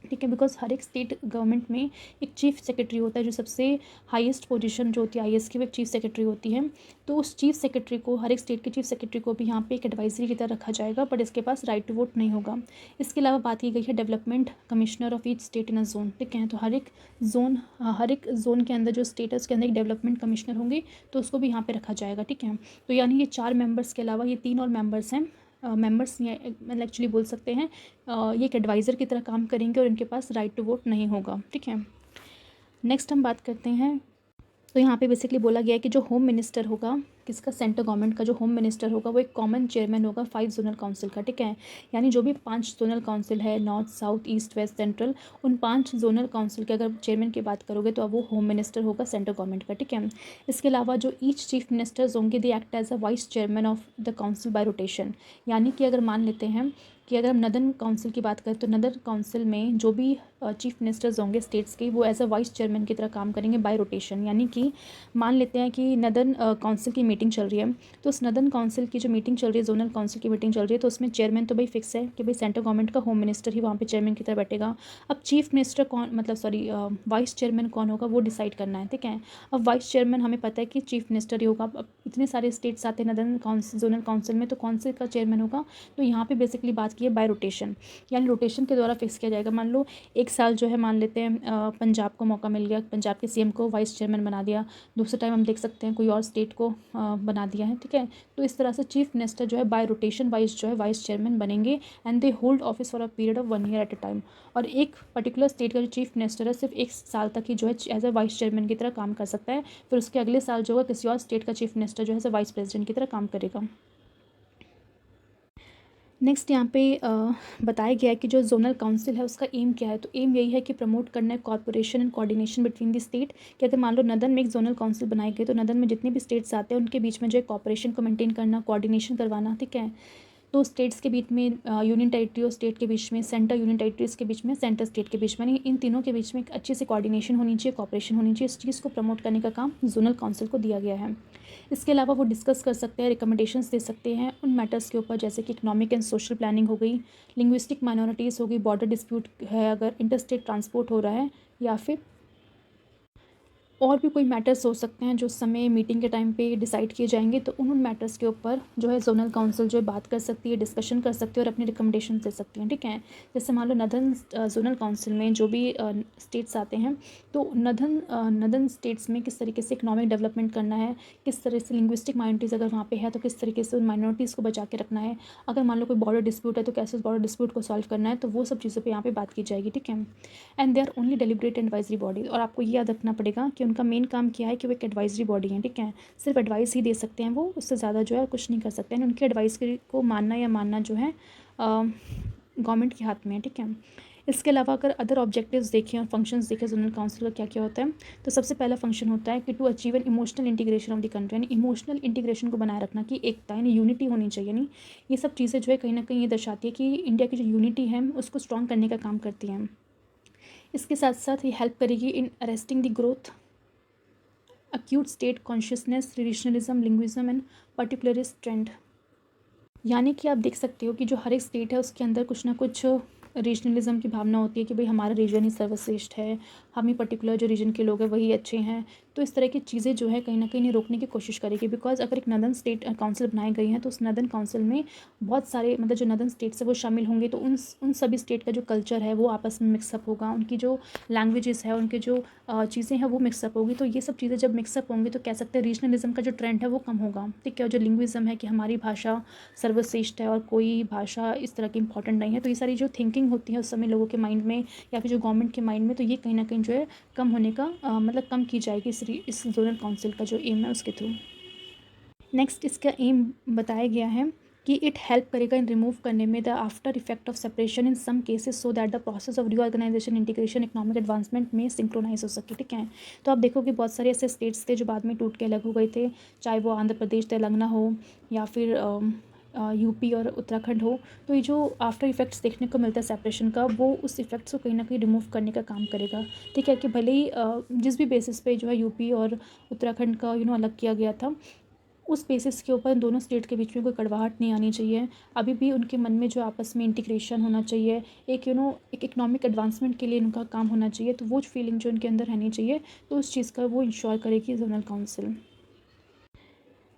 ठीक है, बिकॉज हर एक स्टेट गवर्नमेंट में एक चीफ सेक्रेटरी होता है जो सबसे हाईएस्ट पोजीशन जो होती है आईएएस की वो एक चीफ सेक्रेटरी होती है। तो उस चीफ सेक्रेटरी को, हर एक स्टेट के चीफ सेक्रेटरी को भी यहाँ पे एक एडवाइजरी की तरह रखा जाएगा, बट इसके पास राइट टू वोट नहीं होगा। इसके अलावा बात की गई है development commissioner of each state in a zone. ठीक है, तो हर एक जोन के अंदर जो स्टेट है उसके अंदर एक डेवलपमेंट कमिश्नर होंगे तो उसको भी यहाँ पे रखा जाएगा। ठीक है, तो यानी ये 4 मेंबर्स के अलावा ये 3 और मेंबर्स हैं, मेंबर्स मतलब एक्चुअली बोल सकते हैं ये एक एडवाइज़र की तरह काम करेंगे और इनके पास राइट टू वोट नहीं होगा। ठीक है, नेक्स्ट हम बात करते हैं, तो यहाँ पे बेसिकली बोला गया है कि जो होम मिनिस्टर होगा किसका, सेंट्रल गवर्नमेंट का जो होम मिनिस्टर होगा वो एक कॉमन चेयरमैन होगा 5 जोनल काउंसिल का, ठीक है। यानी जो भी 5 जोनल काउंसिल है, north, south, east, west, central, उन 5 जोनल काउंसिल के अगर चेयरमैन की बात करोगे तो अब वो होम मिनिस्टर होगा सेंट्रल गवर्नमेंट का, ठीक है। इसके अलावा जो ईच चीफ मिनिस्टर्स होंगे they act as a vice chairman of the council by rotation. यानी कि अगर मान लेते हैं कि अगर हम नदन काउंसिल की बात करें तो नदन काउंसिल में जो भी चीफ मिनिस्टर्स होंगे स्टेट्स के, वो एज अ वाइस चेयरमैन की तरह काम करेंगे बाय रोटेशन। यानी कि मान लेते हैं कि नदन काउंसिल की मीटिंग चल रही है, तो उस नदन काउंसिल की जो मीटिंग चल रही है, जोनल काउंसिल की मीटिंग चल रही है, तो उसमें चेयरमैन तो भाई फिक्स है कि भाई सेंट्रल गवर्नमेंट का होम मिनिस्टर ही वहाँ पे चेयरमैन की तरह बैठेगा। अब चीफ मिनिस्टर कौन, मतलब सॉरी वाइस चेयरमैन कौन होगा वो डिसाइड करना है, ठीक है। अब वाइस चेयरमैन हमें पता है कि चीफ मिनिस्टर ही होगा। अब इतने सारे स्टेट्स आते हैं नदन काउंसिल, जोनल काउंसिल में, तो कौन से का चेयरमैन होगा, तो यहाँ पे बेसिकली बात की है बाय रोटेशन, यानी रोटेशन के द्वारा फिक्स किया जाएगा। मान लो एक साल जो है मान लेते हैं पंजाब को मौका मिल गया, पंजाब के सीएम को वाइस चेयरमैन बना दिया, दूसरे टाइम हम देख सकते हैं कोई और स्टेट को बना दिया है, ठीक है। तो इस तरह से चीफ मिनिस्टर जो है बाय रोटेशन वाइज जो है वाइस चेयरमैन बनेंगे and they hold office for a period of 1 year at a time. और एक पर्टिकुलर स्टेट का जो चीफ मिनिस्टर है सिर्फ 1 साल तक ही जो है एज अ वाइस चेयरमैन की तरह काम कर सकता है, फिर उसके अगले साल जो है किसी और स्टेट का चीफ मिनिस्टर जो है वाइस प्रेसिडेंट की तरह काम करेगा। नेक्स्ट यहाँ पे बताया गया है कि जो जोनल काउंसिल है उसका एम क्या है, तो एम यही है कि प्रमोट करना है corporation and coordination between the state. कि अगर मान लो नदन में एक जोनल काउंसिल बनाई गई तो नदन में जितने भी स्टेट्स आते हैं उनके बीच में जो है कॉर्पोरेशन को मेंटेन करना, कोऑर्डिनेशन करवाना, ठीक है। तो स्टेट्स के बीच में यूनियन टेरिटरी और स्टेट के बीच में, सेंटर यूनियन टेरिटरीज के बीच में, सेंटर स्टेट के बीच में, यानी इन तीनों के बीच में एक अच्छी सी कोऑर्डिनेशन होनी चाहिए, कॉपरेशन होनी चाहिए। इस चीज़ को प्रमोट करने का काम जोनल काउंसिल को दिया गया है। इसके अलावा वो डिस्कस कर सकते हैं, रिकमेंडेशंस दे सकते हैं उन मैटर्स के ऊपर जैसे कि इकोनॉमिक एंड सोशल प्लानिंग हो गई, लिंग्विस्टिक माइनॉरिटीज़ हो गई, बॉर्डर डिस्प्यूट है अगर इंटर स्टेट ट्रांसपोर्ट हो रहा है, या फिर और भी कोई मैटर्स हो सकते हैं जो उस समय मीटिंग के टाइम पे डिसाइड किए जाएंगे। तो उन मैटर्स के ऊपर जो है जोनल काउंसिल जो है बात कर सकती है, डिस्कशन कर सकती है और अपनी रिकमेंडेशन दे सकती हैं, ठीक है। जैसे मान लो नदन जोनल काउंसिल में जो भी स्टेट्स आते हैं, तो नदन स्टेट्स में किस तरीके से इकोनॉमिक डेवलपमेंट करना है, किस तरह से लिंग्विस्टिक माइनॉरिटीज़ अगर वहाँ पे है तो किस तरीके से उन माइनॉरिटीज़ को बचा के रखना है, अगर मान लो कोई बॉर्डर डिस्प्यूट है तो कैसे उस बॉर्डर डिस्प्यूट को सॉल्व करना है, तो वो सब चीज़ों पर यहाँ पर बात की जाएगी, ठीक है। And they are only deliberate and advisory body, और आपको ये याद रखना पड़ेगा कि उनका मेन काम क्या है कि वो एक एडवाइजरी बॉडी है, ठीक है। सिर्फ एडवाइस ही दे सकते हैं वो, उससे ज़्यादा जो है कुछ नहीं कर सकते हैं। उनकी एडवाइस को मानना या मानना जो है गवर्नमेंट के हाथ में है, ठीक है। इसके अलावा अगर अदर ऑब्जेक्टिव्स देखें और फंक्शंस देखें जोनल काउंसिल का क्या क्या होता है, तो सबसे पहला फंक्शन होता है कि to achieve an emotional integration of the country, यानी इमोशनल इंटीग्रेशन को बनाए रखना, कि एकता यानी यूनिटी होनी चाहिए। यानी ये सब चीज़ें जो है कहीं ना कहीं ये दर्शाती है कि इंडिया की जो यूनिटी है उसको स्ट्रॉन्ग करने का काम करती हैं। इसके साथ साथ ये हेल्प करेगी इन arresting the growth acute state consciousness, regionalism, linguism and particularist trend। यानी कि आप देख सकते हो कि जो हर एक स्टेट है उसके अंदर कुछ ना कुछ रीजनलिज्म की भावना होती है कि भाई हमारा रीजन ही सर्वश्रेष्ठ है, हम ही पर्टिकुलर जो रीजन के लोग हैं वही अच्छे हैं। तो इस तरह की चीज़ें जो है कहीं ना कहीं रोकने की कोशिश करेगी, बिकॉज अगर एक नदन स्टेट काउंसिल बनाई गई हैं तो उस नदन काउंसिल में बहुत सारे मतलब जो नदन स्टेट्स है वो शामिल होंगे, तो उन सभी स्टेट का जो कल्चर है वो आपस में मिक्सअप होगा, उनकी जो लैंग्वेजेस है, उनके जो चीज़ें हैं वो मिक्सअप होगी। तो ये सब चीज़ें जब मिक्सअप होंगी तो कह सकते हैं रीजनलिज्म का जो ट्रेंड है वो कम होगा, ठीक है। और जो लिंग्विज्म है कि हमारी भाषा सर्वश्रेष्ठ है और कोई भाषा इस तरह की इंपॉर्टेंट नहीं है, तो ये सारी जो थिंकिंग होती है उस समय लोगों के माइंड में या फिर जो गवर्नमेंट के माइंड में, तो ये कहीं ना कहीं जो है कम होने का मतलब कम की जाएगी इस जोनल काउंसिल का जो एम है उसके थ्रू। नेक्स्ट इसका एम बताया गया है कि इट हेल्प करेगा इन रिमूव करने में the after effect of separation in some cases so that the process of reorganisation, integration, economic advancement में सिंक्रोनाइज हो सके, ठीक है। तो आप देखो कि बहुत सारे ऐसे स्टेट्स थे जो बाद में टूट के अलग हो गए थे, चाहे वो आंध्र प्रदेश, तेलंगाना हो या फिर यूपी और उत्तराखंड हो। तो ये जो आफ्टर इफेक्ट्स देखने को मिलता है सेपरेशन का, वो उस इफेक्ट्स को कहीं ना कहीं रिमूव करने का काम करेगा, ठीक है। कि भले ही जिस भी बेसिस पे जो है यूपी और उत्तराखंड का अलग किया गया था, उस बेसिस के ऊपर दोनों स्टेट के बीच में कोई कड़वाहट नहीं आनी चाहिए। अभी भी उनके मन में जो आपस में इंटीग्रेशन होना चाहिए, एक एक इकोनॉमिक एडवांसमेंट के लिए उनका काम होना चाहिए, तो वो फीलिंग जो उनके अंदर रहनी चाहिए, तो उस चीज़ का वो इंश्योर करेगी जोनल काउंसिल।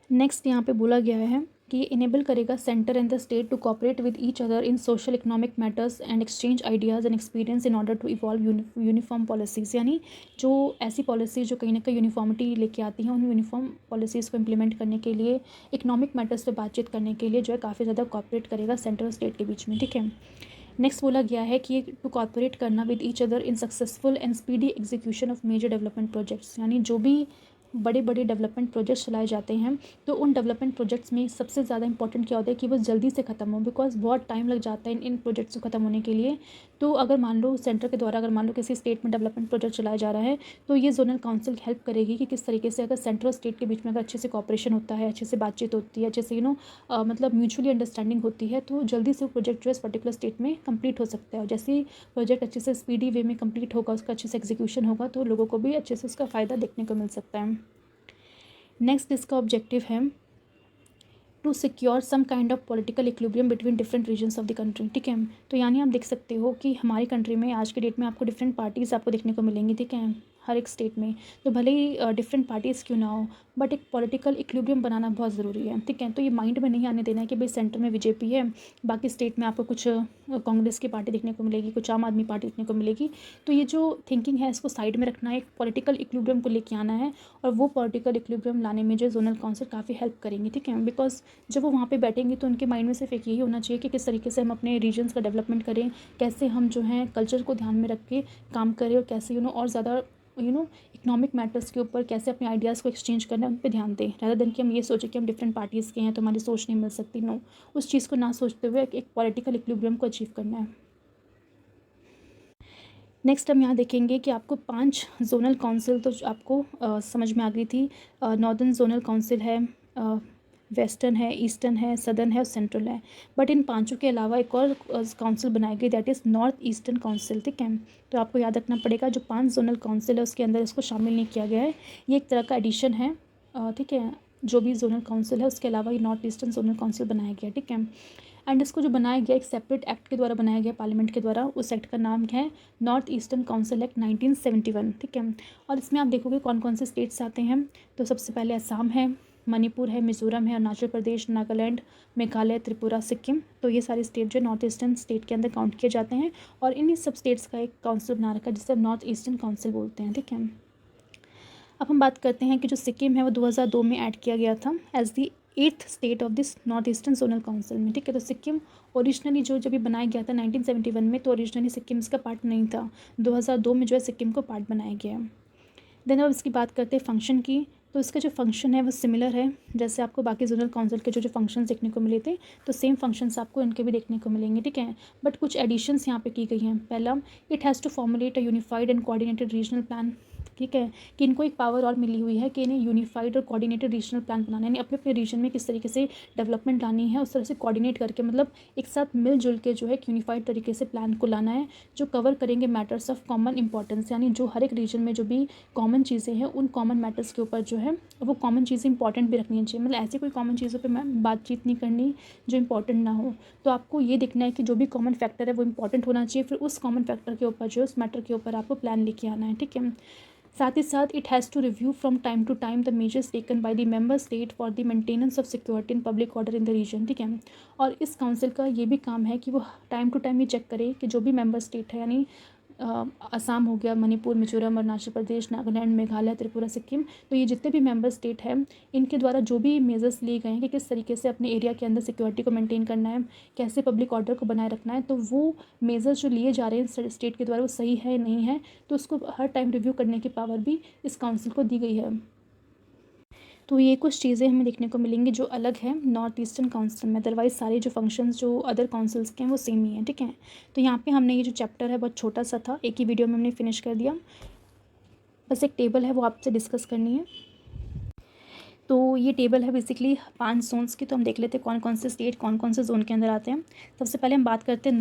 नेक्स्ट यहाँ पे बोला गया है कि इनेबल करेगा centre and the state to cooperate with each other in social economic matters and exchange ideas and experience in order to evolve uniform policies. यानी जो ऐसी पॉलिसीज़ जो कहीं ना कहीं यूनिफॉर्मिटी लेके आती हैं, उन यूनिफॉर्म पॉलिसीज़ को इम्प्लीमेंट करने के लिए, इकोनॉमिक मैटर्स पे बातचीत करने के लिए जो है काफ़ी ज़्यादा कोऑपरेट करेगा सेंटर और स्टेट के बीच में, ठीक है। नेक्स्ट बोला गया है कि टू कॉर्पोरेट करना with each other in successful and speedy execution of major development projects. यानी जो भी बड़े बड़े डेवलपमेंट प्रोजेक्ट्स चलाए जाते हैं, तो उन डेवलपमेंट प्रोजेक्ट्स में सबसे ज़्यादा इंपॉर्टेंट क्या होता है कि वो जल्दी से ख़त्म हो, बिकॉज बहुत टाइम लग जाता है इन प्रोजेक्ट्स को ख़त्म होने के लिए। तो अगर मान लो सेंटर के द्वारा अगर मान लो किसी स्टेट में डेवलपमेंट प्रोजेक्ट चलाया जा रहा है, तो ये जोनल काउंसिल हेल्प करेगी कि किस तरीके से अगर सेंटर और स्टेट के बीच में अगर अच्छे से कॉपरेशन होता है, अच्छे से बातचीत होती है, अच्छे से मतलब म्यूचुअली अंडरस्टैंडिंग होती है, तो जल्दी से वो प्रोजेक्ट जो है इस पर्टिकुलर स्टेट में कंप्लीट हो सकता है। और जैसे ही प्रोजेक्ट अच्छे से स्पीडी वे में कंप्लीट होगा, उसका अच्छे से एग्जीक्यूशन होगा, तो लोगों को भी अच्छे से उसका फ़ायदा देखने को मिल सकता है। नेक्स्ट इसका ऑब्जेक्टिव है to secure some kind of political equilibrium between different regions of the country. ठीक है, तो यानी आप देख सकते हो कि हमारी कंट्री में आज के डेट में आपको डिफरेंट पार्टीज़ आपको देखने को मिलेंगी। ठीक है, हर एक स्टेट में, तो भले ही डिफरेंट पार्टीज़ क्यों ना हो, बट एक पॉलिटिकल इक्विलिब्रियम बनाना बहुत ज़रूरी है। ठीक है, तो ये माइंड में नहीं आने देना है कि भाई सेंटर में बीजेपी है, बाकी स्टेट में आपको कुछ कांग्रेस की पार्टी देखने को मिलेगी, कुछ आम आदमी पार्टी देखने को मिलेगी। तो ये जो थिंकिंग है इसको साइड में रखना है, एक पॉलिटिकल इक्विलिब्रियम को लेके आना है, और वो पॉलिटिकल इक्विलिब्रियम लाने में जो जोनल काउंसिल काफ़ी हेल्प करेंगे। ठीक है, बिकॉज जब वो वहाँ पे बैठेंगे तो उनके माइंड में सिर्फ एक यही होना चाहिए कि किस तरीके से हम अपने रीजन्स का डेवलपमेंट करें, कैसे हम जो है कल्चर को ध्यान में रख के काम करें, और कैसे और ज़्यादा इकोनॉमिक मैटर्स के ऊपर कैसे अपने आइडियाज़ को एक्सचेंज करना है, उन पे ध्यान दें, रादर देन कि हम ये सोचें कि हम डिफरेंट पार्टीज़ के हैं तो हमारी सोच नहीं मिल सकती। नो, उस चीज़ को ना सोचते हुए एक पॉलिटिकल इक्विलिब्रियम को अचीव करना है। नेक्स्ट हम यहाँ देखेंगे कि आपको 5 जोनल काउंसिल तो आपको समझ में आ गई थी। नॉर्दर्न जोनल काउंसिल है, वेस्टर्न है, ईस्टर्न है, सदर्न है और सेंट्रल है। बट इन पांचों के अलावा एक और काउंसिल बनाई गई, that is north eastern council. ठीक है, तो आपको याद रखना पड़ेगा जो 5 जोनल काउंसिल है उसके अंदर इसको शामिल नहीं किया गया है, ये एक तरह का एडिशन है। ठीक है, जो भी जोनल काउंसिल है उसके अलावा ये नॉर्थ ईस्टर्न जोनल काउंसिल बनाया गया। ठीक है, एंड इसको जो बनाया गया एक सेपरेट एक्ट के द्वारा बनाया गया पार्लियामेंट के द्वारा, उस एक्ट का नाम है नॉर्थ ईस्टर्न काउंसिल एक्ट 1971। ठीक है, और इसमें आप देखोगे कौन कौन से स्टेट्स आते हैं। तो सबसे पहले असम है, मणिपुर है, मिज़ोरम है, अरुणाचल प्रदेश, नागालैंड, मेघालय, त्रिपुरा, सिक्किम। तो ये सारे स्टेट जो नॉर्थ ईस्टर्न स्टेट के अंदर काउंट किए जाते हैं, और इन्हीं सब स्टेट्स का एक काउंसिल बना रखा है जिसे नॉर्थ ईस्टर्न काउंसिल बोलते हैं। ठीक है, अब हम बात करते हैं कि जो सिक्किम है वो 2002 में ऐड किया गया था as the 8th state of this north eastern zonal council में। ठीक है, तो सिक्किम ओरिजिनली जो जब ये बनाया गया था 1971 में, तो ओरिजिनली सिक्किम इसका पार्ट नहीं था। 2002 में जो है सिक्किम को पार्ट बनाया गया है। देन अब इसकी बात करते हैं फंक्शन की, तो इसका जो फंक्शन है वो सिमिलर है, जैसे आपको बाकी जोनल काउंसिल के जो फंक्शंस देखने को मिले थे, तो सेम फंक्शंस आपको इनके भी देखने को मिलेंगे। ठीक है, बट कुछ एडिशंस यहाँ पे की गई हैं। पहला, it has to formulate a unified and coordinated regional plan. ठीक है, कि इनको एक पावर और मिली हुई है कि इन्हें यूनिफाइड और कोऑर्डिनेटेड रीजनल प्लान बनाना है, यानी अपने अपने रीजन में किस तरीके से डेवलपमेंट लानी है, उस तरह से कोऑर्डिनेट करके, मतलब एक साथ मिलजुल के जो है एक यूनिफाइड तरीके से प्लान को लाना है, जो कवर करेंगे मैटर्स ऑफ कॉमन इंपॉर्टेंस, यानी जो हर एक रीजन में जो भी कॉमन चीज़ें हैं उन कॉमन मैटर्स के ऊपर जो है वो कॉमन चीज़ें इंपॉर्टेंट भी रखनी चाहिए। मतलब ऐसी कोई कॉमन चीज़ों पे मैं बातचीत नहीं करनी जो इंपॉर्टेंट ना हो। तो आपको ये देखना है कि जो भी कॉमन फैक्टर है वो इंपॉर्टेंट होना चाहिए, फिर उस कॉमन फैक्टर के ऊपर जो है उस मैटर के ऊपर आपको प्लान लेके आना है। ठीक है, साथ ही साथ it has to review from time to time the measures taken by the member state for the maintenance of security and public order in the region. ठीक है, और इस काउंसिल का ये भी काम है कि वो टाइम टू टाइम ये चेक करे कि जो भी मेंबर स्टेट है, यानी असम हो गया, मणिपुर, मिजोरम, अरुणाचल प्रदेश, नागालैंड, मेघालय, त्रिपुरा, सिक्किम, तो ये जितने भी मेंबर स्टेट हैं इनके द्वारा जो भी मेजर्स लिए गए हैं कि किस तरीके से अपने एरिया के अंदर सिक्योरिटी को मेंटेन करना है, कैसे पब्लिक ऑर्डर को बनाए रखना है, तो वो मेजर्स जो लिए जा रहे हैं स्टेट के द्वारा वो सही है नहीं है, तो उसको हर टाइम रिव्यू करने की पावर भी इस काउंसिल को दी गई है। तो ये कुछ चीज़ें हमें देखने को मिलेंगी जो अलग है नॉर्थ ईस्टर्न काउंसिल में, अदरवाइज़ सारे जो फंक्शंस जो अदर काउंसिल्स के हैं वो सेम ही हैं। ठीक है, तो यहाँ पे हमने ये जो चैप्टर है बहुत छोटा सा था, एक ही वीडियो में हमने फिनिश कर दिया, बस एक टेबल है वो आपसे डिस्कस करनी है। तो ये टेबल है बेसिकली 5 जोन्स की, तो हम देख लेते हैं कौन कौन से स्टेट कौन कौन से जोन के अंदर आते हैं। सबसे पहले हम बात करते हैं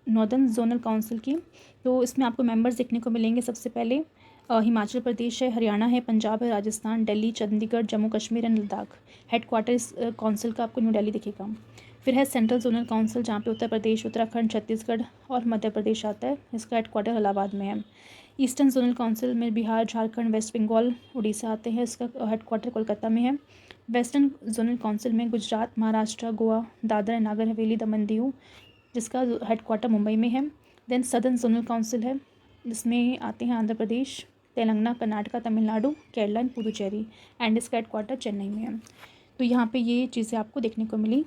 नॉर्दर्न जोनल काउंसिल की, तो इसमें आपको मेंबर्स देखने को मिलेंगे। सबसे पहले हिमाचल प्रदेश है, हरियाणा है, पंजाब है, राजस्थान, दिल्ली, चंडीगढ़, जम्मू कश्मीर एंड लद्दाख। हेडक्वार्टर इस काउंसिल का आपको न्यू दिल्ली दिखेगा। फिर है सेंट्रल जोनल काउंसिल, जहाँ पे उत्तर प्रदेश, उत्तराखंड, छत्तीसगढ़ और मध्य प्रदेश आता है, इसका हेडक्वार्टर इलाहाबाद में है। ईस्टर्न जोनल काउंसिल में बिहार, झारखंड, वेस्ट बंगाल, उड़ीसा आते हैं, इसका हेडक्वार्टर कोलकाता में है। वेस्टर्न जोनल काउंसिल में गुजरात, महाराष्ट्र, गोवा, दादरा एंड नागर हवेली, दमन दीव, जिसका हेडक्वार्टर मुंबई में है। देन सदर्न जोनल काउंसिल है, जिसमें आते हैं आंध्र प्रदेश, तेलंगाना, कर्नाटका, तमिलनाडु, केरला एंड पुदुचेरी, एंड इसका हेडक्वार्टर चेन्नई में है। तो यहाँ पे ये चीज़ें आपको देखने को मिली।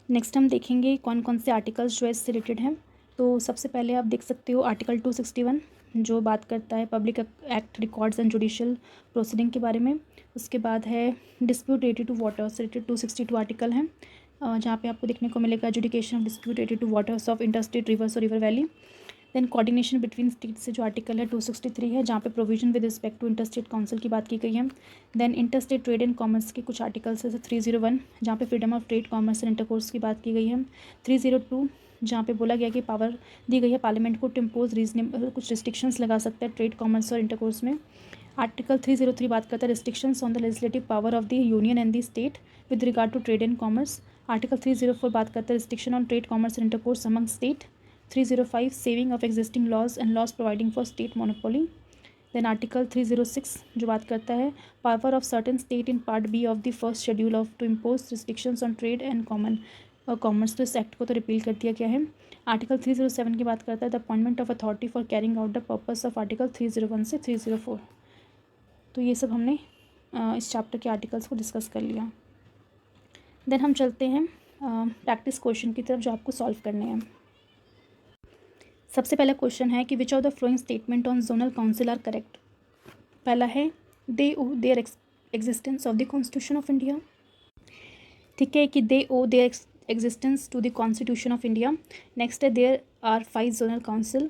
नेक्स्ट हम देखेंगे कौन कौन से आर्टिकल्स जो है इससे रिलेटेड हैं। तो सबसे पहले आप देख सकते हो आर्टिकल 261, जो बात करता है public act records and judicial proceeding के बारे में। उसके बाद है डिस्प्यूट रिलेटेड टू वाटर से रिलेटेड 262 आर्टिकल हैं, जहाँ पे आपको देखने को मिलेगा adjudication of dispute related to waters of interstate rivers और river valley. Then coordination between state से जो आर्टिकल है 263 है, जहाँ पे provision with respect to interstate council की बात की गई है। Then interstate trade and commerce के कुछ आर्टिकल्स है 301, जहाँ पे freedom of trade commerce and intercourse की बात की गई है। 302, जहाँ पे बोला गया कि पावर दी गई है पार्लियामेंट को टू इम्पोज रीजनेबल कुछ रिस्ट्रिक्शंस लगा सकता है ट्रेड कॉमर्स और इंटरकोर्स में। आर्टिकल 303 बात करता है restrictions on the legislative power of the union and the state with regard to trade and commerce. Article 304 बात करता है restriction on trade commerce and intercourse among state. 305 saving of existing laws and laws providing for state monopoly. Then article 306 जो बात करता है power of certain state in part B of the first schedule of to impose restrictions on trade and commerce. तो इस act को तो repeal कर दिया गया है। आर्टिकल 307 की बात करता है the appointment of authority for carrying out the purpose of article 301 से 304। तो ये सब हमने इस चैप्टर के आर्टिकल्स को डिस्कस कर लिया। देन हम चलते हैं प्रैक्टिस क्वेश्चन की तरफ जो आपको सॉल्व करने हैं। सबसे पहला क्वेश्चन है कि which of the following statement on zonal council are correct. पहला है they owe their existence of the constitution of India. ठीक है कि they owe their existence to the constitution of India. Next है there are 5 zonal council.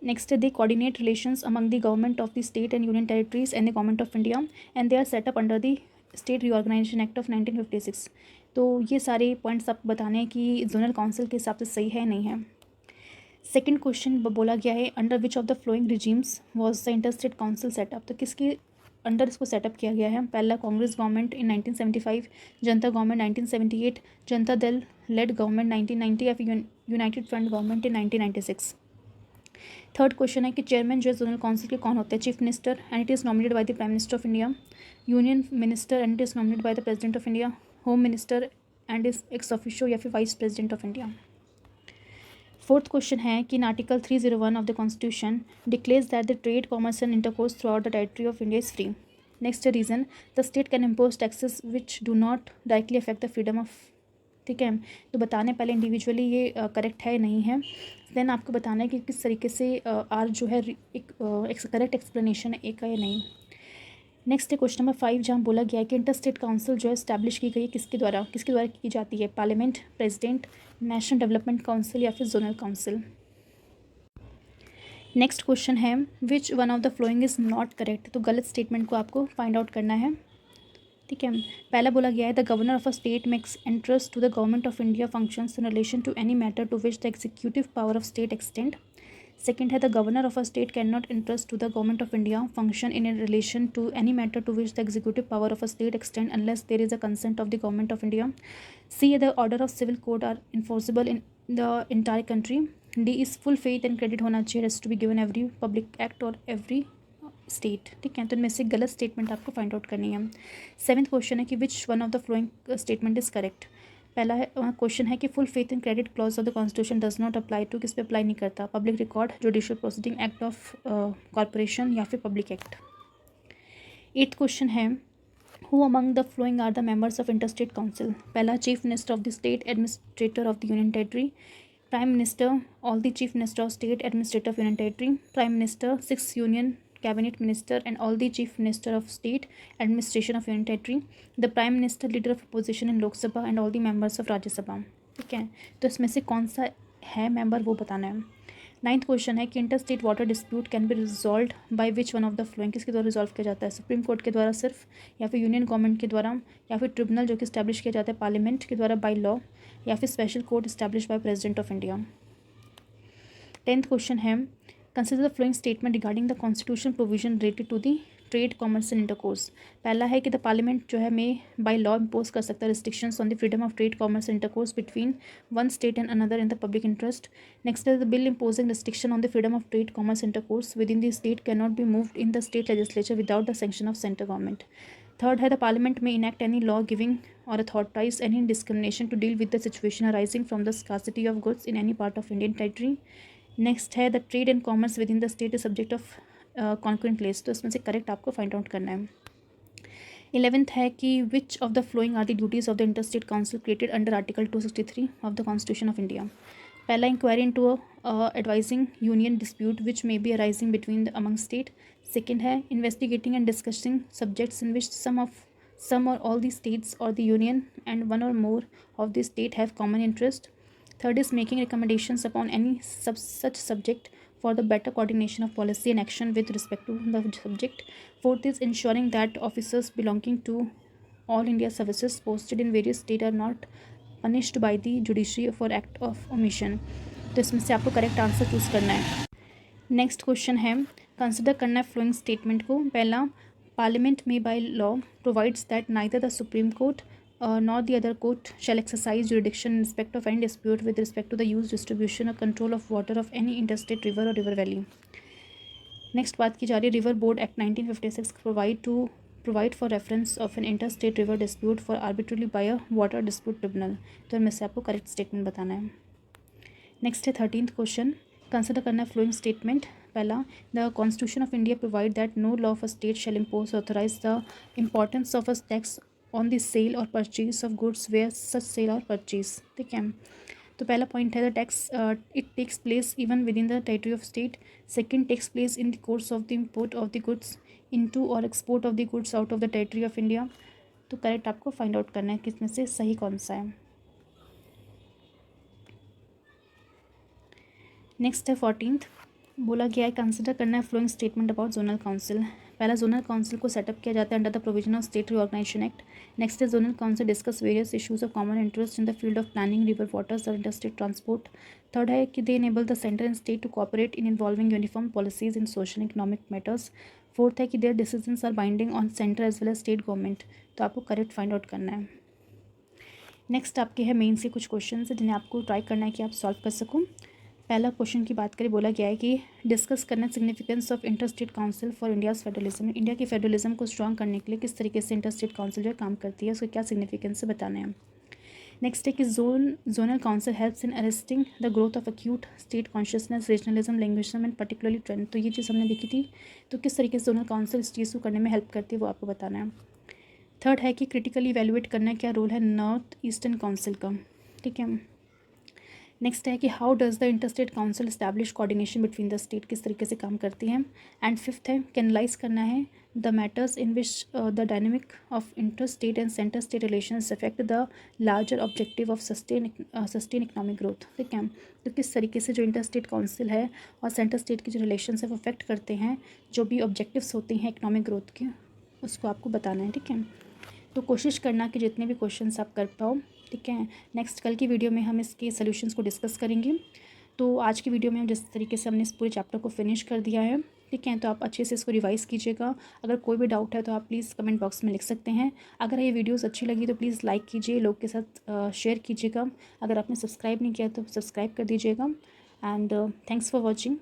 Next है they coordinate relations among the government of the state and union territories and the government of India and they are set up under the state reorganisation act of 1956। तो ये सारे points आपको बताने हैं कि zonal council के हिसाब से सही है नहीं है। सेकंड क्वेश्चन बोला गया है under which of the flowing regimes was the interstate council setup. तो किसके अंडर इसको सेटअप किया गया है। पहला Congress government in 1975, Janata government 1978, Janata Dal lead government 1990 या फिर United front government in 1996। Third question है कि चेयरमैन जो है जोनल काउंसिल के कौन होते हैं। Chief minister and it is nominated by the prime minister of India. Union minister and it is nominated by the president of India. Home minister and is ex officio या फिर vice president of India. Fourth question है कि in article 301 of the constitution declares that the trade commerce and intercourse throughout the territory of India is free. Next region the state can impose taxes which do not directly affect the freedom of. ठीक है, तो बताने पहले individually ये correct है नहीं है, then आपको बताना है कि किस तरीके से आर जो है एक करेक्ट एक्सप्लेनेशन है एक का या नहीं। नेक्स्ट है क्वेश्चन नंबर 5, जहाँ बोला गया है कि इंटरस्टेट काउंसिल जो है स्टैब्लिश की गई है किसके द्वारा की जाती है। Parliament, president, national development council या फिर जोनल काउंसिल। नेक्स्ट क्वेश्चन है विच one of the following is not correct. तो गलत स्टेटमेंट को आपको फाइंड आउट करना है। ठीक है, पहला बोला गया है the governor of a state makes entrust to the government of India functions in relation to any matter to which the executive power of state extend. Second है the governor of a state can not entrust to the government of India function in relation to any matter to which the executive power of a state extend unless there is a consent of the government of India. C the order of civil code are enforceable in the entire country. D is full faith and credit होना चाहिए has to be given every public act और every state. ठीक है, तो इनमें से गलत statement आपको फाइंड आउट करनी है। सेवंथ क्वेश्चन है कि which one of the following statement is correct. पहला है क्वेश्चन है कि full faith and credit clause of the constitution does not apply to, किस पे अप्लाई नहीं करता। Public record, judicial proceeding act of corporation या फिर पब्लिक एक्ट। एट्थ क्वेश्चन है who among the following are the members of interstate council. पहला chief minister of the state administrator of the union territory, prime minister all the chief minister of state administrator of union territory, prime minister 6 union cabinet minister and all the chief minister of state administration of union territory, the prime minister leader of opposition in lok sabha and all the members of rajya sabha। ठीक है, तो इसमें से कौन सा है member वो बताना है। नाइन्थ क्वेश्चन है कि inter state water dispute can be resolve by which one of the flowing, किसके द्वारा रिजॉल्व किया जाता है। सुप्रीम कोर्ट के द्वारा सिर्फ, या फिर यूनियन गवर्नमेंट के द्वारा, या फिर ट्रिब्यूनल जो कि इस्टेब्लिश किया जाता है पार्लियामेंट के द्वारा बाय लॉ, या फिर special court establish by president of India. 10th question है consider the following statement regarding the constitution provision related to the trade commerce and intercourse. पहला है कि द पार्लियामेंट जो है में बाय लॉ इम्पोज कर सकता है restrictions on the freedom of trade commerce and intercourse between one state and another in the public interest. Next है the bill imposing restriction on the freedom of trade commerce intercourse with in the state can not be moved in the state legislature without the sanction of central government. Third है the parliament में enact any law giving और authorise any discrimination to deal with the situation arising from the scarcity of goods in any part of Indian territory. Next है the trade and commerce with in the state is subject of concurrent list. तो इसमें से correct आपको find out करना है। 11th है कि which of the following are the duties of the interstate council created under article 263 of the constitution of India. पहला, inquiry into advising union dispute which may be arising between among state. Second है investigating and discussing subjects in which some or all the states or the union and one or more of the state have common interest. Third is making recommendations upon any such subject for the better coordination of policy and action with respect to the subject. Fourth is ensuring that officers belonging to all India services posted in various states are not punished by the judiciary for act of omission. तो इसमें से आपको correct answer choose करना है। Next question है, consider करना है following statement को। पहला, पार्लियामेंट में by law provides that neither the supreme court nor the other court shall exercise jurisdiction in respect of any dispute with respect to the use, distribution or control of water of any interstate river or river valley. Next बात की जा रही है, river board act 1956 provide for reference of an interstate river dispute for arbitrarily by a water dispute tribunal. तो इनमें से आपको correct statement बताना है। नेक्स्ट है 13th क्वेश्चन, कंसिडर करना है फ्लोइंग स्टेटमेंट। पहला, the constitution of India provide that no law of a state shall impose authorise the importance of a tax on the sale और purchase of goods where such sale और purchase. ठीक है, तो पहला point है the tax it takes place even with in the territory of state. Second, takes place in the course of the import of the goods into और export of the goods out of the territory of India. तो correct आपको find out करना है किसमें से सही कौन सा है। नेक्स्ट है 14th, बोला गया है कंसिडर करना है following statement about zonal council. पहला, जोनल काउंसिल को सेटअप किया जाता है under the provision of state reorganisation act. Next है zonal council discuss various issues of common interest in the field of planning, river waters और interstate transport. Third है कि they enable the centre and state to cooperate in involving uniform policies in social economic matters. Fourth है कि their decisions are binding on centre as well as state government. तो आपको correct find out करना है। Next आपके है main से कुछ क्वेश्चन है जिन्हें आपको ट्राई करना है कि आप सॉल्व कर सको। पहला क्वेश्चन की बात करें, बोला गया है कि डिस्कस करना significance of inter state council for India's federalism. India की फेडरलिज्म को स्ट्रॉन्ग करने के लिए किस तरीके से इंटर स्टेट काउंसिल जो है काम करती है, उसका क्या सिग्निफिकेंस है बताना है। नेक्स्ट है कि zonal council helps in arresting the growth of acute state consciousness, regionalism, languagism and particularly trend. तो ये चीज़ हमने देखी थी, तो किस तरीके से जोनल काउंसिल इस चीज़ को करने में हेल्प करती है वो आपको बताना है। थर्ड है कि क्रिटिकली इवेल्युएट करना क्या रोल है नॉर्थ ईस्टर्न काउंसिल का। ठीक है, नेक्स्ट है कि how does the interstate council establish coordination between the state, किस तरीके से काम करती है। एंड फिफ्थ है कैनलाइज करना है the matters in which the dynamic of inter state and centre state relations affect the larger objective of sustain economic growth. ठीक है, तो किस तरीके से जो इंटर स्टेट काउंसिल है और सेंटर स्टेट के जो रिलेशंस है वो अफेक्ट करते हैं जो भी ऑब्जेक्टिव्स होते हैं इकोनॉमिक ग्रोथ के, उसको आपको बताना है। ठीक है, तो कोशिश करना कि जितने भी क्वेश्चंस आप कर पाओ। ठीक है, नेक्स्ट कल की वीडियो में हम इसके सॉल्यूशंस को डिस्कस करेंगे। तो आज की वीडियो में हम जिस तरीके से हमने इस पूरे चैप्टर को फिनिश कर दिया है, ठीक है, तो आप अच्छे से इसको रिवाइज़ कीजिएगा। अगर कोई भी डाउट है तो आप प्लीज़ कमेंट बॉक्स में लिख सकते हैं। अगर ये वीडियोस अच्छी लगी तो प्लीज़ लाइक कीजिए, लोग के साथ शेयर कीजिएगा। अगर आपने सब्सक्राइब नहीं किया तो सब्सक्राइब कर दीजिएगा। And thanks for watching.